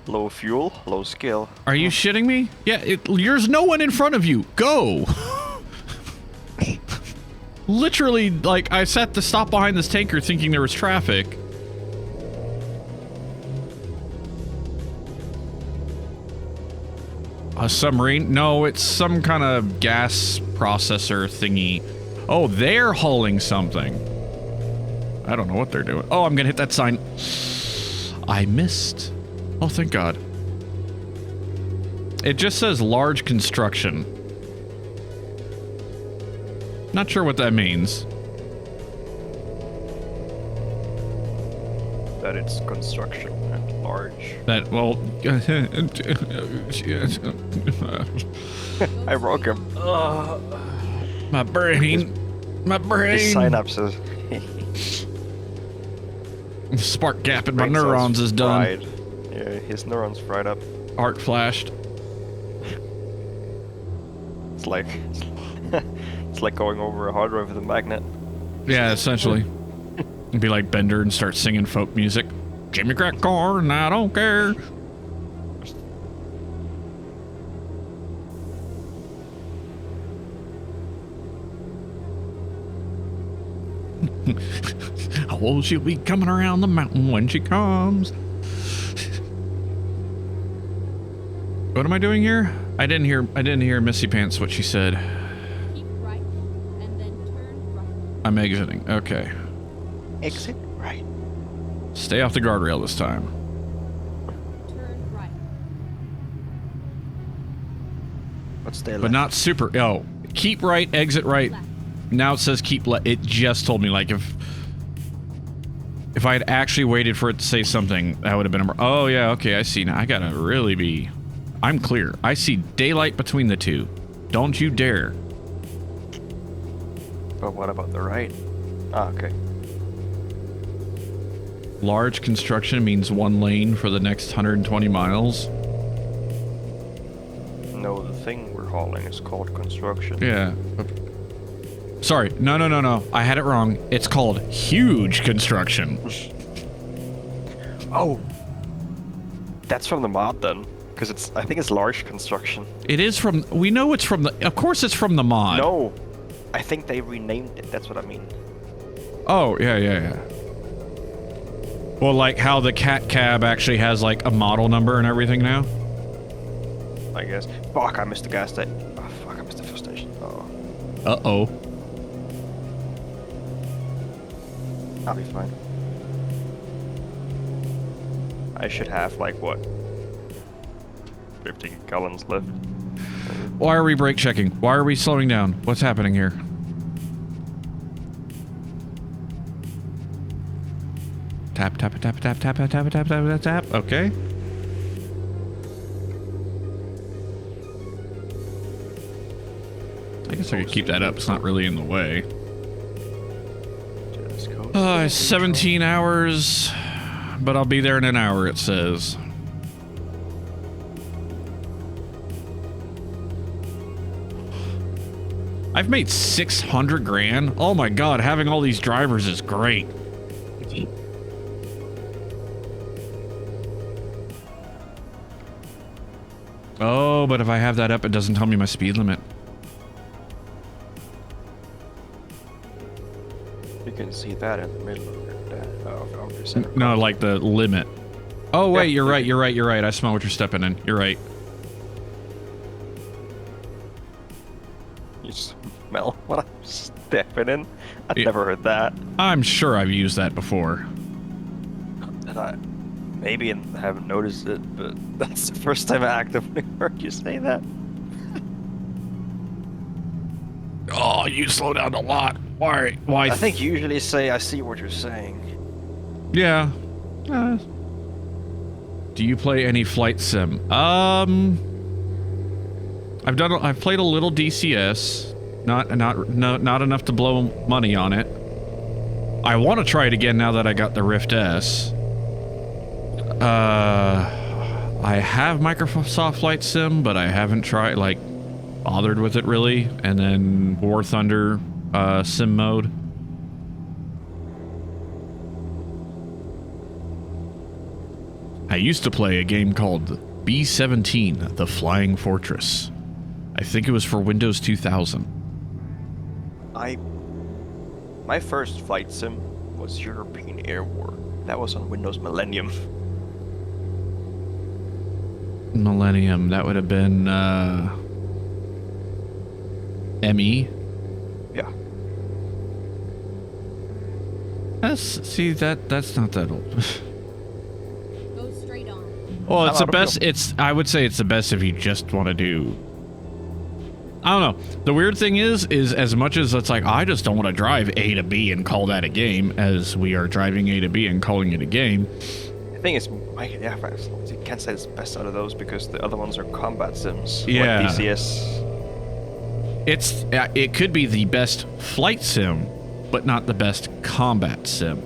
Low fuel, low skill. Are you shitting me? Yeah, there's no one in front of you. Go! Literally, like, I sat to stop behind this tanker thinking there was traffic. A submarine? No, it's some kind of gas processor thingy. Oh, they're hauling something. I don't know what they're doing. Oh, I'm gonna hit that sign. I missed. Oh, thank God. It just says large construction. Not sure what that means. That it's construction and large. That, well... I broke him. My brain. My brain. His synapses. The spark gap in my Brain cells neurons is done. fried. Yeah, his neurons fried up. Arc flashed. It's like it's like going over a hard drive with a magnet. Yeah, essentially. It'd be like Bender and start singing folk music. Jimmy crack corn, I don't care. Oh, she'll be coming around the mountain when she comes. What am I doing here? I didn't hear Missy Pants what she said. Keep right, and then turn right. I'm exiting. Okay. Exit right. Stay off the guardrail this time. Turn right. What's there? But not super. Oh, keep right, exit right. Left. Now it says keep left. It just told me, like, if I had actually waited for it to say something, that would have been a... Oh, yeah, okay, I see now. I gotta really be... I'm clear. I see daylight between the two. Don't you dare. But what about the right? Ah, okay. Large construction means one lane for the next 120 miles. No, the thing we're hauling is called construction. Yeah. Sorry. No. I had it wrong. It's called huge construction. Oh! That's from the mod then. Because I think it's large construction. It is from... We know it's from the... Of course it's from the mod. No! I think they renamed it, that's what I mean. Oh, yeah. Well, like how the cat cab actually has like a model number and everything now? I guess. Fuck, I missed the gas station. Oh, fuck, I missed the fuel station. Oh. Uh-oh. I'll be fine. I should have, like, what? 15 gallons left. Why are we brake checking? Why are we slowing down? What's happening here? Tap, tap, tap, tap, tap, tap, tap, tap, tap, tap. Okay. I guess I could keep that up. It's not really in the way. 17 hours, but I'll be there in an hour, it says. I've made 600 grand. Oh my god, having all these drivers is great. Oh, but if I have that up, it doesn't tell me my speed limit. You can see that in the middle of it. No, like the limit. Oh wait, Yeah, you're right. I smell what you're stepping in. You're right. You smell what I'm stepping in? I've Yeah. never heard that. I'm sure I've used that before. And I maybe haven't noticed it, but that's the first time I actively heard you say that. Oh, you slow down a lot. Why? I think you usually say, I see what you're saying. Yeah. Do you play any flight sim? I've played a little DCS. Not enough to blow money on it. I want to try it again now that I got the Rift S. I have Microsoft Flight Sim, but I haven't bothered with it really. And then War Thunder sim mode. I used to play a game called B-17, The Flying Fortress. I think it was for Windows 2000. My first flight sim was European Air War. That was on Windows Millennium. Millennium, that would have been ME. Yeah. That's not that old. Go straight on. Well, it's How the about best. I would say it's the best if you just want to do. I don't know. The weird thing is as much as it's like I just don't want to drive A to B and call that a game, as we are driving A to B and calling it a game. The thing is, you can't say it's the best out of those because the other ones are combat sims. Yeah. Like DCS. It could be the best flight sim, but not the best combat sim.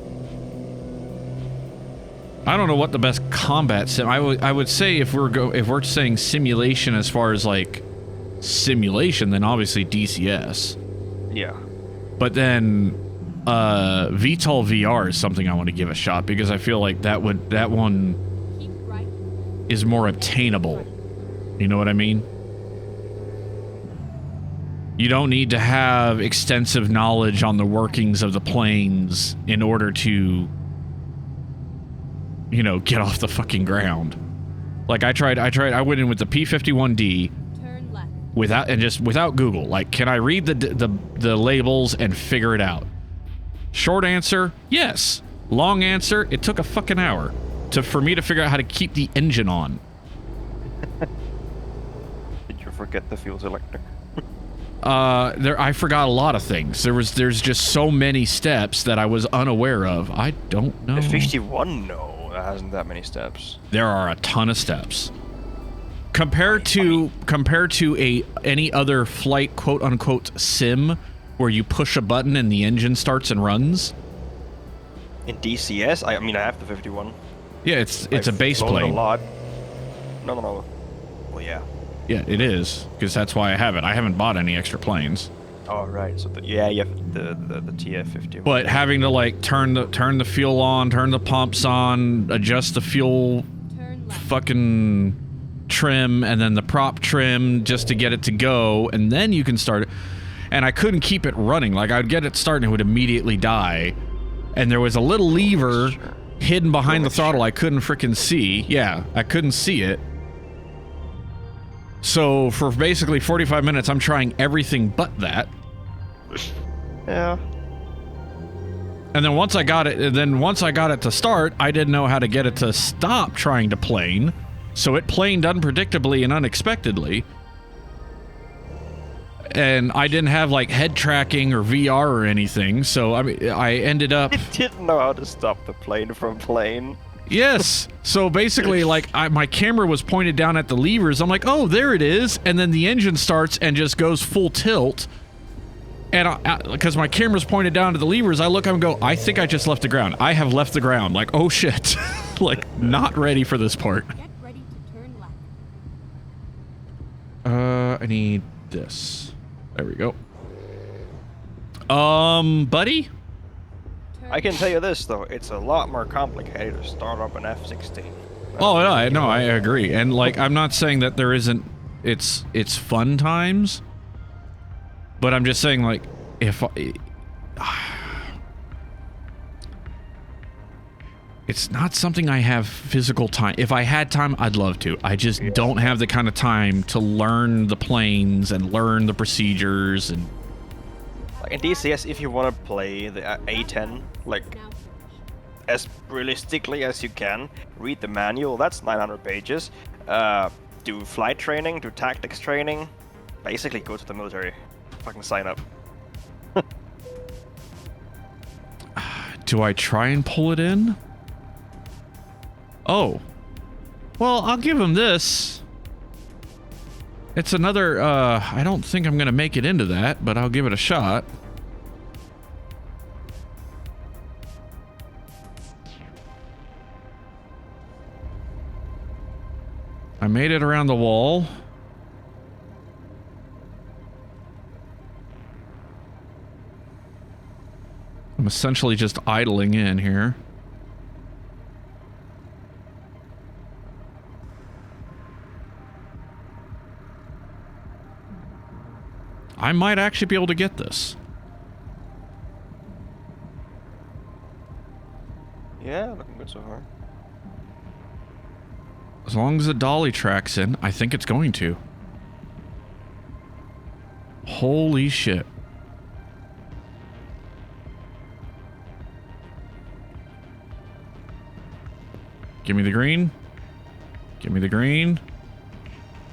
I don't know what the best combat sim. I would say if we're saying simulation as far as like simulation, then obviously DCS. Yeah. But then VTOL VR is something I want to give a shot because I feel like that one Keep right. is more obtainable. You know what I mean? You don't need to have extensive knowledge on the workings of the planes in order to, you know, get off the fucking ground. Like I went in with the P-51D Turn left. without Google. Like, can I read the labels and figure it out? Short answer, yes. Long answer, it took a fucking hour for me to figure out how to keep the engine on. Did you forget the fuel selector? I forgot a lot of things. There's just so many steps that I was unaware of. I don't know. The 51, no, that hasn't that many steps. There are a ton of steps. Compared to any other flight quote unquote sim where you push a button and the engine starts and runs. In DCS, I mean I have the 51. Yeah, it's a I've base flown plane. a lot. No. Well, yeah. Yeah, it is, because that's why I have it. I haven't bought any extra planes. Oh right, so you have the TF-51. But having to like turn the fuel on, turn the pumps on, adjust the fuel Turn left. fucking trim and then the prop trim just to get it to go, and then you can start it. And I couldn't keep it running. Like I'd get it started and it would immediately die. And there was a little lever hidden behind the throttle I couldn't freaking see. Yeah, I couldn't see it. So for basically 45 minutes, I'm trying everything but that. Yeah. And then once I got it to start, I didn't know how to get it to stop trying to plane. So it planed unpredictably and unexpectedly. And I didn't have like head tracking or VR or anything. So I mean, I ended up. It didn't know how to stop the plane from playing. Yes. So basically, like, my camera was pointed down at the levers. I'm like, oh, there it is. And then the engine starts and just goes full tilt. And because my camera's pointed down to the levers, I look up and go, I think I just left the ground. I have left the ground. Like, oh shit. Like, not ready for this part. Get ready to turn left. I need this. There we go. Buddy? I can tell you this though, it's a lot more complicated to start up an F-16. Oh, no, I agree. And like, I'm not saying that there isn't, it's fun times, but I'm just saying like, it's not something I have physical time. If I had time, I'd love to. I just don't have the kind of time to learn the planes and learn the procedures and. Like in DCS, if you want to play the A10, like Now as realistically as you can, read the manual, that's 900 pages, do flight training, do tactics training, basically go to the military, fucking sign up. Do I try and pull it in? Oh. Well, I'll give him this. It's another, I don't think I'm gonna make it into that, but I'll give it a shot. I made it around the wall. I'm essentially just idling in here. I might actually be able to get this. Yeah, looking good so far. As long as the dolly tracks in, I think it's going to. Holy shit. Give me the green. Give me the green.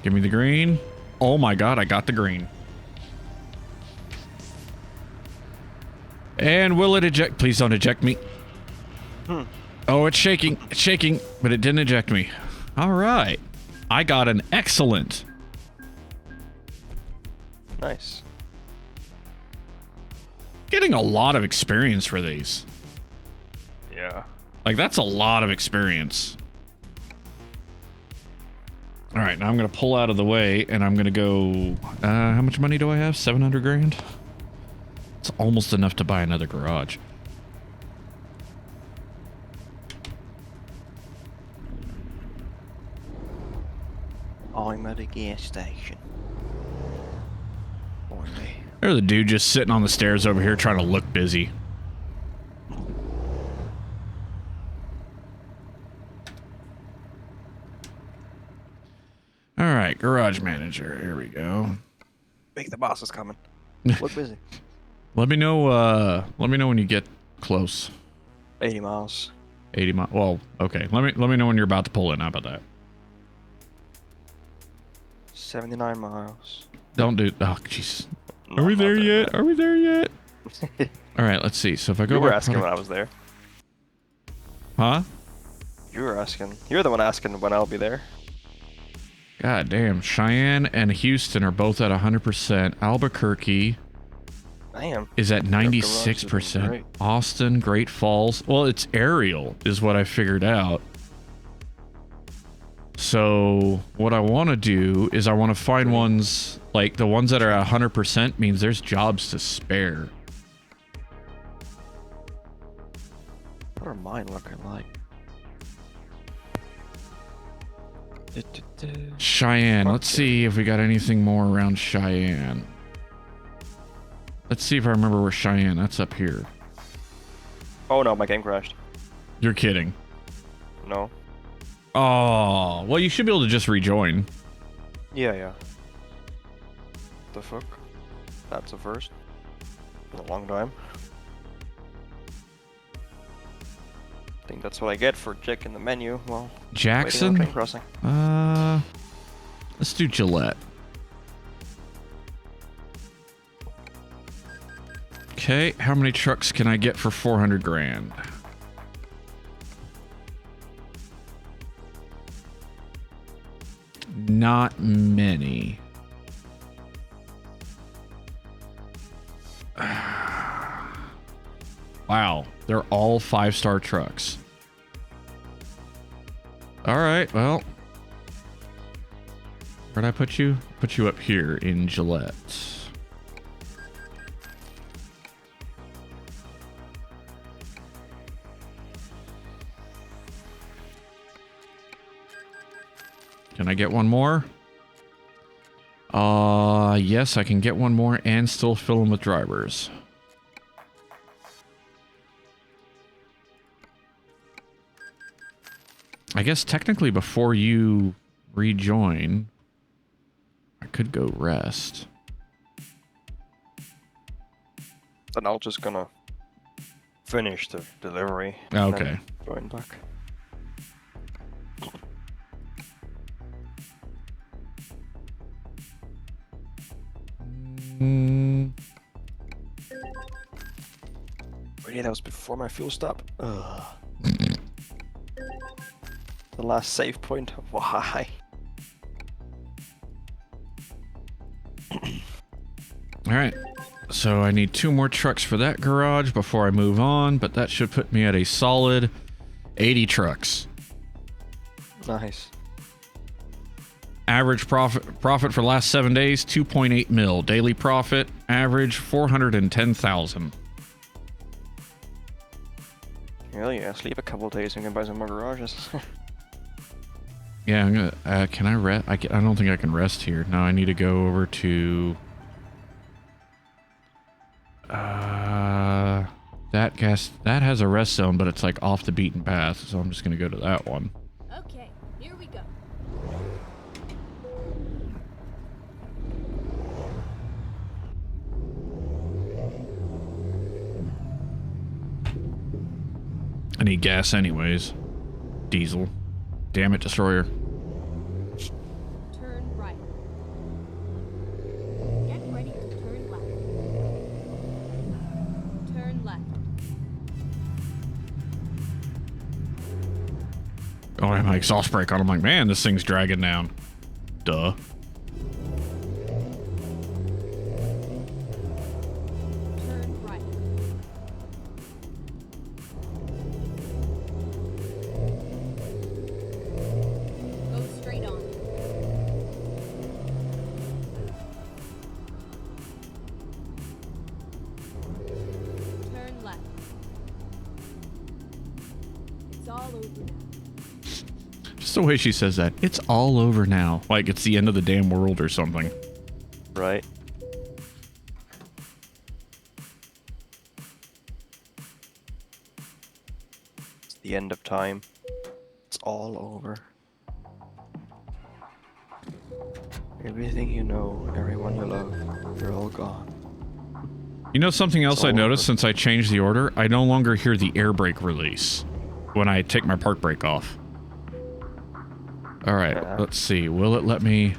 Give me the green. Oh my god, I got the green. And will it eject? Please don't eject me. Oh, it's shaking. It's shaking, but it didn't eject me. All right. I got an excellent. Nice. Getting a lot of experience for these. Yeah. Like, that's a lot of experience. All right, now I'm going to pull out of the way, and I'm going to go... how much money do I have? 700 grand? It's almost enough to buy another garage. I'm at a gas station. There's a dude just sitting on the stairs over here trying to look busy. All right, garage manager. Here we go. Think the boss is coming. Look busy. Let me know when you get close. 80 miles. 80 miles. Well, okay. Let me know when you're about to pull in. How about that? 79 miles. Don't do... Oh, jeez. No, Are we I'm there not yet? Are we there yet? All right, let's see. So if I go You were back... asking when I was there. Huh? You were asking. You're the one asking when I'll be there. God damn. Cheyenne and Houston are both at 100%. Albuquerque Damn. is at Their garage is 96%. great. Austin, Great Falls. Well, it's aerial is what I figured out. So what I want to do is I want to find ones, like the ones that are at 100% means there's jobs to spare. What are mine looking like? Cheyenne. Let's see if we got anything more around Cheyenne. Let's see if I remember where Cheyenne. That's up here. Oh no, my game crashed. You're kidding. No. Oh, well, you should be able to just rejoin. Yeah. The fuck? That's a first. In a long time. I think that's what I get for checking the menu while waiting on Jackson? train crossing. Let's do Gillette. Okay, how many trucks can I get for 400 grand? Not many. Wow, they're all 5-star trucks. All right, well, where'd I put you? Put you up here in Gillette. Can I get one more? Yes, I can get one more and still fill them with drivers. I guess technically before you rejoin, I could go rest. Then I'll just gonna finish the delivery. and Okay. then Join back. Wait, yeah, that was before my fuel stop. Ugh. The last save point. Why? All right. So I need 2 more trucks for that garage before I move on, but that should put me at a solid 80 trucks. Nice. Average profit for last 7 days, 2.8 mil. Daily profit, average 410,000. Hell yeah, sleep a couple days and can buy some more garages. Yeah, I'm gonna. Can I rest? I don't think I can rest here. No, I need to go over to. That has a rest zone, but it's like off the beaten path, so I'm just gonna go to that one. Okay, here we go. I need gas anyways. Diesel. Damn it, Destroyer. Turn right. Get ready to turn left. Turn left. Oh, I have my exhaust brake on. I'm like, man, this thing's dragging down. Duh. Turn right. all over now. Just the way she says that. It's all over now. Like it's the end of the damn world or something. Right. It's the end of time. It's all over. Everything you know, everyone you love, they're all gone. You know something else It's I all noticed over. since I changed the order? I no longer hear the air brake release when I take my park brake off. Alright, Yeah. let's see. Will it let me...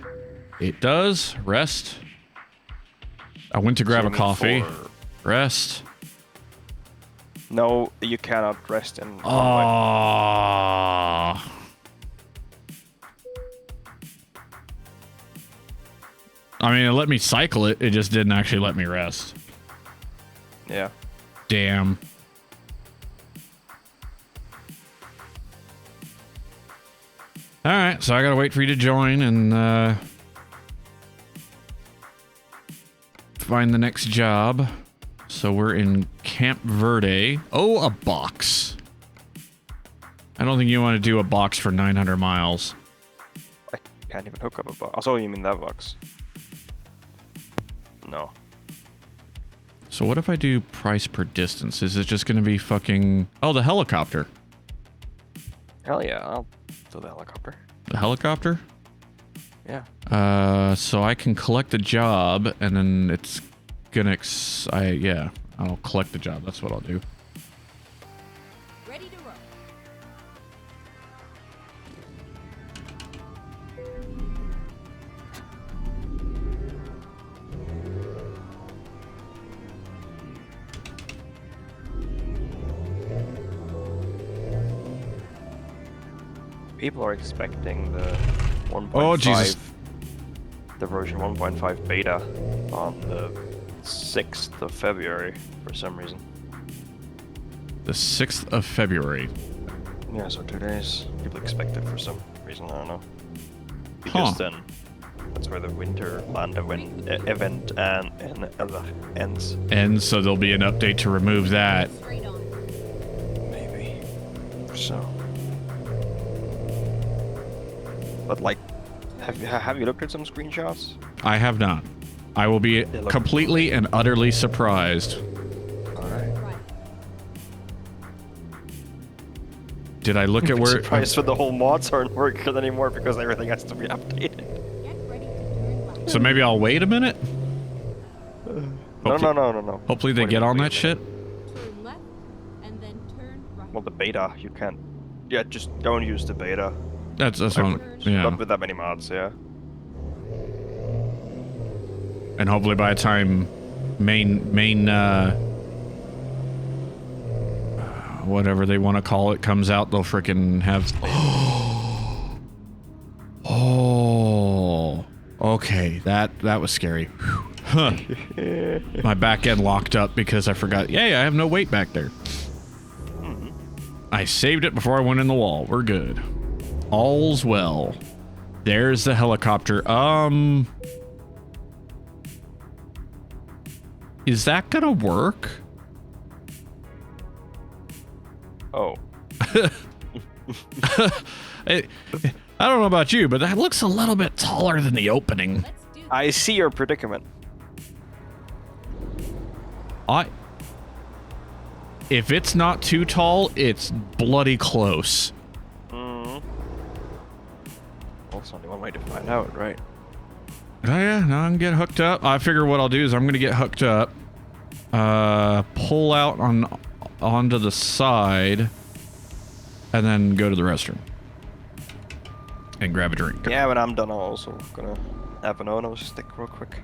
It does. Rest. I went to grab a Aiming coffee. for- Rest. No, you cannot rest in. Ah. I mean, it let me cycle it. It just didn't actually let me rest. Yeah. Damn. Alright, so I gotta wait for you to join and find the next job. So we're in Camp Verde. Oh, a box. I don't think you want to do a box for 900 miles. I can't even hook up a box. Oh, you mean that box? No. So what if I do price per distance? Is it just going to be fucking... Oh, the helicopter. Hell yeah, I'll do the helicopter. The helicopter? Yeah. So I can collect the job, and then it's gonna... yeah, I'll collect the job. That's what I'll do. Ready to roll. People are expecting the 1.5, Oh, Jesus. the version 1.5 beta on the 6th of February for some reason. The 6th of February. Yeah, so 2 days. People expect it for some reason, I don't know. Because Huh. then that's where the Winterland event ends. And so there'll be an update to remove that. Straight on. Maybe. So. But like, have you looked at some screenshots? I have not. I will be look- completely and utterly surprised. Alright. Right. Did I look at where... Surprised when the whole mods aren't working anymore because everything has to be updated. Get ready to turn left. So maybe I'll wait a minute? No. Hopefully they What do get you on mean, that shit. Turn left, and then turn right. Well, the beta, you can't. Yeah, just don't use the beta. That's what I'm... Yeah. Not with that many mods, yeah. And hopefully by the time whatever they want to call it comes out, they'll frickin' have... Oh, okay, that was scary. Whew. Huh. My back end locked up because I forgot. Yeah, I have no weight back there. I saved it before I went in the wall. We're good. All's well. There's the helicopter. Is that gonna work? Oh. I don't know about you, but that looks a little bit taller than the opening. Let's do this. I see your predicament. If it's not too tall, it's bloody close. Also, only one way to find out, right? Oh yeah, now I can get hooked up. I figure what I'll do is I'm gonna get hooked up, pull out onto the side, and then go to the restroom and grab a drink. Yeah, when I'm done, I'm also gonna have an Ono stick real quick.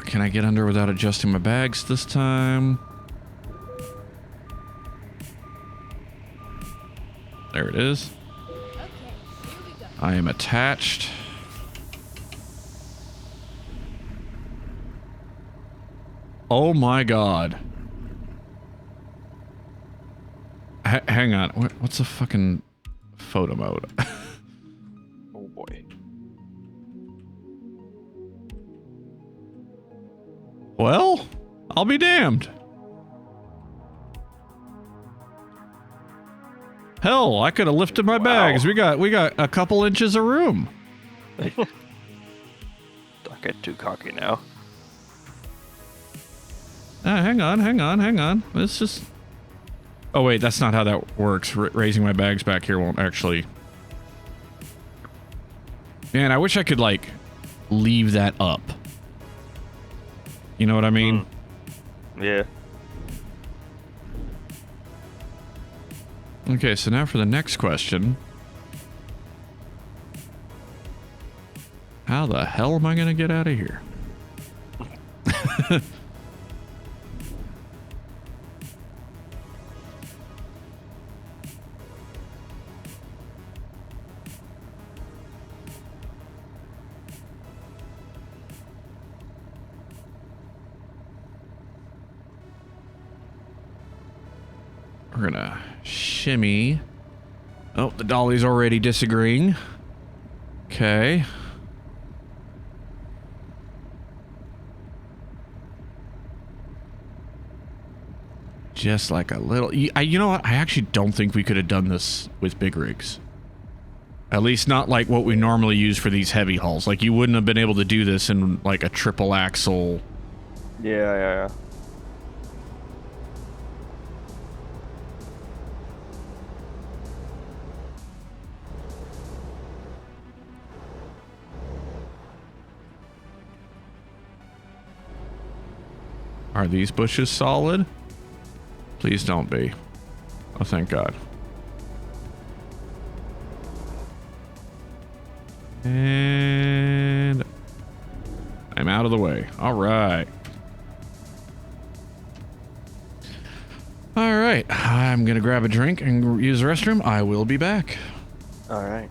Can I get under without adjusting my bags this time? There it is. Okay, here we go. I am attached. Oh my god. Hang on. What's the fucking photo mode? Oh boy. Well, I'll be damned. Hell, I could have lifted my bags. We got a couple inches of room. Don't get too cocky now. Hang on. Let's just... Oh, wait, that's not how that works. Raising my bags back here won't actually... Man, I wish I could, like, leave that up. You know what I mean? Yeah. Okay, so now for the next question. How the hell am I going to get out of here? We're gonna shimmy. Oh, the dolly's already disagreeing. Okay. Just like a little... You know what? I actually don't think we could have done this with big rigs. At least not like what we normally use for these heavy hauls. Like, you wouldn't have been able to do this in, like, a triple axle. Yeah. Are these bushes solid? Please don't be. Oh, thank God. And I'm out of the way. All right. All right. I'm going to grab a drink and use the restroom. I will be back. All right.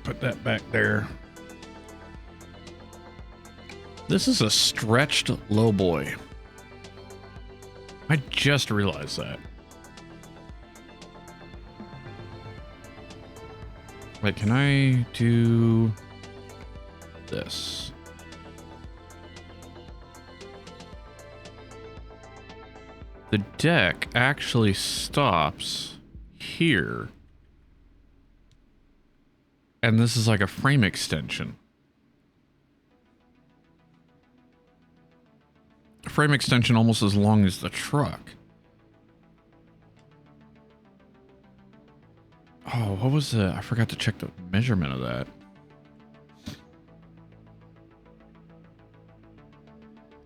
Put that back there. This is a stretched low boy. I just realized that. Like, can I do this? The deck actually stops here. And this is like a frame extension. A frame extension almost as long as the truck. Oh, what was the... I forgot to check the measurement of that.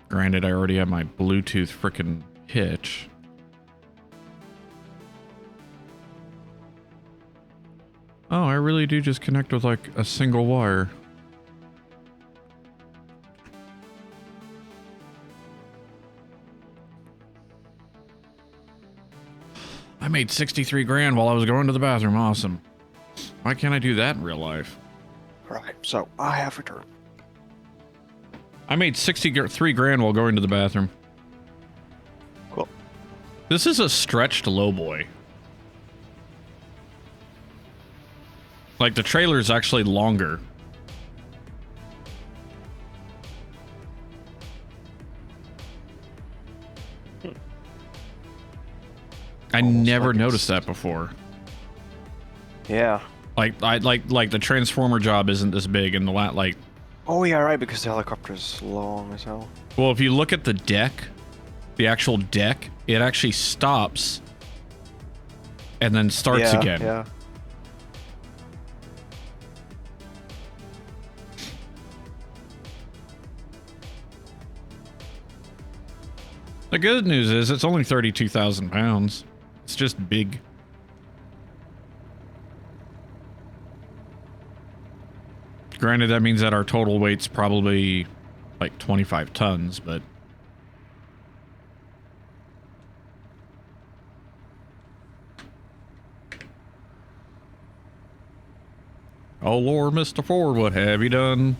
Granted, I already have my Bluetooth frickin' hitch. Oh, I really do just connect with like a single wire. I made 63 grand while I was going to the bathroom. Awesome. Why can't I do that in real life? Right, so I have returned. I made 63 grand while going to the bathroom. Cool. This is a stretched low boy. Like, the trailer is actually longer. I never noticed that before. Yeah. Like, like the transformer job isn't this big, and the like. Oh yeah, right, because the helicopter's long as hell. Well, if you look at the deck, the actual deck, it actually stops and then starts again. Yeah. The good news is it's only 32,000 pounds. It's just big. Granted, that means that our total weight's probably like 25 tons, but... Oh Lord, Mr. Ford, what have you done?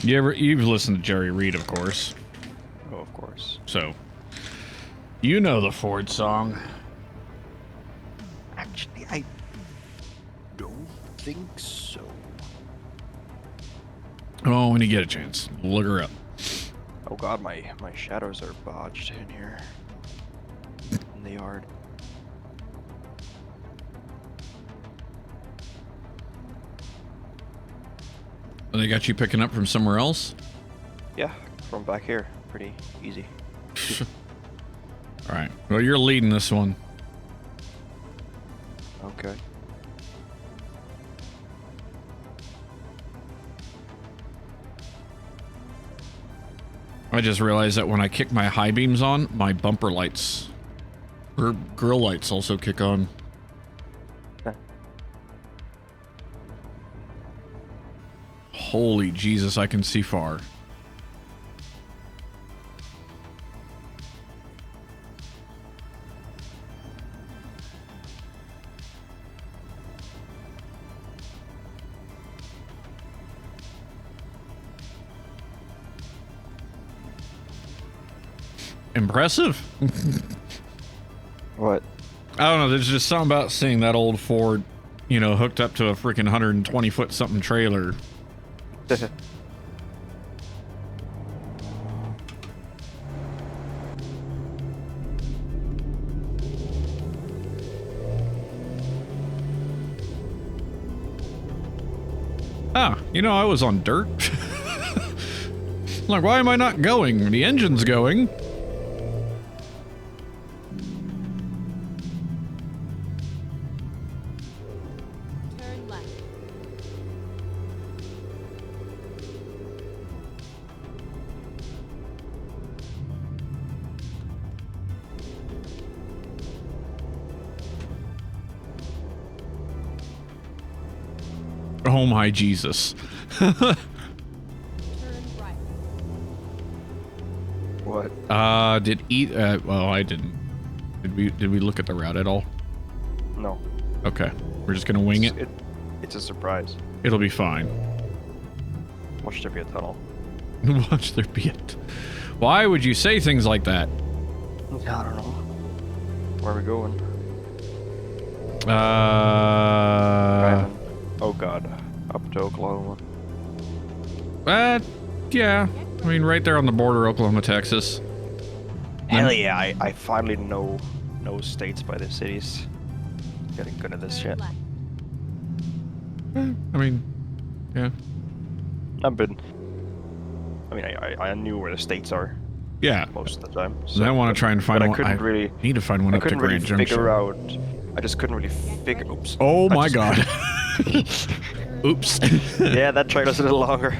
You've listened to Jerry Reed, of course. Oh, of course. So, you know the Ford song. Actually, I don't think so. Oh, when you get a chance, look her up. Oh god, my shadows are bodged in here. In the yard. They got you picking up from somewhere else? Yeah, from back here. Pretty easy. Alright, well, you're leading this one. Okay. I just realized that when I kick my high beams on, my bumper lights, or grill lights also kick on. Holy Jesus, I can see far. Impressive. What? I don't know, there's just something about seeing that old Ford, you know, hooked up to a freaking 120-foot something trailer. Ah, you know, I was on dirt. Like, why am I not going? The engine's going. Turn left. Oh my Jesus. Turn right. What? Well, I didn't. Did we look at the route at all? No. Okay. We're just gonna wing it. It's a surprise. It'll be fine. Watch there be a tunnel. Watch there be it. Why would you say things like that? I don't know. Where are we going? Driving. Oh god. Up to Oklahoma. Yeah. I mean, right there on the border, Oklahoma, Texas. Hell yeah, I finally know states by the cities. Getting good at this shit. Turn left. I mean, yeah. I knew where the states are Yeah. most of the time. So I want to try and find but one. I couldn't really. need to find one I up to couldn't really Grand Junction. figure out. I just couldn't really figure. Oops. Oh I my just- god. Oops. Yeah, that trailer's a little longer.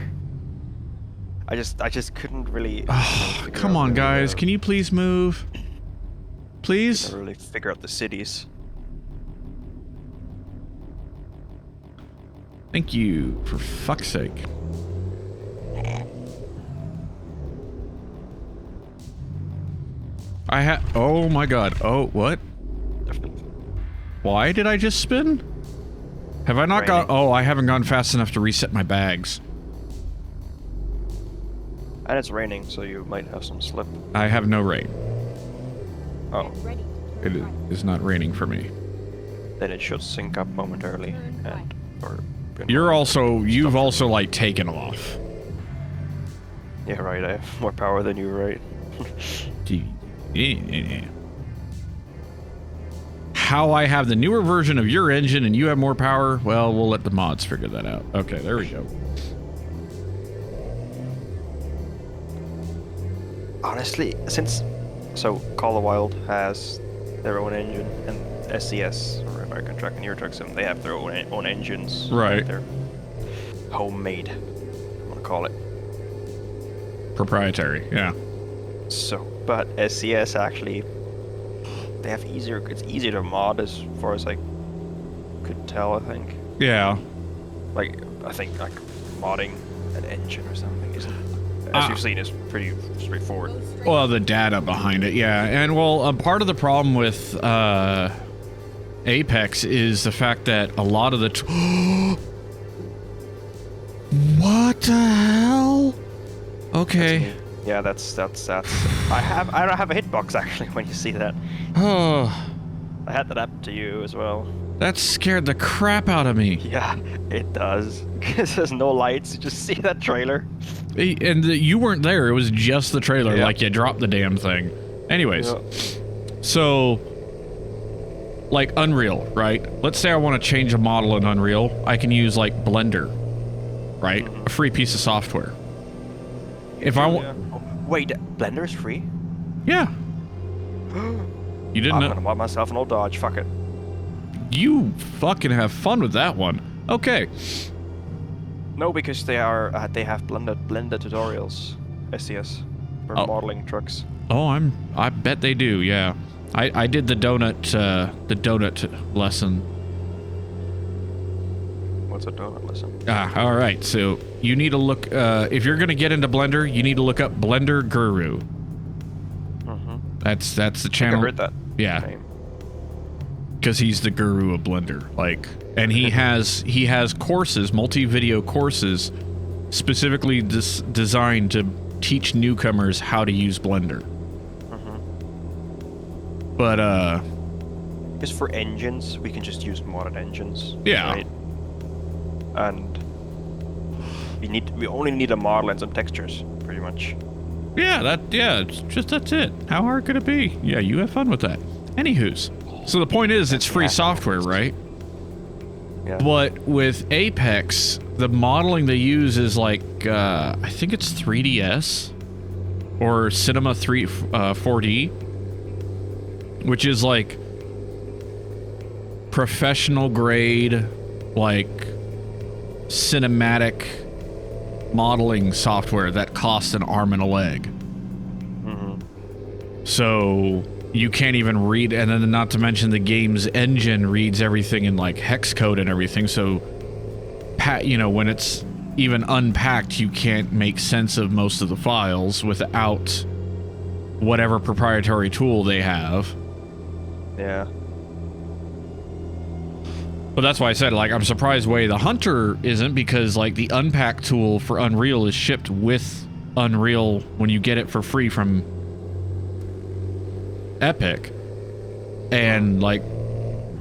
I just couldn't really. Oh, come on, guys. Can you please move? Please? Really figure out the cities. Thank you, for fuck's sake. Oh my god. Oh, what? Why did I just spin? Have I not gone? Oh, I haven't gone fast enough to reset my bags. And it's raining, so you might have some slip. I have no rain. Oh, Get ready to It turn right. is not raining for me. then it should sync up momentarily, and You've also like taken off. Yeah, right. I have more power than you, right? How I have the newer version of your engine and you have more power? Well, we'll let the mods figure that out. Okay, there we go. Honestly, Call of the Wild has their own engine, and SCS or American Truck and Euro Truck Sim, they have their own engines. Right. They're homemade. I'm gonna call it. Proprietary, yeah. So, but SCS actually, they have it's easier to mod as far as I could tell. I think. Yeah. I think modding an engine or something isn't, as you've seen, is pretty straightforward. Go straight. Well, the data behind it, yeah. And well, part of the problem with Apex is the fact that a lot of the what the hell? Okay. Yeah, that's. I don't have a hitbox actually. When you see that, Oh, I had that happen to you as well. that scared the crap out of me. Yeah, it does. Because there's no lights. You just see that trailer. And you weren't there. It was just the trailer. Yeah. Like you dropped the damn thing. Anyways, Yeah. so like Unreal, right? Let's say I want to change a model in Unreal. I can use like Blender, right? A free piece of software. If I want, Oh, wait, Blender is free? yeah. You didn't I'm know? gonna mod myself an old Dodge. Fuck it. You fucking have fun with that one. Okay. No, because they have Blender tutorials. SCS for Oh. modeling trucks. Oh, I bet they do. Yeah. I did the donut lesson. What's a donut lesson? All right. So you need to look. If you're gonna get into Blender, you need to look up Blender Guru. Mm-hmm. That's the I channel. heard that Yeah, name. because he's the guru of Blender. Like, and he has courses, multi-video courses, specifically designed to teach newcomers how to use Blender. Mm-hmm. But Because for engines, we can just use modded engines. Yeah. Right? And we only need a model and some textures, pretty much. yeah, that's it. How hard could it be? Yeah, you have fun with that. Anywho's. So the point is, it's free software, right? Yeah. But with Apex, the modeling they use is like, I think it's 3DS or Cinema 4D, which is like professional grade, like cinematic modeling software that costs an arm and a leg. So you can't even read, and then not to mention the game's engine reads everything in like hex code and everything. So, you know, when it's even unpacked, you can't make sense of most of the files without whatever proprietary tool they have. Yeah. But that's why I said, like, I'm surprised Way the Hunter isn't, because like the unpack tool for Unreal is shipped with Unreal when you get it for free from Epic, and like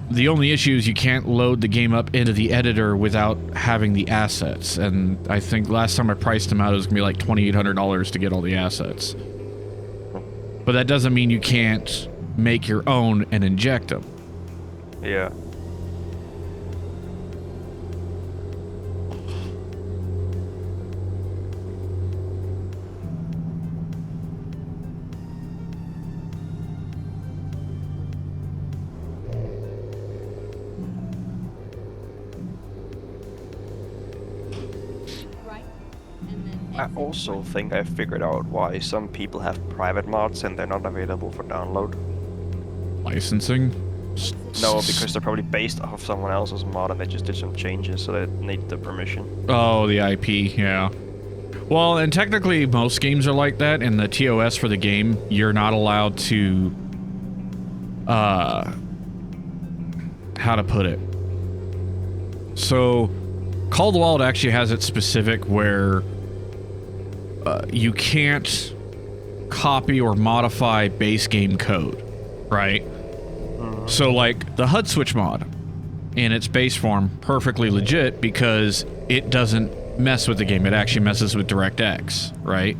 the only issue is you can't load the game up into the editor without having the assets, and I think last time I priced them out it was gonna be like $2,800 to get all the assets. But that doesn't mean you can't make your own and inject them. Yeah. I also think I figured out why some people have private mods and they're not available for download. Licensing? No, because they're probably based off of someone else's mod and they just did some changes, so they need the permission. Oh, the IP, yeah. Well, and technically most games are like that. In the TOS for the game, you're not allowed to, how to put it? So, Call of the Wild actually has it specific where you can't copy or modify base game code, right? So like the HUD switch mod in its base form, perfectly legit because it doesn't mess with the game. It actually messes with DirectX, right?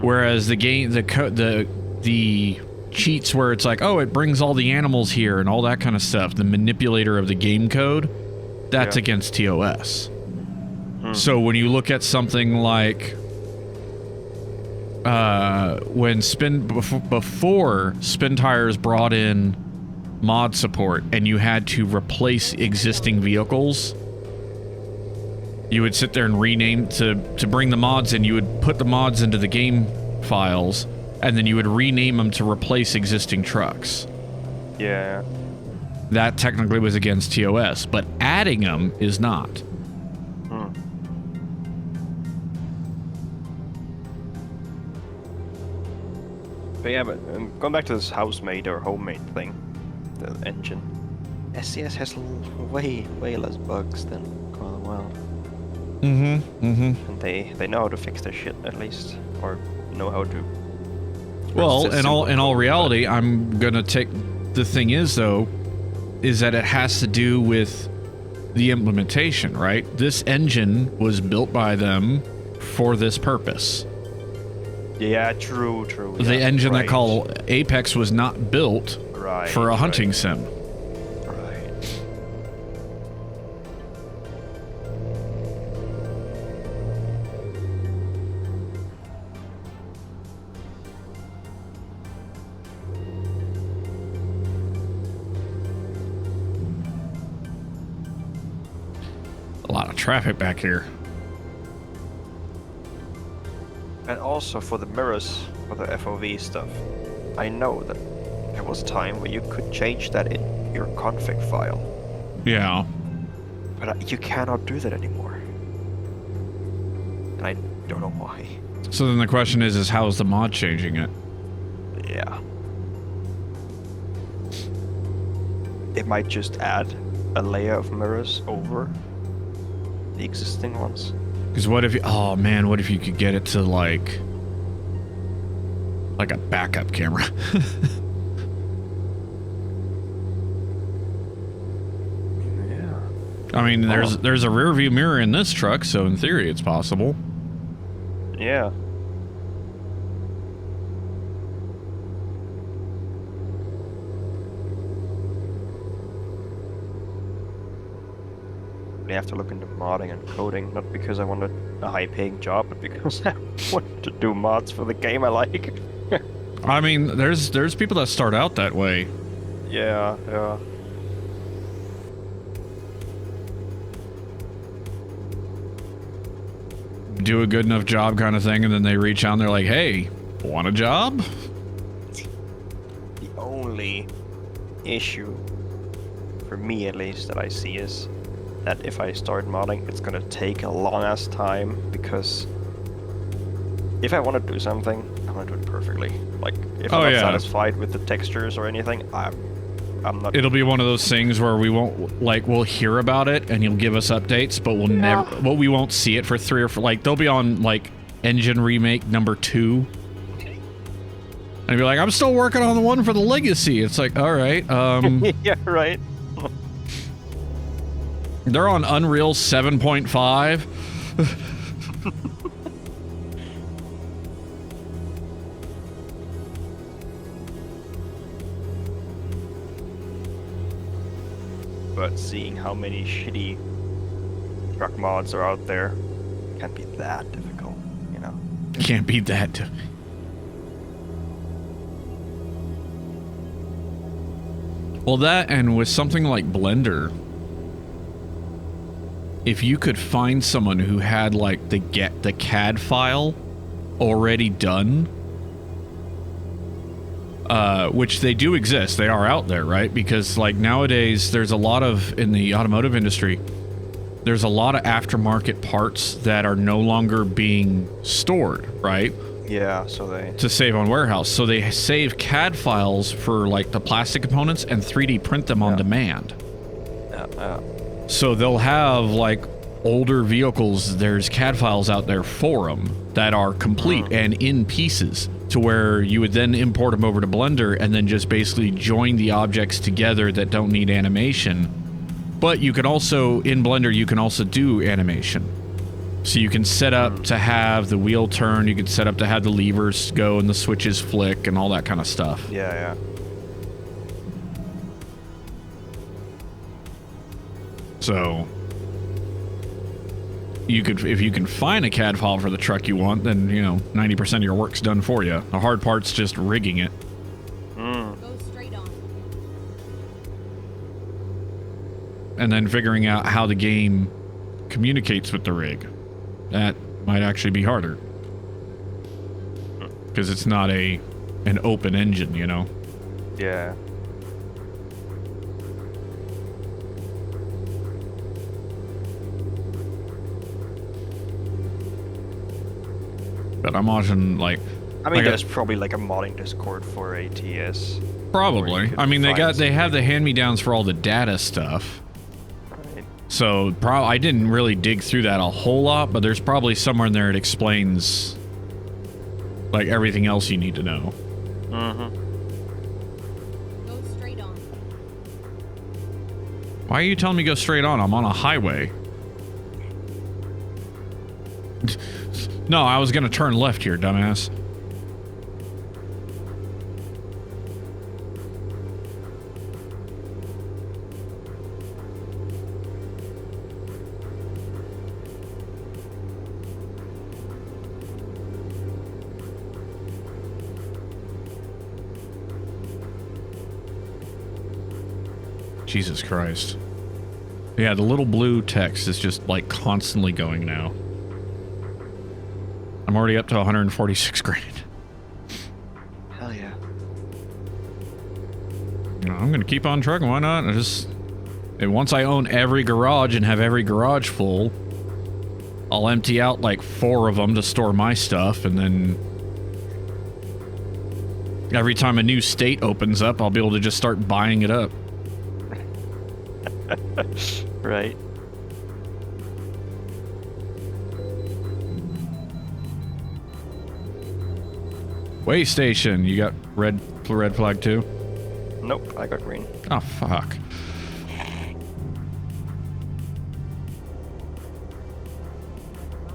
Whereas the game, the cheats where it's like, oh, it brings all the animals here and all that kind of stuff, the manipulator of the game code, that's against TOS. So when you look at something like when before Spin Tires brought in mod support and you had to replace existing vehicles, you would sit there and rename to bring the mods in. You would put the mods into the game files and then you would rename them to replace existing trucks. Yeah. That technically was against TOS, but adding them is not. But yeah, but going back to this house-made or homemade thing, the engine, SCS has way less bugs than Call of the Wild. And they know how to fix their shit at least, or know how to. Well, in all reality, I'm gonna take. The thing is though, is that it has to do with the implementation, right? This engine was built by them for this purpose. Yeah, true. The engine they call Apex was not built for a hunting sim. Right. A lot of traffic back here. And also for the mirrors, for the FOV stuff, I know that there was a time where you could change that in your config file. Yeah. But you cannot do that anymore. And I don't know why. So then the question is how is the mod changing it? Yeah. It might just add a layer of mirrors over the existing ones. Because what if you... Oh, man, what if you could get it to, like a backup camera? Yeah. I mean, there's a rear view mirror in this truck, so in theory it's possible. Yeah. definitely have to look into modding and coding, not because I wanted a high-paying job, but because I wanted to do mods for the game I like. I mean, there's people that start out that way. Yeah, yeah. Do a good enough job kind of thing, and then they reach out and they're like, hey, want a job? The only issue, for me at least, that I see is that if I start modding, it's gonna take a long ass time, because if I want to do something, I want to do it perfectly. Like, if I'm not satisfied with the textures or anything, I'm not. It'll be one of those things where we won't, like, we'll hear about it and you'll give us updates, but we'll never, well, we won't see it for 3 or 4, like, they'll be on, like, engine remake number 2. And be like, I'm still working on the one for the Legacy. It's like, all right, yeah, right. They're on Unreal 7.5. But seeing how many shitty truck mods are out there can't be that difficult, you know? Can't beat that. Well, that, and with something like Blender, if you could find someone who had like the CAD file already done, which they do exist, they are out there, right? Because like nowadays, there's a lot of, in the automotive industry, there's a lot of aftermarket parts that are no longer being stored, right? Yeah, so they... To save on warehouse. So they save CAD files for like the plastic components and 3D print them on demand. So they'll have like older vehicles, there's CAD files out there for them that are complete and in pieces, to where you would then import them over to Blender and then just basically join the objects together that don't need animation. But you can also, in Blender, you can also do animation. So you can set up to have the wheel turn, you can set up to have the levers go and the switches flick and all that kind of stuff. Yeah, yeah. So you could, if you can find a CAD file for the truck you want, then, you know, 90% of your work's done for you. The hard part's just rigging it. Go straight on. And then figuring out how the game communicates with the rig. That might actually be harder. Because it's not an open engine, you know? Yeah. But I'm watching, like... I mean, there's probably like a modding Discord for ATS. Probably. I mean, they have the hand-me-downs for all the data stuff. Right. So, I didn't really dig through that a whole lot, but there's probably somewhere in there it explains, like, everything else you need to know. Mm-hmm. Go straight on. Why are you telling me go straight on? I'm on a highway. No, I was gonna turn left here, dumbass. Jesus Christ. Yeah, the little blue text is just like constantly going now. I'm already up to 146 grand. Hell yeah. No, I'm gonna keep on trucking, why not? And once I own every garage and have every garage full, I'll empty out like 4 of them to store my stuff, and then every time a new state opens up, I'll be able to just start buying it up. Right. Way station, you got red flag too? Nope, I got green. Oh, fuck.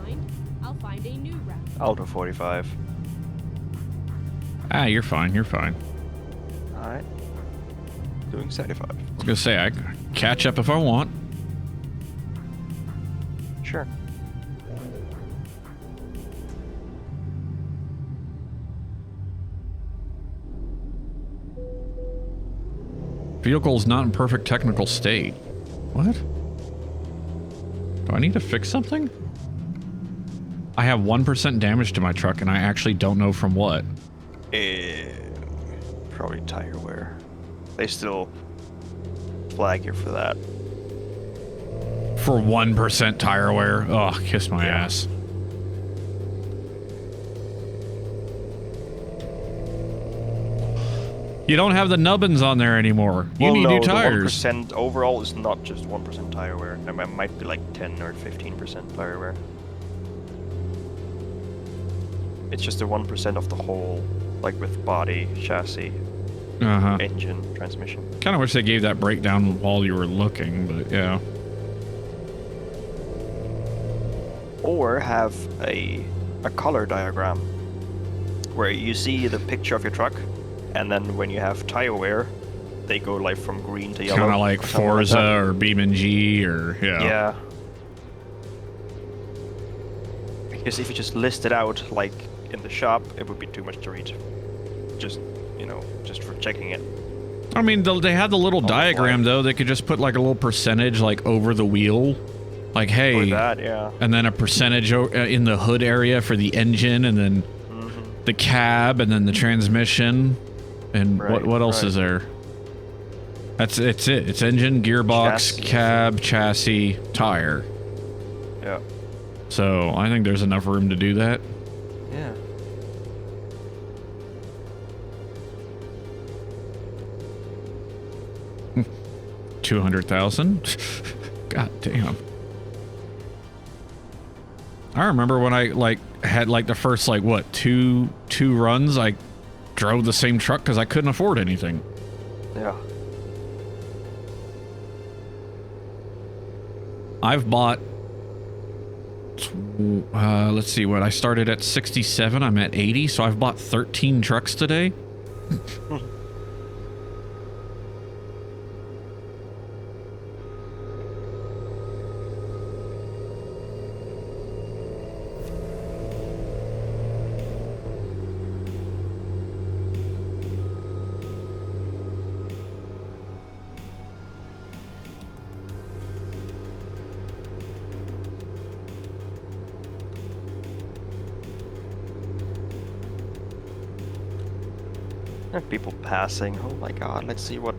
Mind? I'll find a new route. I'll do 45. Ah, you're fine, you're fine. Alright. Doing 75. I was gonna say, I can catch up if I want. sure. Vehicle's not in perfect technical state. What? Do I need to fix something? I have 1% damage to my truck, and I actually don't know from what. Probably tire wear. They still flag you for that. For 1% tire wear? Oh, kiss my ass. You don't have the nubbins on there anymore. You need new tires. The 1% overall is not just 1% tire wear. It might be like 10 or 15% tire wear. It's just the 1% of the whole, like with body, chassis, engine, transmission. Kind of wish they gave that breakdown while you were looking, but yeah. Or have a color diagram where you see the picture of your truck, and then when you have tire wear, they go like from green to yellow. Kind of like Forza or BeamNG or Yeah. Because if you just list it out like in the shop, it would be too much to read. Just, you know, just for checking it. I mean, they have the little diagram though. They could just put like a little percentage like over the wheel. Like, hey, or that, yeah. And then a percentage in the hood area for the engine, and then the cab, and then the transmission, and what else is there? It's it. It's engine, gearbox, cab, chassis, tire. Yeah. So I think there's enough room to do that. Yeah. $200,000. God damn. I remember when I had like the first like what two runs, I drove the same truck because I couldn't afford anything. Yeah. I've bought let's see, what I started at 67, I'm at 80, so I've bought 13 trucks today. People passing. Oh my god, let's see what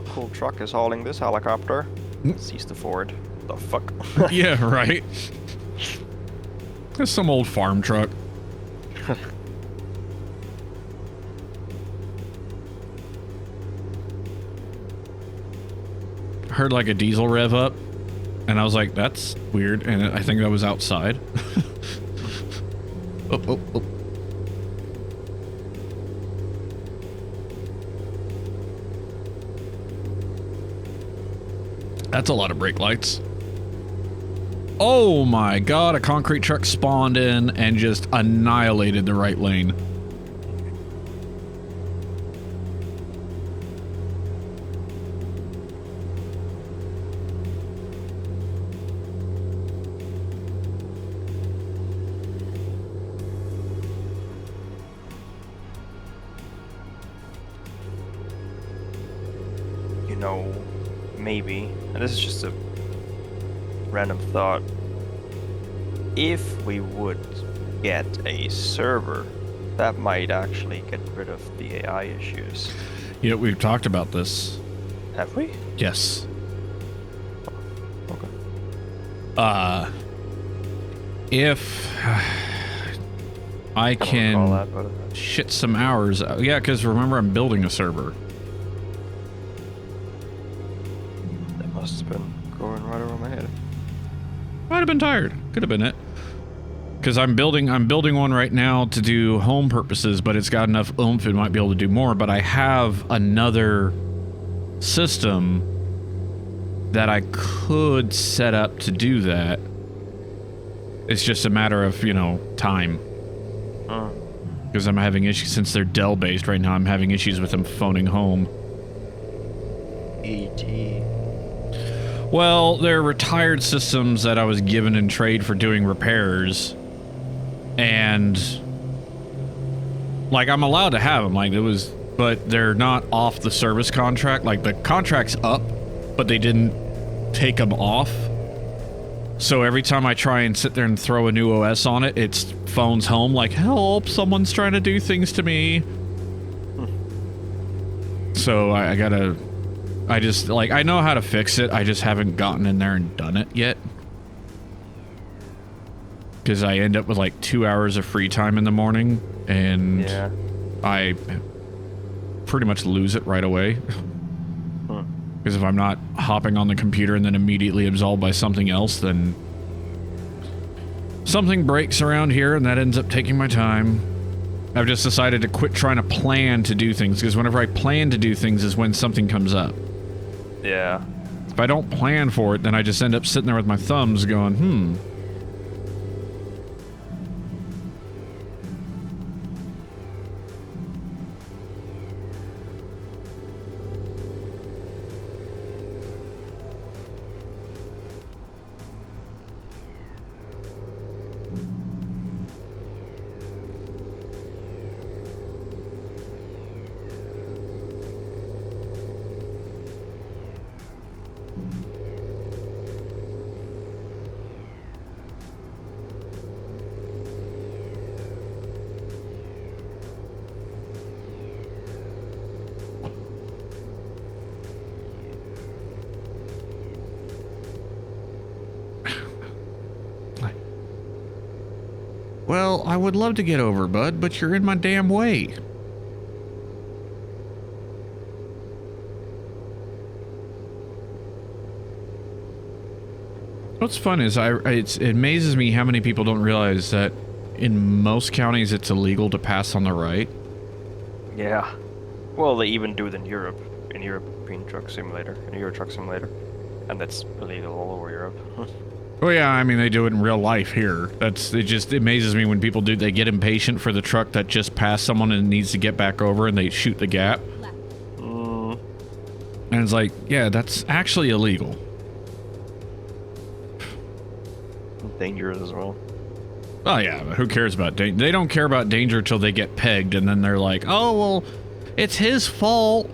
cool truck is hauling this helicopter. Sees the Ford. The fuck? Yeah, right. That's some old farm truck. Heard like a diesel rev up, and I was like, that's weird, and I think that was outside. Oh. That's a lot of brake lights. Oh my god, a concrete truck spawned in and just annihilated the right lane. You know, maybe, and this is just a random thought, if we would get a server, that might actually get rid of the AI issues. You know, we've talked about this. Have we? Yes. Okay. If I can shit some hours, yeah, because remember I'm building a server. That must have been going right over my head. Might have been tired. Could have been it. Because I'm building one right now to do home purposes, but it's got enough oomph it might be able to do more. But I have another system that I could set up to do that. It's just a matter of, you know, time. Because I'm having issues, since they're Dell based right now, I'm having issues with them phoning home. E.T. Well, they're retired systems that I was given in trade for doing repairs. And... like, I'm allowed to have them. Like, it was... but they're not off the service contract. Like, the contract's up, but they didn't take them off. So every time I try and sit there and throw a new OS on it, it's phones home like, help, someone's trying to do things to me. So I gotta... I just, like, I know how to fix it, I just haven't gotten in there and done it yet. Because I end up with like 2 hours of free time in the morning, and Yeah. I pretty much lose it right away. Because if I'm not hopping on the computer and then immediately absolved by something else, then something breaks around here and that ends up taking my time. I've just decided to quit trying to plan to do things, because whenever I plan to do things is when something comes up. Yeah. If I don't plan for it, then I just end up sitting there with my thumbs going, well, I would love to get over, bud, but you're in my damn way. What's fun is it amazes me how many people don't realize that in most counties it's illegal to pass on the right. Yeah. Well, they even do it in Europe, in European Truck Simulator, in Euro Truck Simulator. And that's illegal all over Europe. Oh yeah, I mean, they do it in real life here. It just amazes me when people they get impatient for the truck that just passed someone and needs to get back over and they shoot the gap. And it's like, yeah, that's actually illegal. Dangerous as well. Oh yeah, but who cares about danger? They don't care about danger until they get pegged, and then they're like, oh, well, it's his fault.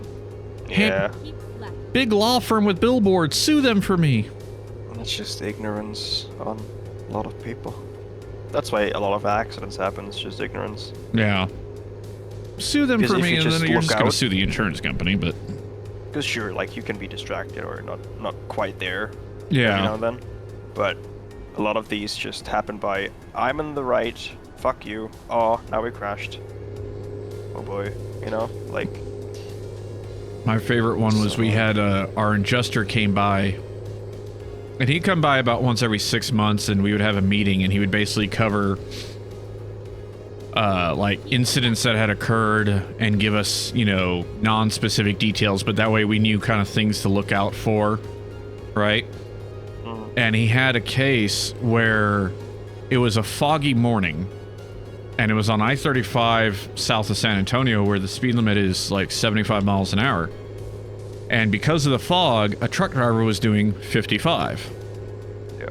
Yeah. Keep left. Big law firm with billboards, sue them for me. It's just ignorance on a lot of people. That's why a lot of accidents happen, it's just ignorance. Yeah. Sue them Because for if me, you and just then you're look just going out- to sue the insurance company, but... Because sure, like, you can be distracted or not quite there Yeah. every now and then. But a lot of these just happen by, I'm in the right, fuck you, oh, now we crashed. Oh boy, you know, like... My favorite one was we had, our Jester came by, and he'd come by about once every 6 months, and we would have a meeting, and he would basically cover, like, incidents that had occurred and give us, you know, non-specific details, but that way we knew kind of things to look out for, right? And he had a case where it was a foggy morning, and it was on I-35 south of San Antonio, where the speed limit is like 75 miles an hour. And because of the fog, a truck driver was doing 55. Yeah.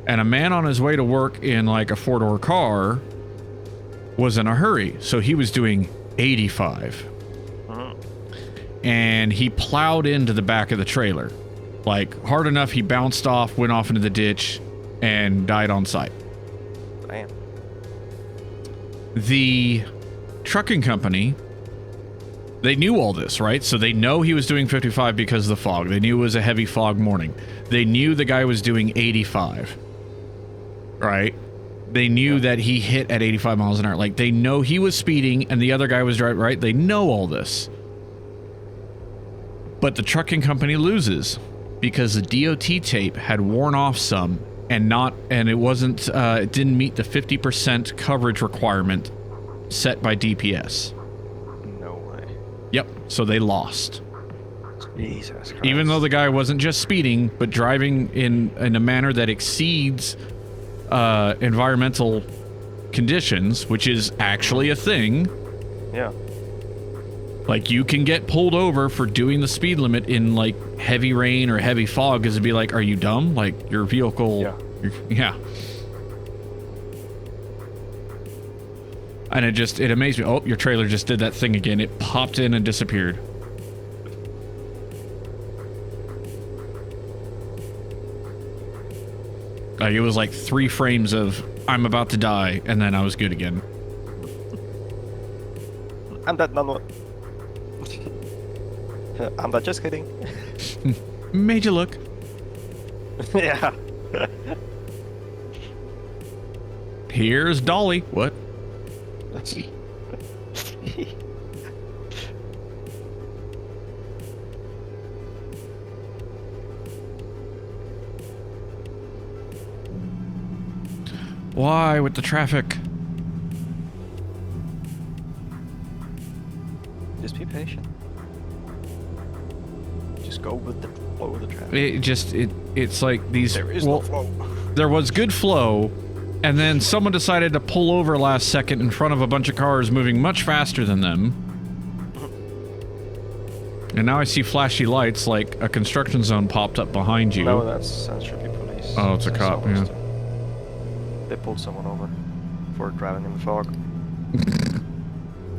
And a man on his way to work in like a four-door car was in a hurry, so he was doing 85. And he plowed into the back of the trailer. Like, hard enough, he bounced off, went off into the ditch, and died on site. Damn. The trucking company, they knew all this, right? So they know he was doing 55 because of the fog. They knew it was a heavy fog morning. They knew the guy was doing 85, right? They knew that he hit at 85 miles an hour. Like, they know he was speeding and the other guy was driving, right? They know all this. But the trucking company loses because the DOT tape had worn off some and it wasn't, it didn't meet the 50% coverage requirement set by DPS. No way. Yep, so they lost. Jesus Christ. Even though the guy wasn't just speeding, but driving in a manner that exceeds environmental conditions, which is actually a thing. Yeah. Like, you can get pulled over for doing the speed limit in, like, heavy rain or heavy fog, because it'd be like, are you dumb? Like, your vehicle... Yeah. And it amazed me. Oh, your trailer just did that thing again. It popped in and disappeared. Like, it was like 3 frames of, I'm about to die, and then I was good again. I'm that none. I'm not just kidding. Made you look. Yeah. Here's Dolly. What? Why with the traffic? Just be patient. Just go with the flow of the traffic. It's like these. There is no flow. There was good flow, and then someone decided to pull over last second in front of a bunch of cars moving much faster than them. And now I see flashy lights like a construction zone popped up behind you. No, that's should be police. Oh, it's a cop, yeah. They pulled someone over for driving in the fog.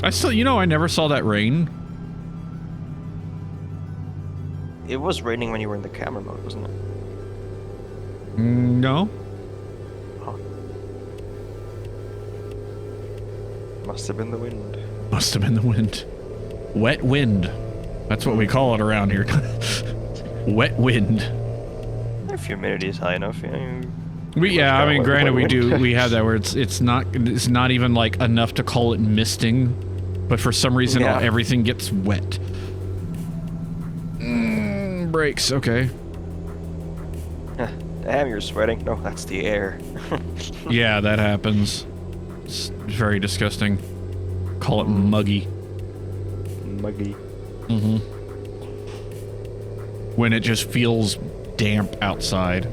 I still, I never saw that rain. It was raining when you were in the camera mode, wasn't it? No. Huh. Must have been the wind. Must have been the wind. Wet wind. That's what we call it around here. Wet wind. If humidity is high enough, Yeah, I mean, granted, we have that where it's not even like enough to call it misting, but for some reason everything gets wet. Brakes, okay. Damn, you're sweating. No, that's the air. Yeah, that happens. It's very disgusting. Call it muggy. Muggy. Mm-hmm. When it just feels damp outside.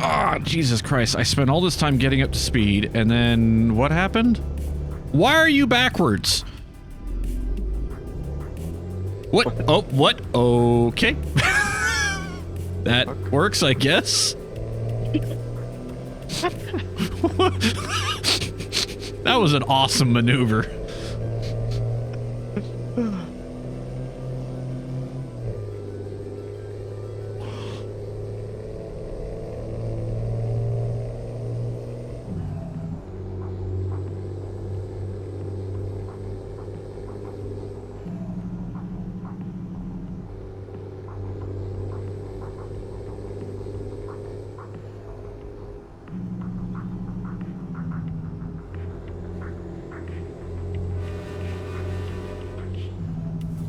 Ah, Jesus Christ. I spent all this time getting up to speed, and then what happened? Why are you backwards? What? Oh, what? Okay. That works, I guess. That was an awesome maneuver.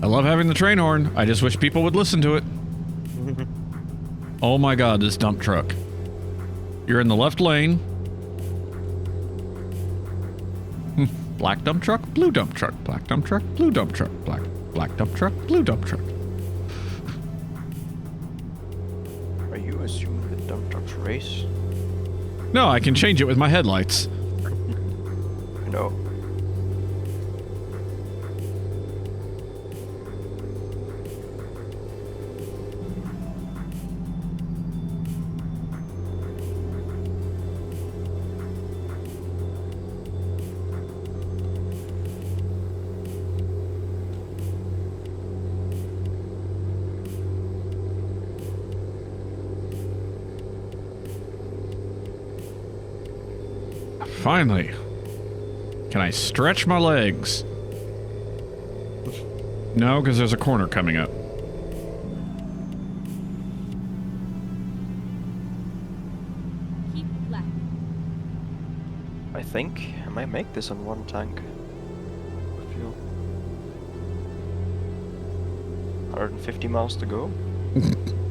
I love having the train horn. I just wish people would listen to it. Oh my god, this dump truck. You're in the left lane. Black dump truck, blue dump truck, black dump truck, blue dump truck, black dump truck, blue dump truck. Are you assuming the dump trucks race? No, I can change it with my headlights. No. Finally. Can I stretch my legs? No, because there's a corner coming up. Keep left. I think I might make this on one tank of fuel. 150 miles to go.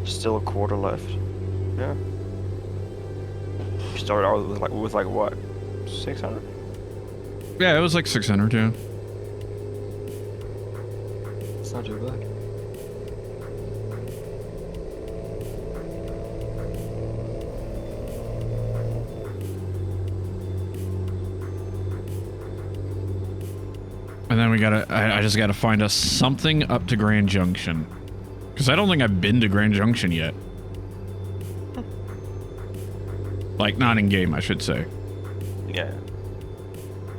Still a quarter left. Yeah. You started out with like what? 600? Yeah, it was like 600, yeah. It's not too bad. we gotta. I just gotta find us something up to Grand Junction, because I don't think I've been to Grand Junction yet. Like, not in game, I should say. Yeah.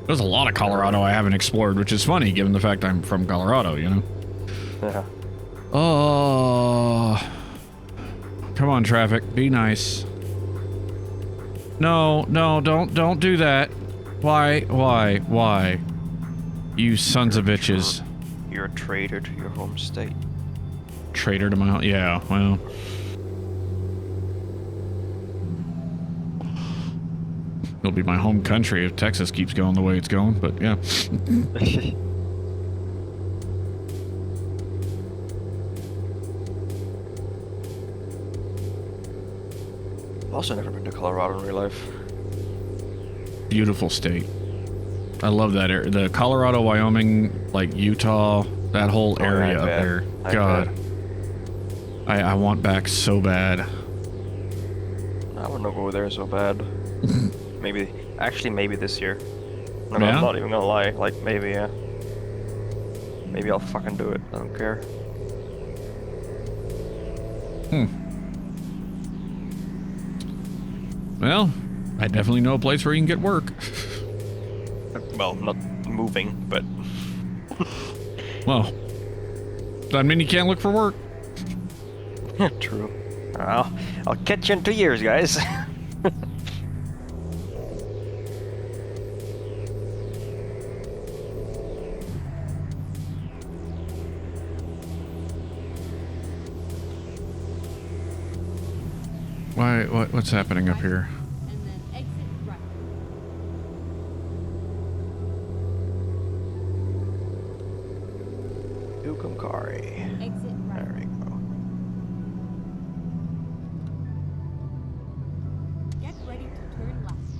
There's a lot of Colorado I haven't explored, which is funny given the fact I'm from Colorado, you know? Yeah. Oh. Come on, traffic. Be nice. No, don't do that. Why? You sons of bitches. You're a traitor to your home state. Traitor to my home. Yeah, well. It'll be my home country if Texas keeps going the way it's going, but yeah. I've also never been to Colorado in real life. Beautiful state. I love that area. The Colorado, Wyoming, like Utah, that whole area up there. God. I want back so bad. I want to go there so bad. Maybe this year. No, Yeah? I'm not even gonna lie. Like, maybe, yeah. Maybe I'll fucking do it. I don't care. Well, I definitely know a place where you can get work. Well, not moving, but... Well, doesn't mean you can't look for work. True. I'll catch you in 2 years, guys. What's happening up here? And then exit right. Ukumkari. Exit right. There we go. Get ready to turn left.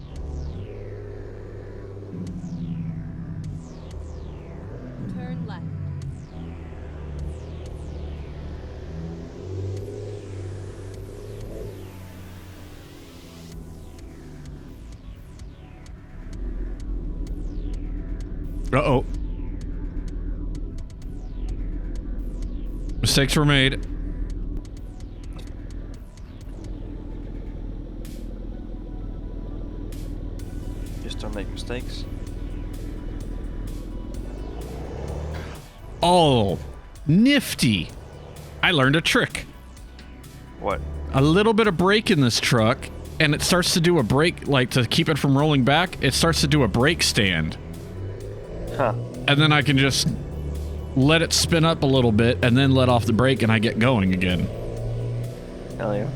Turn left. Uh-oh. Mistakes were made. Just don't make mistakes. Oh, nifty. I learned a trick. What? A little bit of brake in this truck, and it starts to do a brake, like to keep it from rolling back, it starts to do a brake stand. Huh. And then I can just let it spin up a little bit and then let off the brake and I get going again. Hell yeah.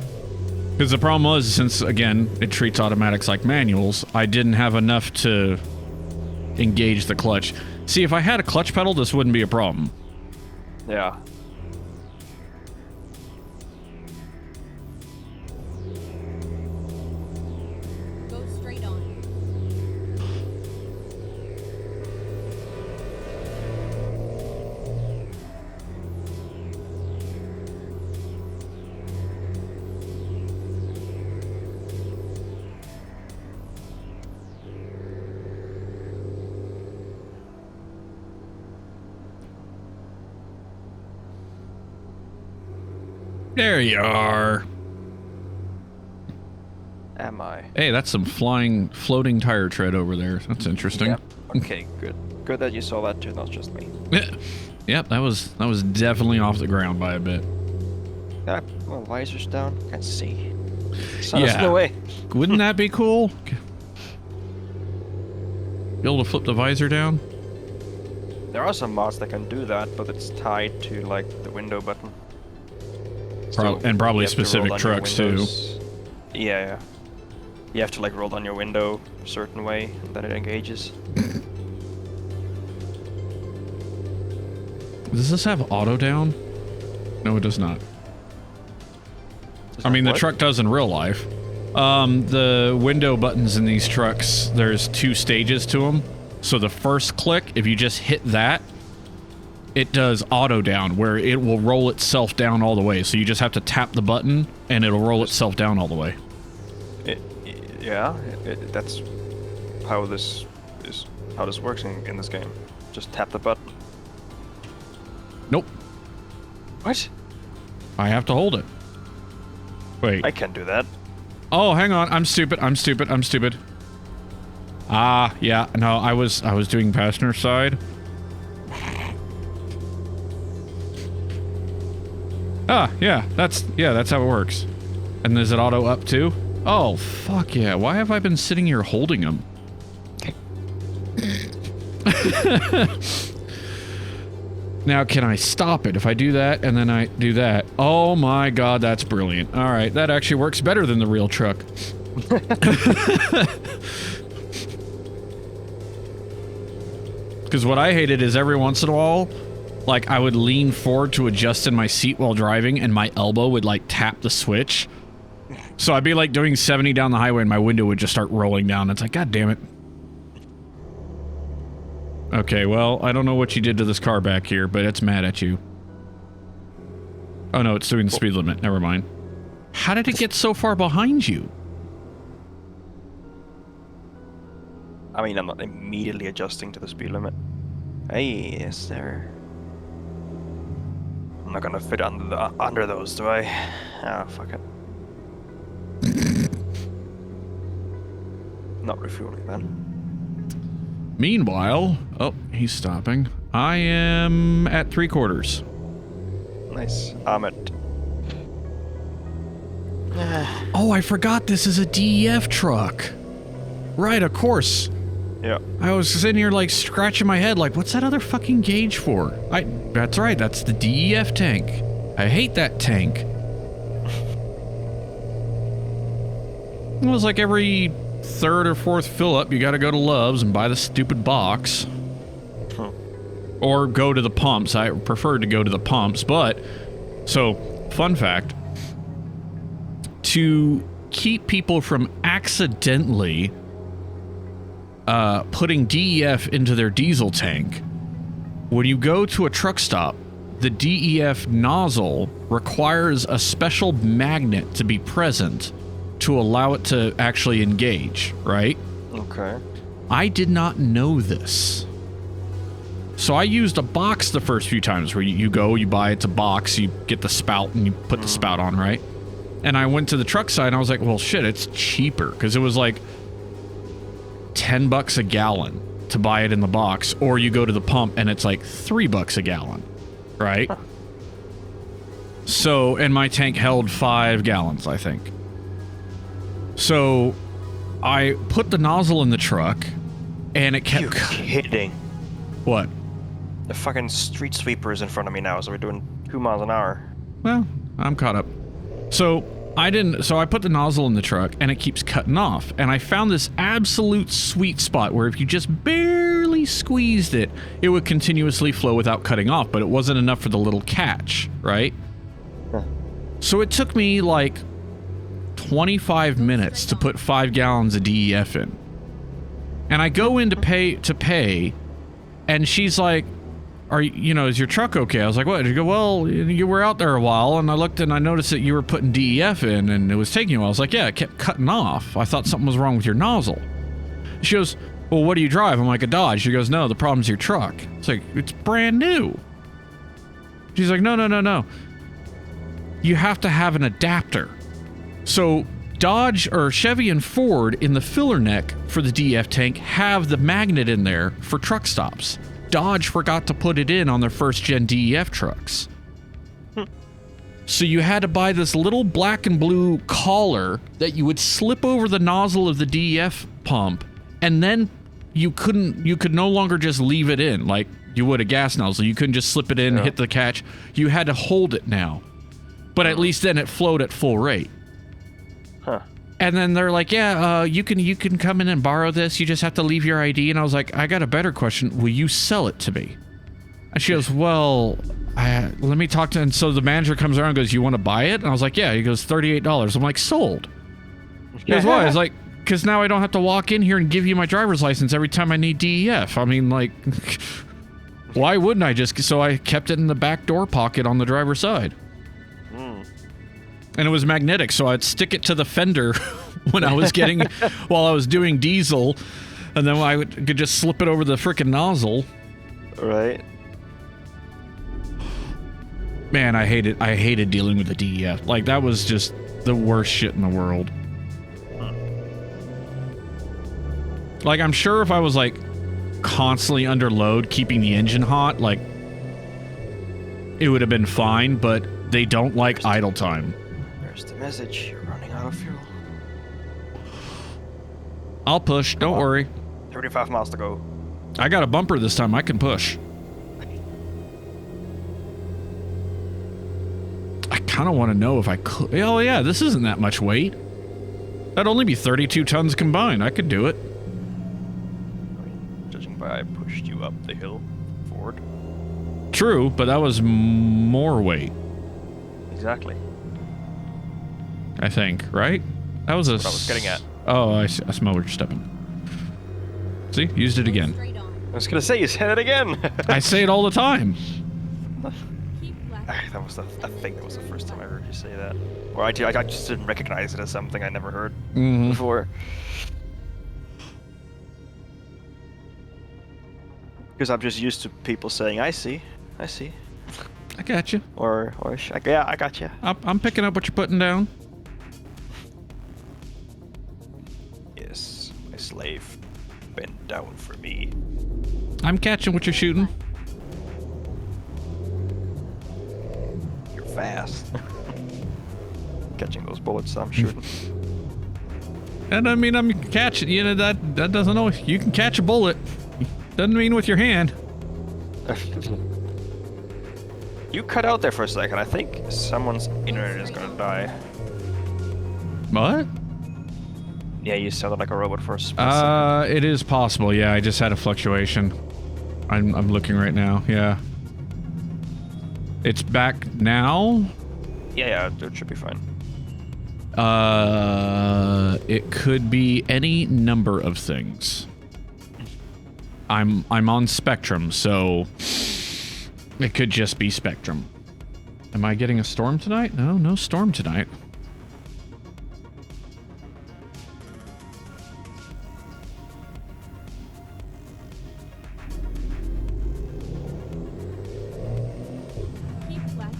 Because the problem was, since, again, it treats automatics like manuals, I didn't have enough to engage the clutch. See, if I had a clutch pedal, this wouldn't be a problem. Yeah. Go straight on. There you are. Am I? Hey, that's some floating tire tread over there. That's interesting. Yep. Okay, good. Good that you saw that too, not just me. Yep, that was definitely off the ground by a bit. Yeah, well, visors down. Can't see. Sun's Yeah. in the way. Wouldn't that be cool? Be able to flip the visor down? There are some mods that can do that, but it's tied to like the window button. And probably you have to roll specific down your trucks too. windows. Yeah. You have to like roll down your window a certain way, and then it engages. Does this have auto down? No, it does not. Does I mean, that the what? truck does in real life. The window buttons in these trucks, there's 2 stages to them. So the first click, if you just hit that, it does auto down, where it will roll itself down all the way. So you just have to tap the button, and it'll roll itself down all the way. That's how this works in this game. Just tap the button. Nope. What? I have to hold it. Wait. I can do that. Oh, hang on. I'm stupid. I'm stupid. I'm stupid. Ah, yeah. No, I was doing passenger side. Ah, yeah. That's how it works. And is it auto up too? Oh, fuck yeah. Why have I been sitting here holding them? Now, can I stop it if I do that and then I do that? Oh my god, that's brilliant. All right, that actually works better than the real truck. Because what I hated is every once in a while, like, I would lean forward to adjust in my seat while driving and my elbow would, like, tap the switch. So I'd be, like, doing 70 down the highway and my window would just start rolling down. It's like, god damn it. Okay, well, I don't know what you did to this car back here, but it's mad at you. Oh no, it's doing the speed limit. Never mind. How did it get so far behind you? I mean, I'm not immediately adjusting to the speed limit. Hey, yes, there. I'm not gonna fit under those, do I? Ah, fuck it. Not refueling then. Meanwhile, oh, he's stopping. I am at 3/4. Nice. I'm at... Oh, I forgot this is a DEF truck. Right, of course. Yeah. I was sitting here, like, scratching my head, like, what's that other fucking gauge for? That's right, that's the DEF tank. I hate that tank. It was like every third or fourth fill up, you gotta go to Love's and buy the stupid box. Huh. Or go to the pumps. I prefer to go to the pumps, but... So, fun fact. To keep people from accidentally putting DEF into their diesel tank, when you go to a truck stop, the DEF nozzle requires a special magnet to be present to allow it to actually engage, right? Okay. I did not know this. So I used a box the first few times where you go, you buy, it's a box, you get the spout and you put the spout on, right? And I went to the truck side and I was like, well, shit, it's cheaper. Because it was like $10 a gallon to buy it in the box. Or you go to the pump and it's like $3 a gallon, right? Huh. So, and my tank held 5 gallons, I think. So I put the nozzle in the truck and it kept... You're kidding. What? The fucking street sweeper is in front of me now, so we're doing 2 miles an hour. Well, I'm caught up. So I put the nozzle in the truck and it keeps cutting off. And I found this absolute sweet spot where if you just barely squeezed it, it would continuously flow without cutting off, but it wasn't enough for the little catch, right? Huh. So it took me like 25 minutes to put 5 gallons of DEF in. And I go in to pay, and she's like, is your truck okay? I was like, what? She go, well, you were out there a while, and I looked and I noticed that you were putting DEF in, and it was taking a while. I was like, yeah, it kept cutting off. I thought something was wrong with your nozzle. She goes, well, what do you drive? I'm like, a Dodge. She goes, no, the problem's your truck. It's like, it's brand new. She's like, no. You have to have an adapter. So Dodge or Chevy and Ford in the filler neck for the DEF tank have the magnet in there for truck stops. Dodge forgot to put it in on their first gen DEF trucks. So you had to buy this little black and blue collar that you would slip over the nozzle of the DEF pump, and then you could no longer just leave it in like you would a gas nozzle. You couldn't just slip it in, hit the catch. You had to hold it now. But at least then it flowed at full rate. Huh. And then they're like, yeah, you can come in and borrow this. You just have to leave your ID. And I was like, I got a better question. Will you sell it to me? And she goes, well, let me talk to... And so the manager comes around and goes, you want to buy it? And I was like, yeah. He goes, $38. I'm like, sold. He goes, why? I was like, because now I don't have to walk in here and give you my driver's license every time I need DEF. I mean, like, why wouldn't I just... So I kept it in the back door pocket on the driver's side. And it was magnetic, so I'd stick it to the fender when I was while I was doing diesel, and then I could just slip it over the frickin' nozzle. Right. Man, I hated dealing with the DEF. Like, that was just the worst shit in the world. Like, I'm sure if I was, like, constantly under load, keeping the engine hot, like, it would have been fine, but they don't like idle time. There's the message. You're running out of fuel. I'll push, don't worry. 35 miles to go. I got a bumper this time, I can push. I kind of want to know if I could. Oh, yeah, this isn't that much weight. That'd only be 32 tons combined. I could do it. I mean, judging by I pushed you up the hill forward. True, but that was more weight. Exactly. I think, right? That was a... That's what I was getting at. Oh, I smell where you're stepping. See? Used it again. Straight on. I was gonna say, you said it again! I say it all the time. Keep left. That was I think that was the first time I heard you say that. Or I just didn't recognize it as something I never heard before. Because I'm just used to people saying, I see. I got you. Or yeah, I got you. I'm picking up what you're putting down. Yes, my slave. Bend down for me. I'm catching what you're shooting. You're fast. Catching those bullets I'm shooting. And I mean, I'm catching, you know, that doesn't always, you can catch a bullet. Doesn't mean with your hand. You cut out there for a second. I think someone's internet is gonna die. What? Yeah, you sounded like a robot for a split second. It is possible. Yeah, I just had a fluctuation. I'm looking right now. Yeah. It's back now? Yeah, it should be fine. It could be any number of things. I'm on Spectrum, so it could just be Spectrum. Am I getting a storm tonight? No storm tonight. Keep left.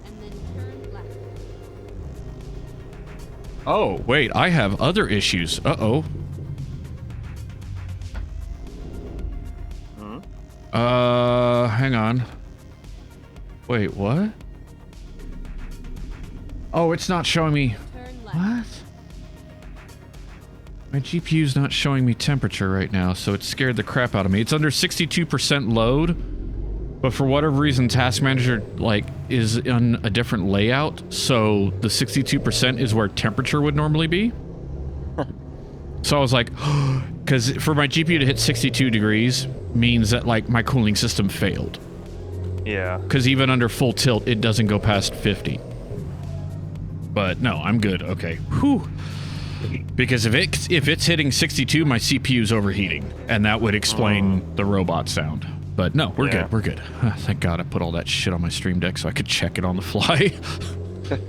And then turn left. Oh, wait, I have other issues. Uh-oh. Hang on. Wait, what? Oh, it's not showing me... Turn left. What? My GPU's not showing me temperature right now, so it scared the crap out of me. It's under 62% load, but for whatever reason, Task Manager, like, is on a different layout, so the 62% is where temperature would normally be. So I was like, because for my GPU to hit 62 degrees means that, like, my cooling system failed. Yeah. Because even under full tilt, it doesn't go past 50. But no, I'm good. Okay. Whew. Because if it's hitting 62, my CPU's overheating, and that would explain the robot sound. But no, we're good. We're good. Thank God I put all that shit on my Stream Deck so I could check it on the fly. Turn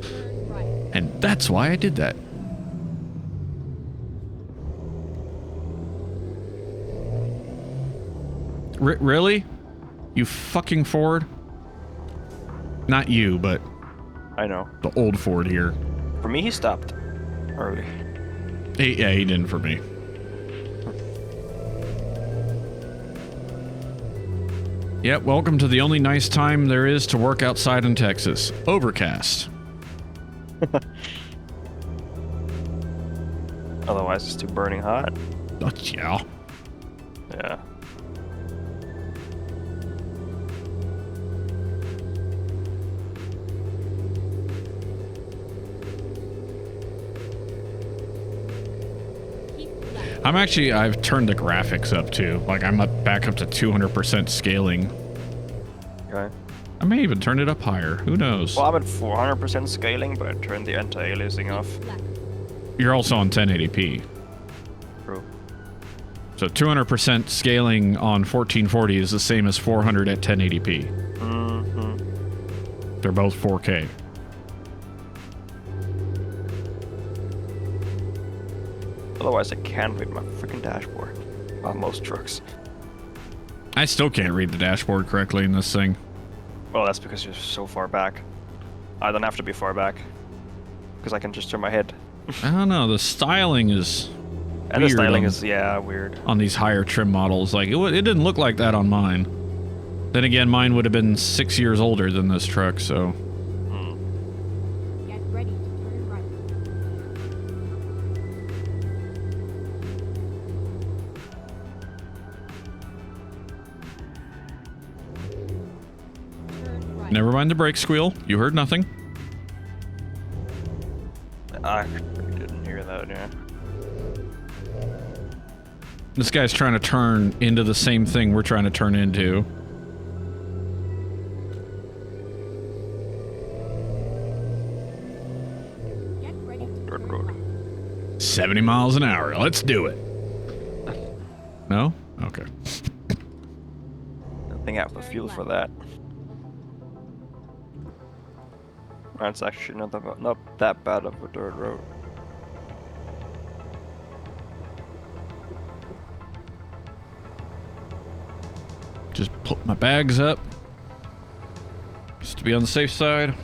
right. And that's why I did that. Really? You fucking Ford? Not you, but I know. the old Ford here. For me, he stopped early. Yeah, he didn't for me. Yep, welcome to the only nice time there is to work outside in Texas. Overcast. Otherwise, it's too burning hot. Oh, yeah. Yeah. Keep left. I've turned the graphics up too. Like, I'm back up to 200% scaling. Okay. I may even turn it up higher. Who knows? Well, I'm at 400% scaling, but I turned the anti-aliasing off. Keep left. You're also on 1080p. True. So 200% scaling on 1440 is the same as 400 at 1080p. Mm-hmm. They're both 4K. Otherwise, I can't read my freaking dashboard on most trucks. I still can't read the dashboard correctly in this thing. Well, that's because you're so far back. I don't have to be far back. Because I can just turn my head. I don't know, the styling is And weird the styling on, is, yeah, weird. on these higher trim models. Like, it didn't look like that on mine. Then again, mine would have been 6 years older than this truck, so... Get ready to turn right. Turn right. Never mind the brake squeal. You heard nothing. I didn't hear that, yeah. This guy's trying to turn into the same thing we're trying to turn into. Get ready to Dirt turn road. right. 70 miles an hour. Let's do it. No? Okay. I think I have the fuel for that. That's actually not that bad of a dirt road. Just put my bags up. Just to be on the safe side.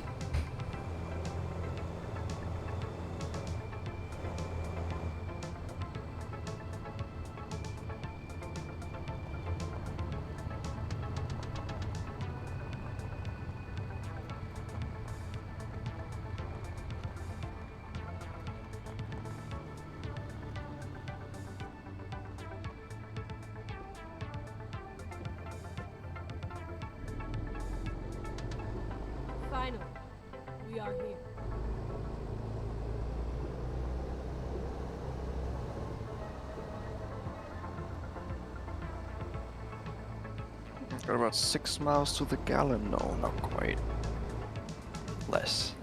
Finally, we are here. Got about 6 miles to the gallon. No, not quite. Less.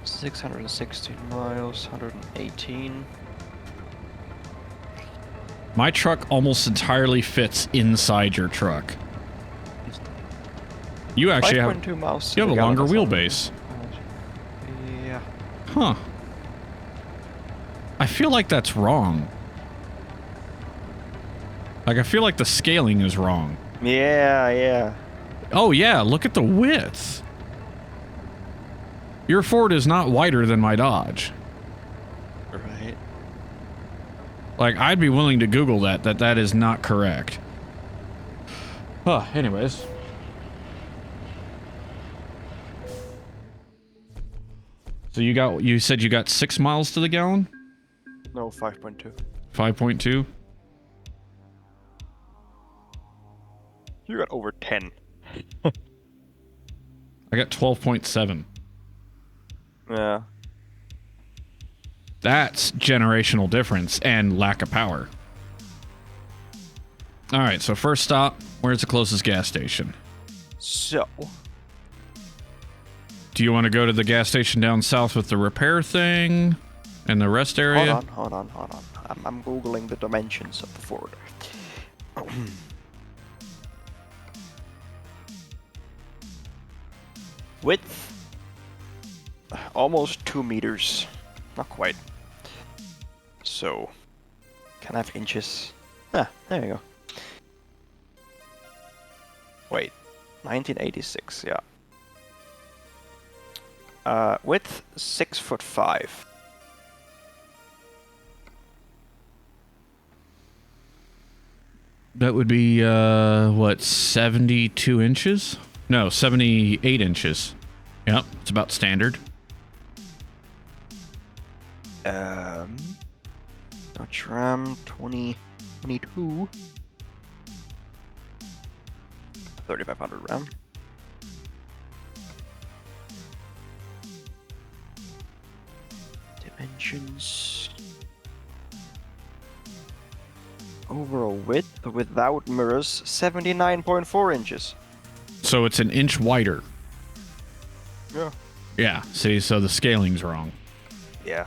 $616 miles, 118. My truck almost entirely fits inside your truck. You actually have 5.2 miles to you have the a longer gallon, wheelbase. Yeah. Huh. I feel like that's wrong. Like, I feel like the scaling is wrong. Yeah. Oh yeah, look at the width. Your Ford is not wider than my Dodge. Right. Like, I'd be willing to Google that is not correct. Huh, anyways. So you said you got 6 miles to the gallon? No, 5.2. 5.2? You got over 10. I got 12.7. Yeah. That's generational difference and lack of power. Alright, so first stop, where's the closest gas station? So, Do you want to go to the gas station down south with the repair thing and the rest area? hold on. I'm googling the dimensions of the Ford. Width, almost 2 meters. Not quite. So, can I have inches? Ah, there you go. Wait, 1986, yeah. Width 6'5". That would be, what, 72 inches? No, 78 inches. Yep, it's about standard. Dodge Ram 2022. 3500 Ram. Dimensions. Overall width without mirrors 79.4 inches. So it's an inch wider. Yeah. Yeah, see, so the scaling's wrong. Yeah.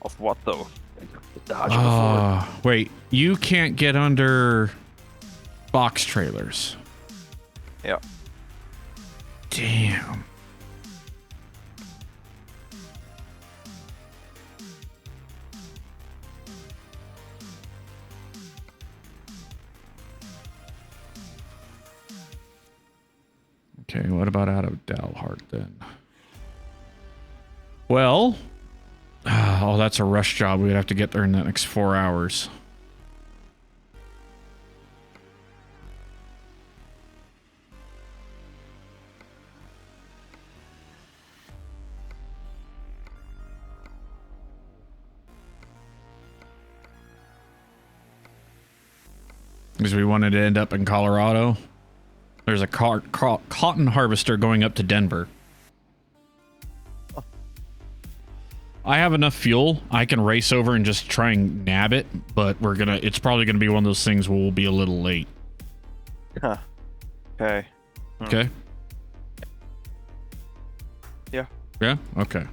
Of what though? The Dodge or the Ford? Wait, you can't get under box trailers. Yeah. Damn. Okay, what about out of Dalhart then? Well, oh, that's a rush job. We'd have to get there in the next 4 hours. Because we wanted to end up in Colorado. There's a cotton harvester going up to Denver. I have enough fuel. I can race over and just try and nab it, but it's probably gonna be one of those things where we'll be a little late. Huh. Okay. Okay. Yeah. Yeah? Okay.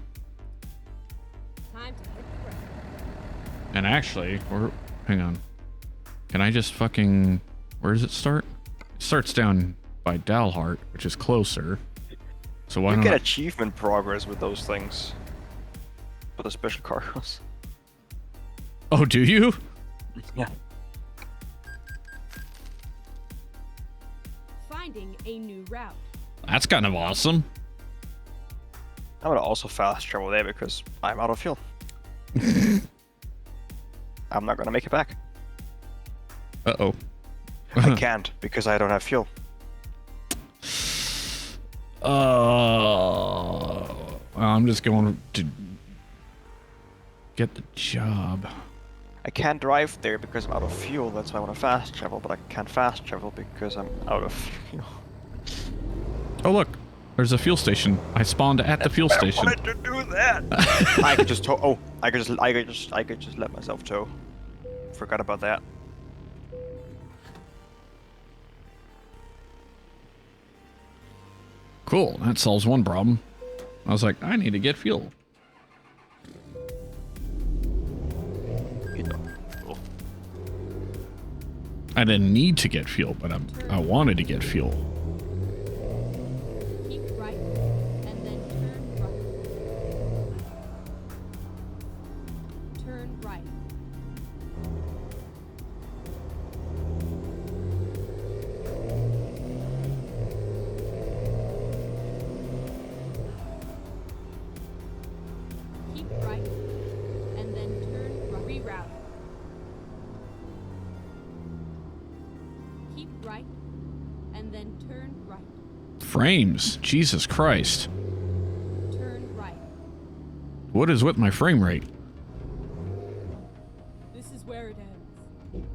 Time to hit the ground. And actually, hang on. Can I just fucking... Where does it start? It starts down by Dalhart, which is closer. So why You don't get I... achievement progress with those things. For the special cargoes. Oh, do you? Yeah. Finding a new route. That's kind of awesome. I'm gonna also fast travel there because I'm out of fuel. I'm not gonna make it back. Uh-oh. I can't because I don't have fuel. I'm just going to get the job. I can't drive there because I'm out of fuel. That's why I want to fast travel, but I can't fast travel because I'm out of fuel. Oh, look. There's a fuel station. I spawned at the fuel station. I wanted to do that. I could just tow. Oh, I could just let myself tow. Forgot about that. Cool. That solves one problem. I was like, I need to get fuel. I didn't need to get fuel, but I wanted to get fuel. Keep right, and then turn right. Turn right. Keep right, and then turn right. Reroute. Keep right, and then turn right. Frames. Jesus Christ. Turn right. What is with my frame rate? This is where it ends.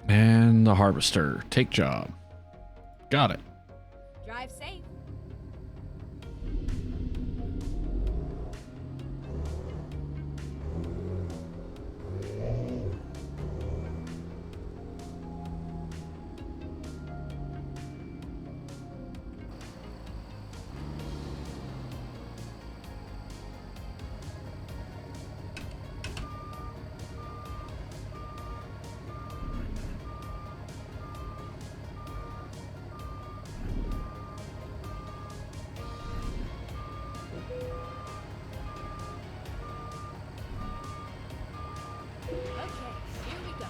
And the harvester. Take job. Got it. Drive safe. Okay, here we go.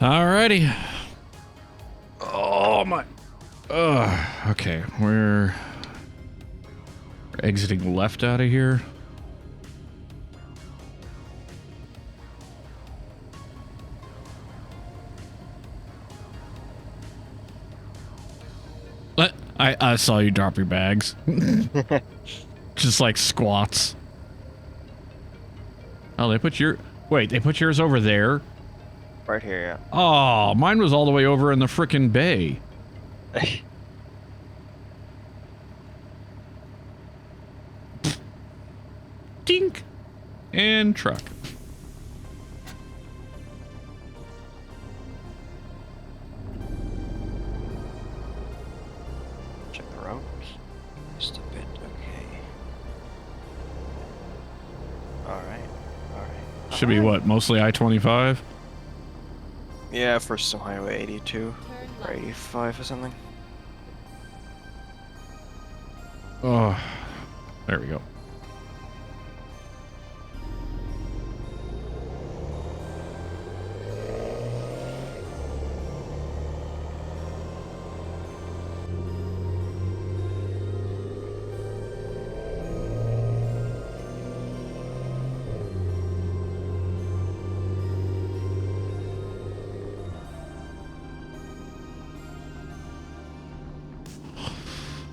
Alrighty. Oh my. Okay, we're exiting left out of here. I saw you drop your bags. Just like squats. Oh, they put your... Wait, they put yours over there? Right here, Oh, mine was all the way over in the frickin' bay. yeah. Dink. And truck. Check the roads. Just a bit, okay. Alright. Should be what? Mostly I-25? Yeah, for some Highway 82 Turn or left. 85 or something. Oh, there we go.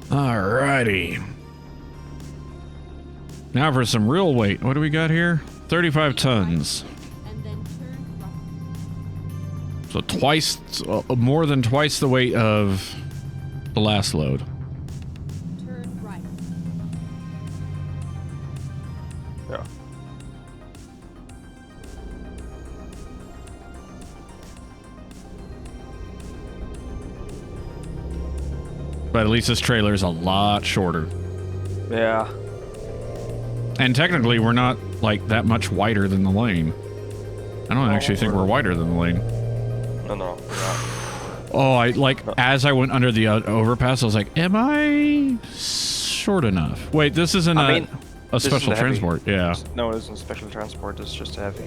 Alrighty. Now for some real weight. What do we got here? 35 tons. And then turn right. So twice, more than twice the weight of the last load. Turn right. Yeah. But at least this trailer is a lot shorter. Yeah. And technically, we're not, like, that much wider than the lane. I don't actually think we're wider than the lane. No, we're not. Oh, as I went under the overpass, I was like, am I short enough? Wait, this isn't a this special isn't heavy. transport. Yeah. No, it isn't special transport, it's just heavy.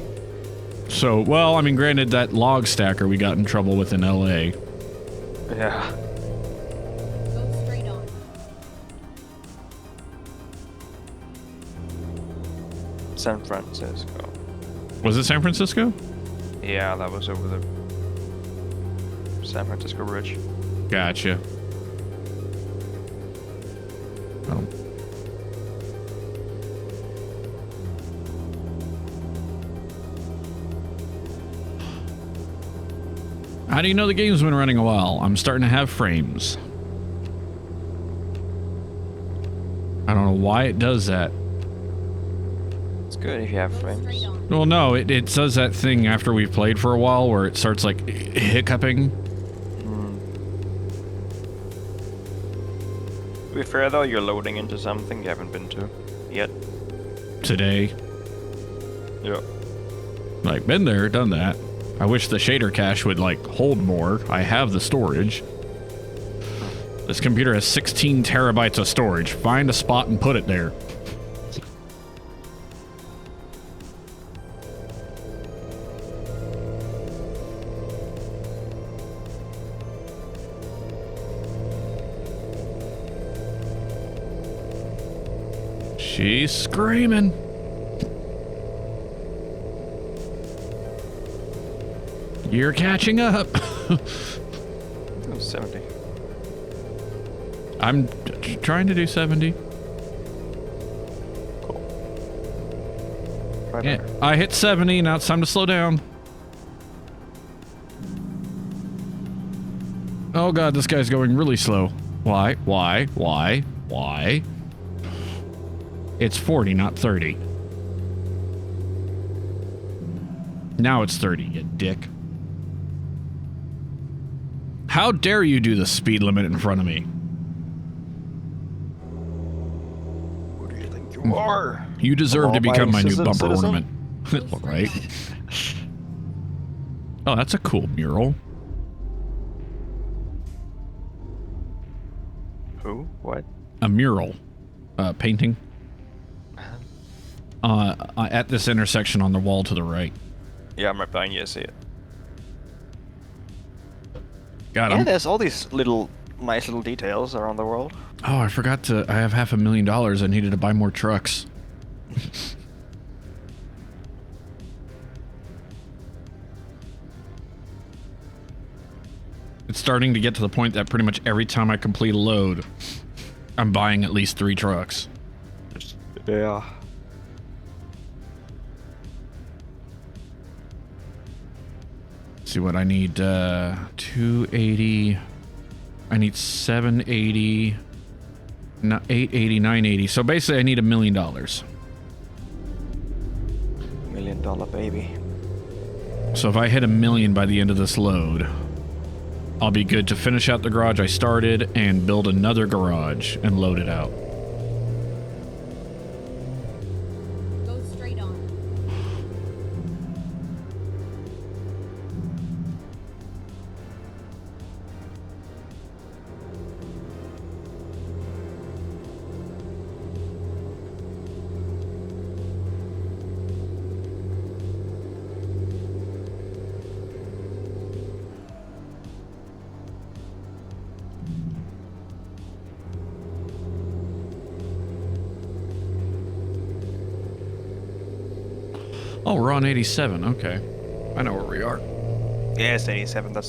So, well, I mean, granted, that log stacker we got in trouble with in LA. Yeah. Go straight on. San Francisco. Was it San Francisco? Yeah, that was over the San Francisco Bridge. Gotcha. Oh. How do you know the game's been running a while? I'm starting to have frames. I don't know why it does that. It's good if you have Go frames. straight on. Well, no, it does that thing after we've played for a while where it starts like hiccuping. To be fair though, you're loading into something you haven't been to yet. Today. Yeah. Like, been there, done that. I wish the shader cache would, like, hold more. I have the storage. This computer has 16 terabytes of storage. Find a spot and put it there. She's screaming. You're catching up. It was 70. I'm trying to do 70. Cool. Right Yeah, there. I hit 70. Now it's time to slow down. Oh god, this guy's going really slow. Why? Why? It's 40, not 30. Now it's 30, you dick. How dare you do the speed limit in front of me? Who do you think you are? You deserve to become my new bumper citizen? ornament. Right? Oh, that's a cool mural. Who? What? A mural. Painting. At this intersection on the wall to the right. Yeah, I'm right behind you, I see it. Got Yeah, him. there's all these little, nice little details around the world. Oh, I forgot to... I have $500,000. I needed to buy more trucks. It's starting to get to the point that pretty much every time I complete a load, I'm buying at least 3 trucks. Yeah. see what I need. 280. I need 780. No, 880, 980. So basically, I need $1 million. $1 million baby. So if I hit 1 million by the end of this load, I'll be good to finish out the garage I started and build another garage and load it out. Go straight on. Oh, we're on 87. Okay. I know where we are. Yes, 87. That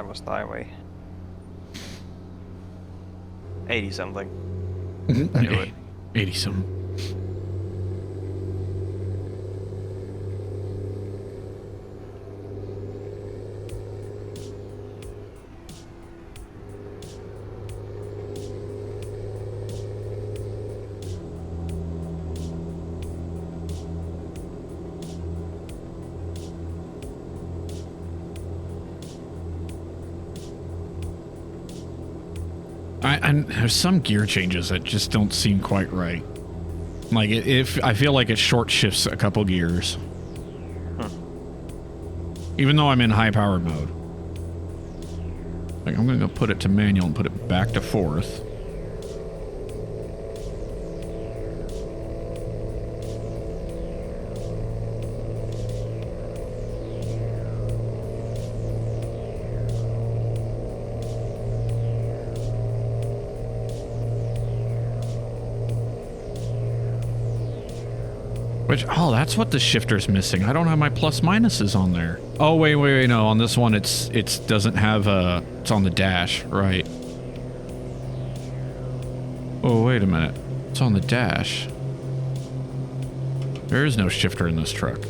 was the highway. 80 something. I knew it. 80 something. And there's some gear changes that just don't seem quite right. Like, I feel like it short shifts a couple gears. Even though I'm in high power mode. Like, I'm gonna go put it to manual and put it back to fourth. Which, oh, that's what the shifter's missing. I don't have my plus minuses on there. Oh, wait, no. On this one, it doesn't have it's on the dash, right? Oh, wait a minute. It's on the dash. There is no shifter in this truck.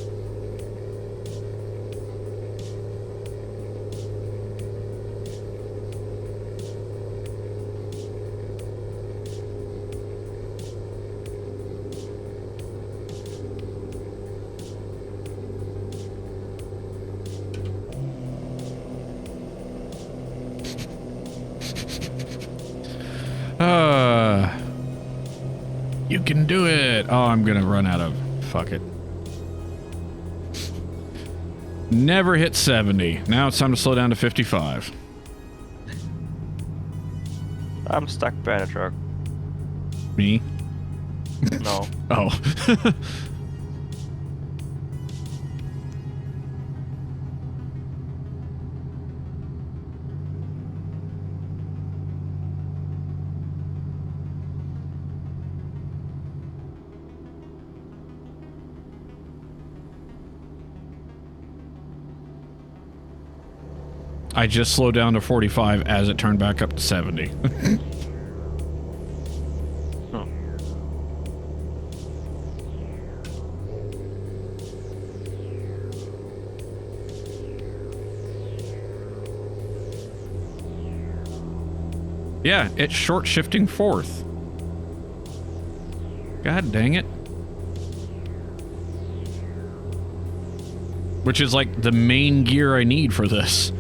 You can do it. Oh, I'm gonna run out of... Fuck it. Never hit 70. Now it's time to slow down to 55. I'm stuck behind a truck. Me? No. Oh. I just slowed down to 45 as it turned back up to 70. Yeah, it's short shifting fourth. God dang it. Which is like the main gear I need for this.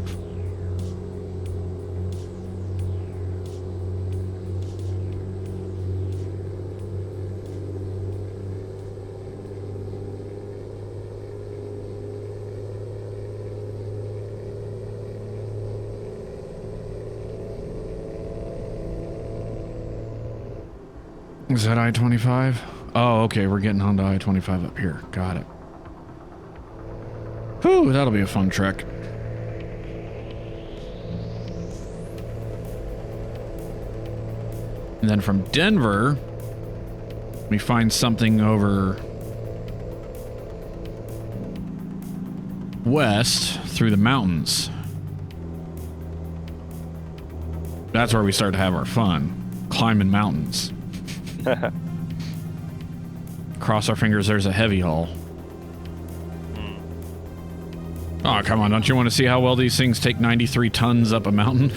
Is that I-25? Oh, okay, we're getting onto I-25 up here. Got it. Whew, that'll be a fun trek. And then from Denver, we find something over west through the mountains. That's where we start to have our fun. Climbing mountains. Cross our fingers there's a heavy haul. Oh, Oh, come on. Don't you want to see how well these things take 93 tons up a mountain?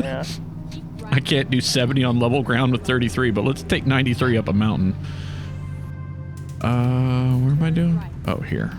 Yeah. I can't do 70 on level ground with 33, but let's take 93 up a mountain. Where am I doing? Oh, here.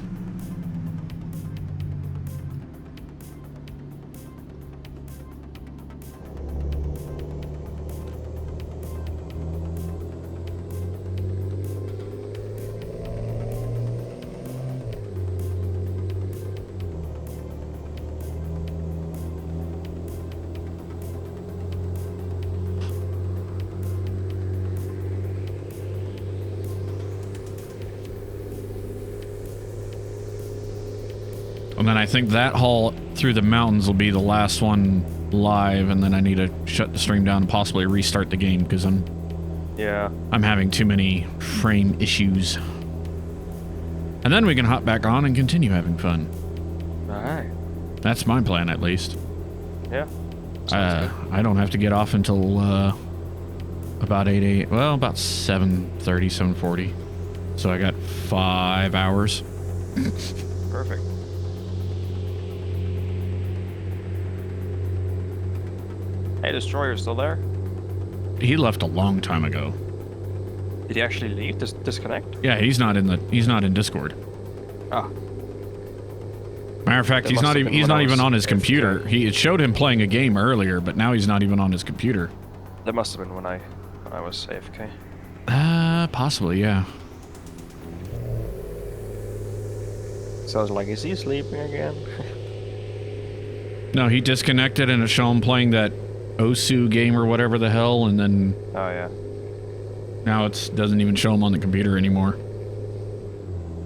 And then I think that haul through the mountains will be the last one live, and then I need to shut the stream down and possibly restart the game because I'm having too many frame issues. And then we can hop back on and continue having fun. Alright. That's my plan, at least. Yeah. I don't have to get off until about 8, well, about 7:30, 7:40. So I got 5 hours. Perfect. Hey, Destroyer, still there? He left a long time ago. Did he actually leave? Disconnect? Yeah, he's not in Discord. Ah. Matter of fact, he's not even on his computer. It showed him playing a game earlier, but now he's not even on his computer. That must have been when I was AFK. Possibly, yeah. So I was like, is he sleeping again? No, he disconnected and it showed him playing that Osu game or whatever the hell, and then Oh yeah. now it doesn't even show him on the computer anymore.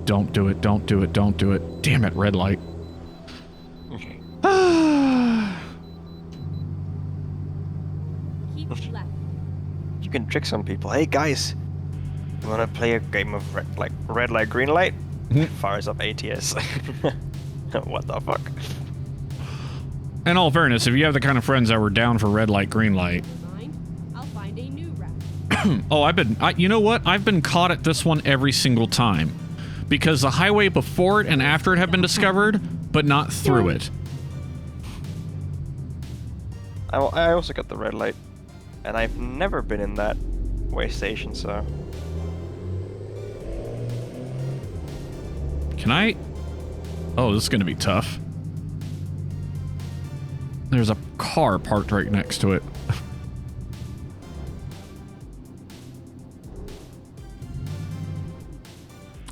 Don't do it, don't do it, don't do it. Damn it, red light. Keep left. You can trick some people. Hey guys, you wanna play a game of red light, green light? Fires up ATS. What the fuck? In all fairness, if you have the kind of friends that were down for red light, green light. Mind? I'll find a new route. Oh, you know what? I've been caught at this one every single time. Because the highway before it and after it have been discovered, but not through it. I also got the red light, and I've never been in that way station, so... Can I? Oh, this is gonna be tough. There's a car parked right next to it.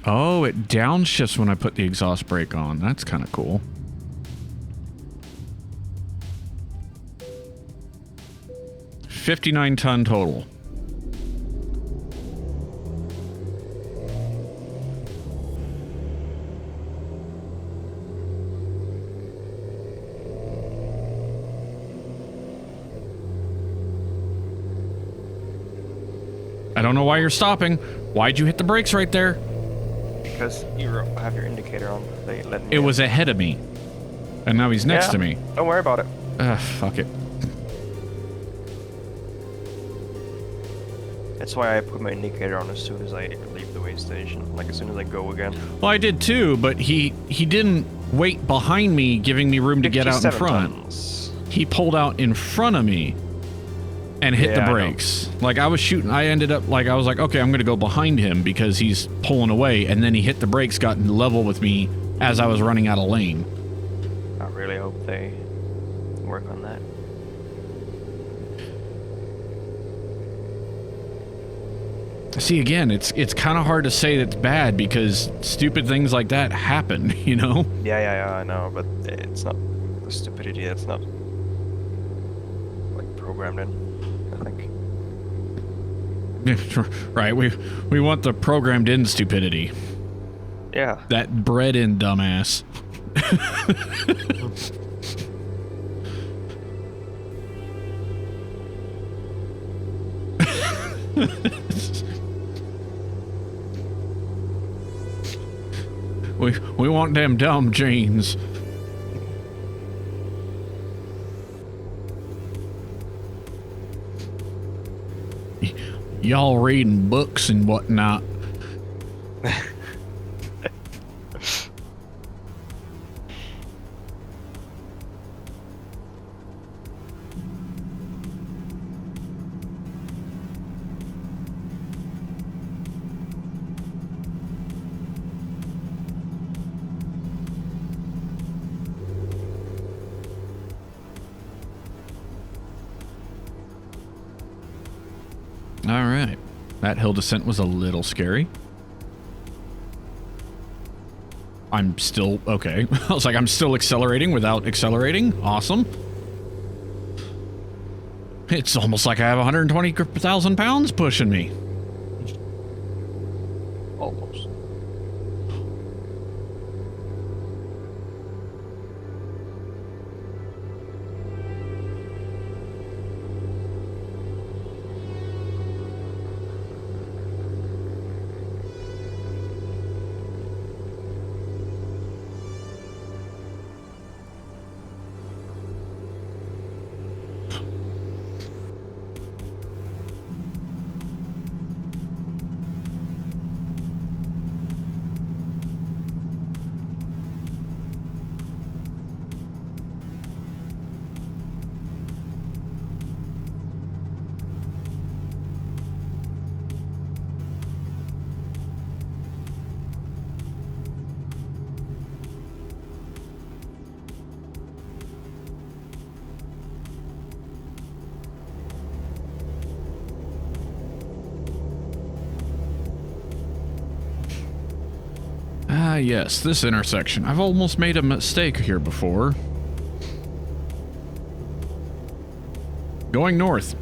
Oh, it downshifts when I put the exhaust brake on. That's kind of cool. $59 total. I don't know why you're stopping. Why'd you hit the brakes right there? Because you have your indicator on. They let me It was ahead of me. And now he's next to me. Don't worry about it. Fuck it. That's why I put my indicator on as soon as I leave the way station. Like as soon as I go again. Well, I did too, but he didn't wait behind me, giving me room to get out in 57 front. tons. He pulled out in front of me and hit the Yeah, I know. brakes. Like I was shooting, I ended up like, I was like, okay, I'm gonna go behind him because he's pulling away, and then he hit the brakes, got level with me as I was running out of lane. I really hope they work on that. See, again, it's kind of hard to say that's bad because stupid things like that happen, you know? Yeah, I know, but it's not the stupidity that's not like programmed in, I think. Right, we want the programmed in stupidity. Yeah. That bred in dumbass. We want them dumb genes. Y'all reading books and whatnot. All right. That hill descent was a little scary. I'm still okay. I was like, I'm still accelerating without accelerating. Awesome. It's almost like I have 120,000 pounds pushing me. Almost. Ah, yes, this intersection. I've almost made a mistake here before. Going north.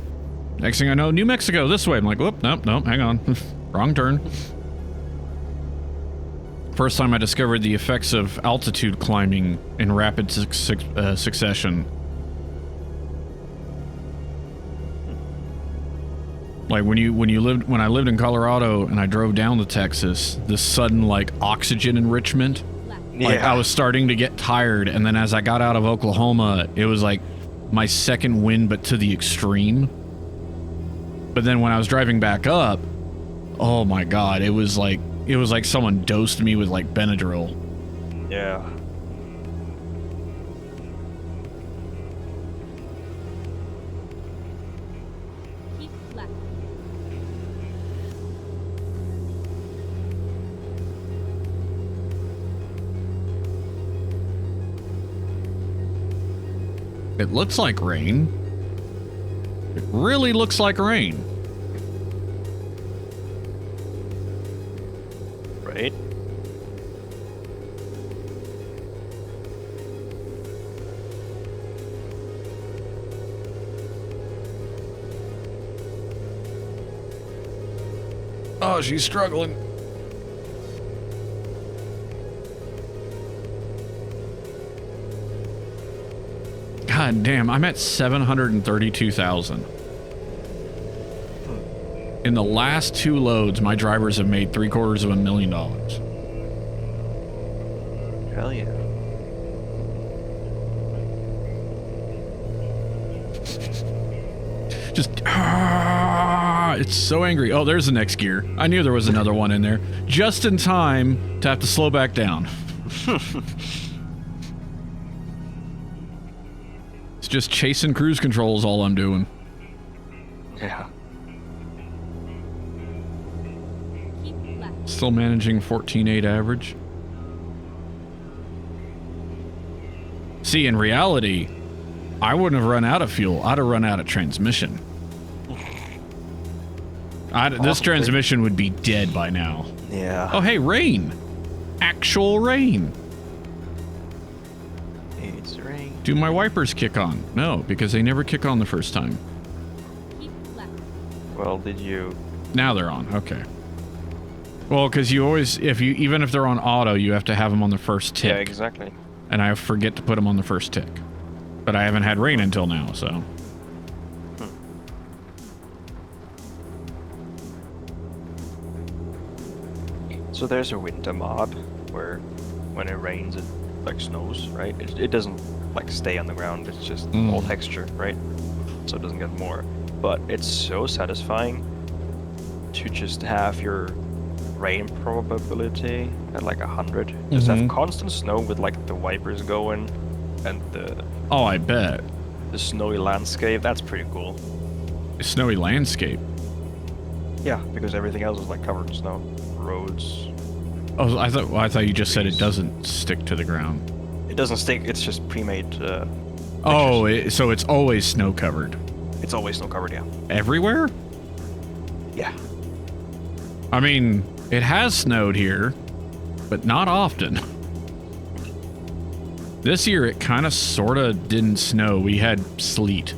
Next thing I know, New Mexico, this way. I'm like, whoop, nope, hang on. Wrong turn. First time I discovered the effects of altitude climbing in rapid succession. Like when I lived in Colorado and I drove down to Texas, the sudden like oxygen enrichment, like I was starting to get tired, and then as I got out of Oklahoma, it was like my second wind, but to the extreme. But then when I was driving back up, oh my god, it was like someone dosed me with like Benadryl. Yeah. It looks like rain. It really looks like rain. Right. Oh, she's struggling. God damn, I'm at 732,000. In the last 2 loads, my drivers have made $750,000. Hell yeah. Just, it's so angry. Oh, there's the next gear. I knew there was another one in there. Just in time to have to slow back down. It's just chasing cruise control is all I'm doing. Yeah. Still managing 14.8 average. See, in reality, I wouldn't have run out of fuel. I'd have run out of transmission. This transmission would be dead by now. Yeah. Oh, hey, rain. Actual rain. It's rain. Do my wipers kick on? No, because they never kick on the first time. Well, did you? Now they're on. Okay. Well, because you always, even if they're on auto, you have to have them on the first tick. Yeah, exactly. And I forget to put them on the first tick. But I haven't had rain until now, so. So there's a winter mod where when it rains, it like snows, right? It doesn't like stay on the ground. It's just all texture, right? So it doesn't get more. But it's so satisfying to just have your rain probability at like 100. Just have constant snow with like the wipers going and the Oh, I bet. the snowy landscape. That's pretty cool. Snowy landscape. Yeah, because everything else is like covered in snow. Roads. Oh, I thought you just said it doesn't stick to the ground. It doesn't stick. It's just pre-made. Oh, so it's always snow covered. It's always snow covered. Yeah. Everywhere? Yeah. I mean, it has snowed here, but not often. This year, it kind of sort of didn't snow. We had sleet.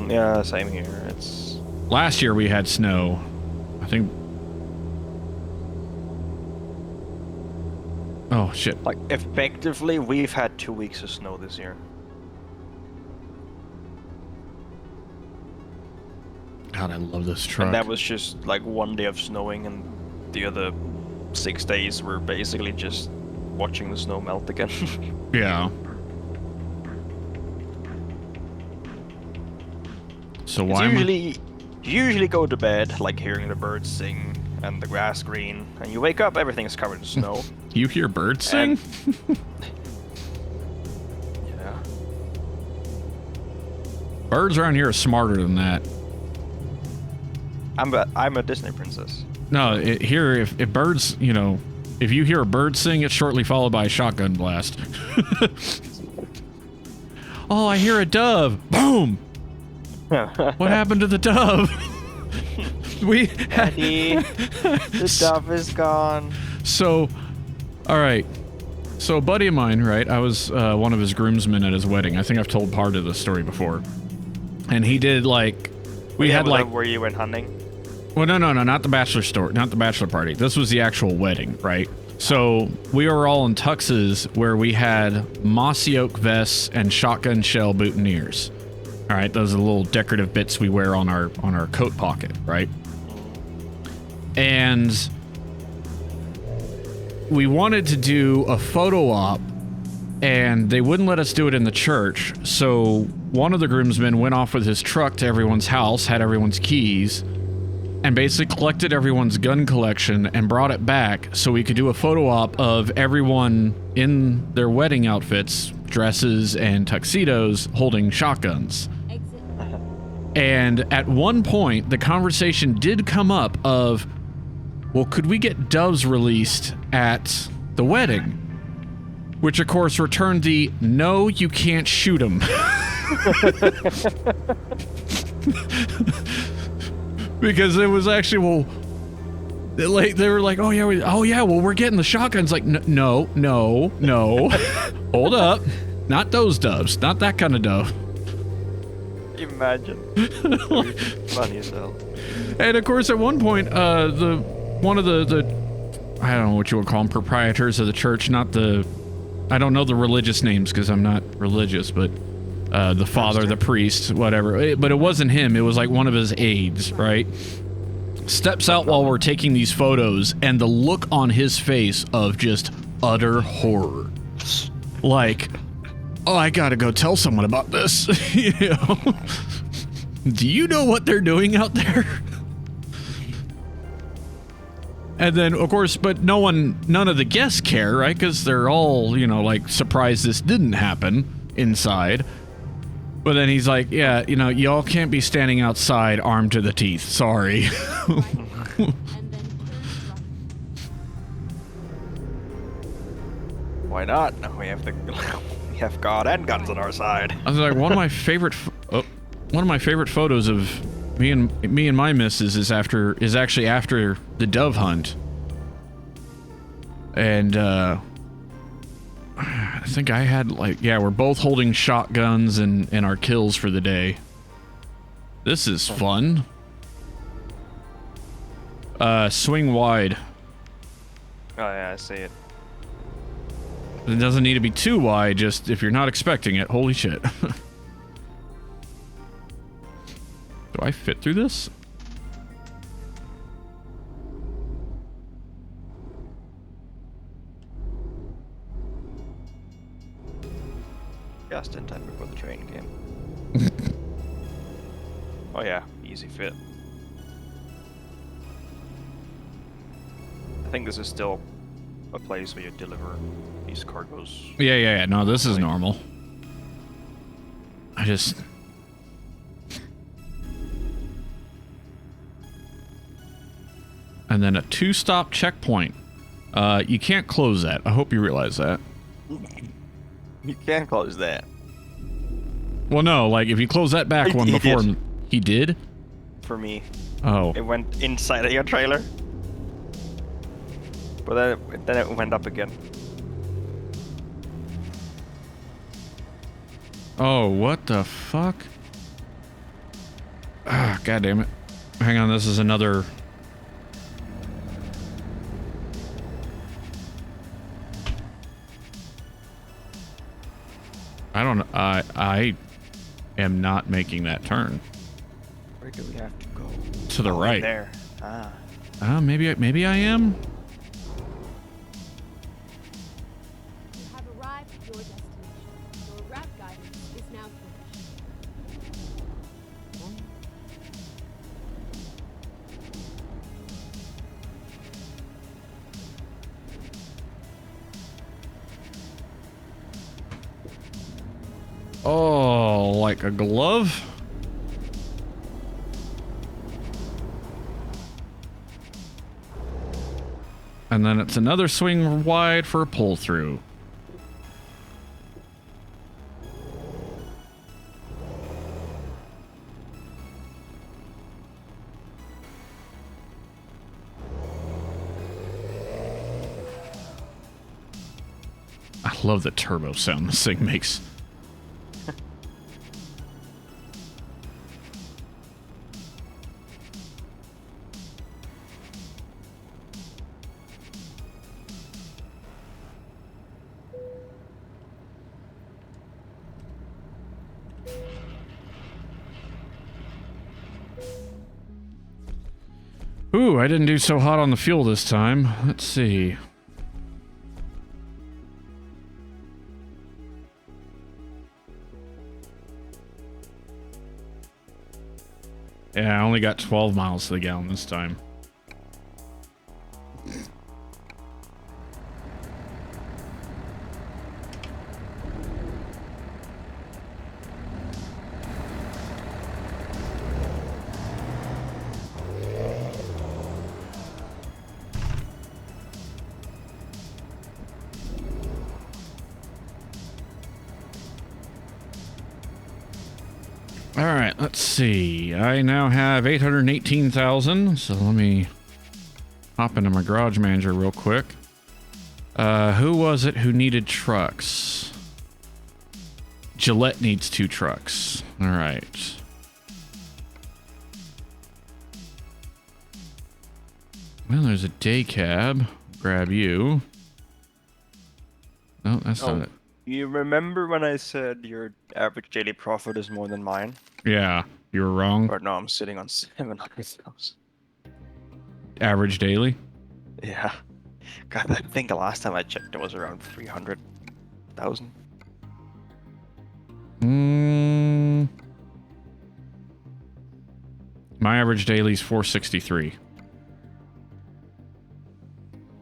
Yeah, same here. It's Last year, we had snow. I think... Oh, shit. like, effectively, we've had 2 weeks of snow this year. God, I love this truck. And that was just like 1 day of snowing, and the other 6 days were basically just watching the snow melt again. Yeah. So why You usually go to bed like hearing the birds sing and the grass green, and you wake up, everything's covered in snow. You hear birds sing? Yeah. Birds around here are smarter than that. I'm a Disney princess. No, here, if birds, you know, if you hear a bird sing, it's shortly followed by a shotgun blast. Oh, I hear a dove. Boom! What happened to the dove? Daddy, the dove is gone. So, all right. So a buddy of mine, right? I was one of his groomsmen at his wedding. I think I've told part of the story before. And he did like, we had like. Where you went hunting? Well, no, not the bachelor story, not the bachelor party. This was the actual wedding, right? So we were all in tuxes where we had mossy oak vests and shotgun shell boutonnieres. All right, those are the little decorative bits we wear on our coat pocket, right? And we wanted to do a photo op, and they wouldn't let us do it in the church. So one of the groomsmen went off with his truck to everyone's house, had everyone's keys, and basically collected everyone's gun collection and brought it back so we could do a photo op of everyone in their wedding outfits, dresses, and tuxedos holding shotguns. Exit. And at one point, the conversation did come up of, well, could we get doves released at the wedding? Which, of course, returned the, no, you can't shoot them. Because it was actually, well, they were like, oh yeah, well, we're getting the shotguns. Like, no. Hold up. Not those doves. Not that kind of dove. Imagine. Funny as hell. And of course, at one point, one of the I don't know what you would call them, proprietors of the church, I don't know the religious names because I'm not religious, but the father, the priest, whatever. But it wasn't him. It was like one of his aides, right? Steps out while we're taking these photos, and the look on his face of just utter horror. Like, oh, I gotta go tell someone about this. You know? Do you know what they're doing out there? And then, of course, but none of the guests care, right? Because they're all, you know, like, surprised this didn't happen inside. But then he's like, yeah, you know, y'all can't be standing outside armed to the teeth. Sorry. And then turn right. Why not? No, we have God and guns on our side. I was like, one of my favorite photos of me and my missus is actually after the dove hunt. And I think I had like, yeah, we're both holding shotguns and our kills for the day. This is fun. Swing wide. Oh yeah, I see it. It doesn't need to be too wide, just if you're not expecting it. Holy shit. Do I fit through this? Just in time before the train came. Oh yeah, easy fit. I think this is still a place where you deliver these cargoes. Yeah. No, this is normal. I just... And then a 2-stop checkpoint. You can't close that. I hope you realize that. You can close that. Well, no, like if you close that back one He before did. he did. for me. Oh. It went inside of your trailer. But then it went up again. Oh, what the fuck? Ah, god damn it. Hang on, this is another... I don't know. I am not making that turn. Where do we have to go? To the right. There. Ah. Maybe I am. You have arrived at your destination. Your route guidance is now finished. Oh, like a glove? And then it's another swing wide for a pull through. I love the turbo sound this thing makes. Ooh, I didn't do so hot on the fuel this time. Let's see. Yeah, I only got 12 miles to the gallon this time. Alright, let's see. I now have 818,000, so let me hop into my garage manager real quick. Who was it who needed trucks? Gillette needs 2 trucks. Alright. Well, there's a day cab. Grab you. No, that's not it. You remember when I said your average daily profit is more than mine? Yeah, you were wrong. But no, I'm sitting on 700,000. Average daily? Yeah. God, I think the last time I checked it was around 300,000. My average daily is 463.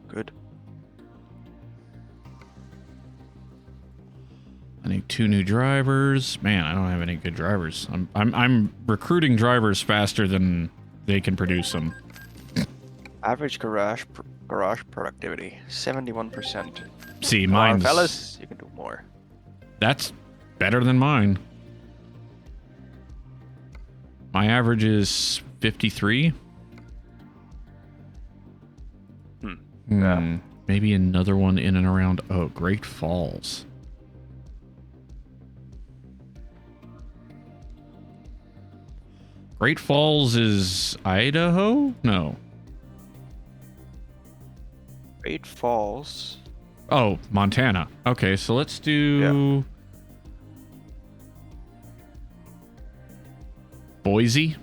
Good. I need 2 new drivers. Man, I don't have any good drivers. I'm recruiting drivers faster than they can produce them. Average garage productivity 71%. See, Come on, mine's... fellas, you can do more. That's better than mine. My average is 53. Yeah. Maybe another one in and around... Oh, Great Falls. Great Falls is Idaho? No. Great Falls. Oh, Montana. Okay, so let's do... Boise?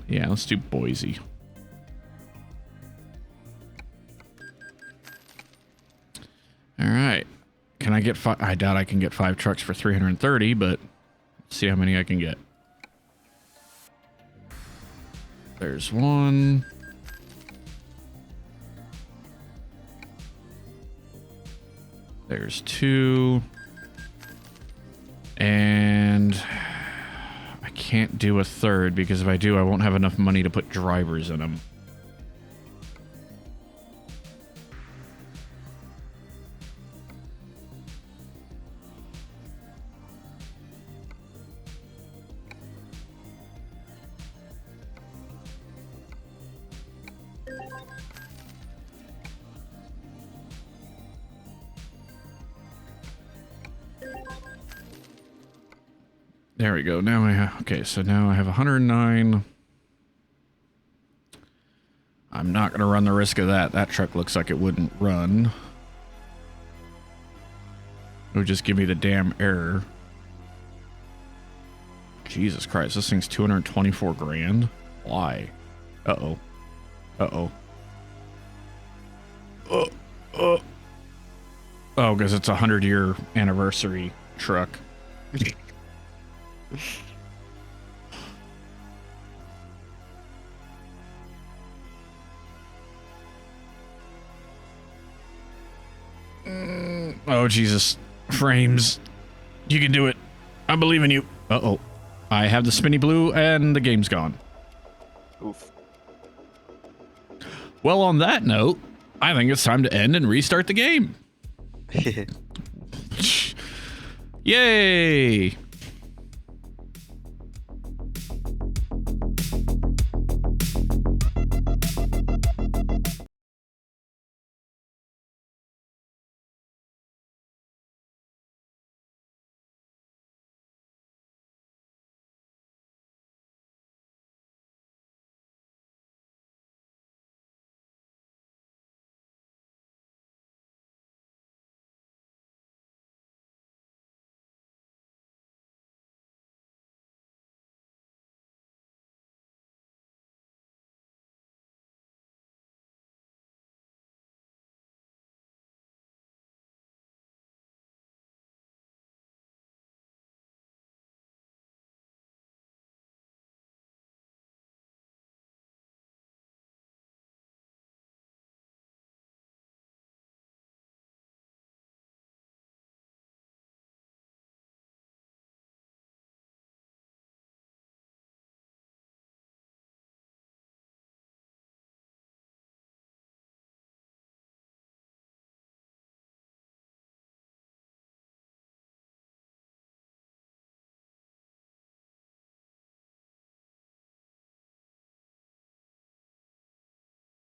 Yeah, let's do Boise. All right. Can I get 5? I doubt I can get 5 trucks for 330, but let's see how many I can get. There's 1. There's 2. And I can't do a 3rd because if I do, I won't have enough money to put drivers in them. There we go. Now I have... Okay, so now I have 109. I'm not going to run the risk of that. That truck looks like it wouldn't run. It would just give me the damn error. Jesus Christ, this thing's 224 grand. Why? Uh-oh. Uh-oh. Oh, because it's a 100-year anniversary truck. Oh, Jesus. Frames. You can do it. I believe in you. Uh-oh. I have the spinny blue and the game's gone. Oof. Well, on that note, I think it's time to end and restart the game. Yay!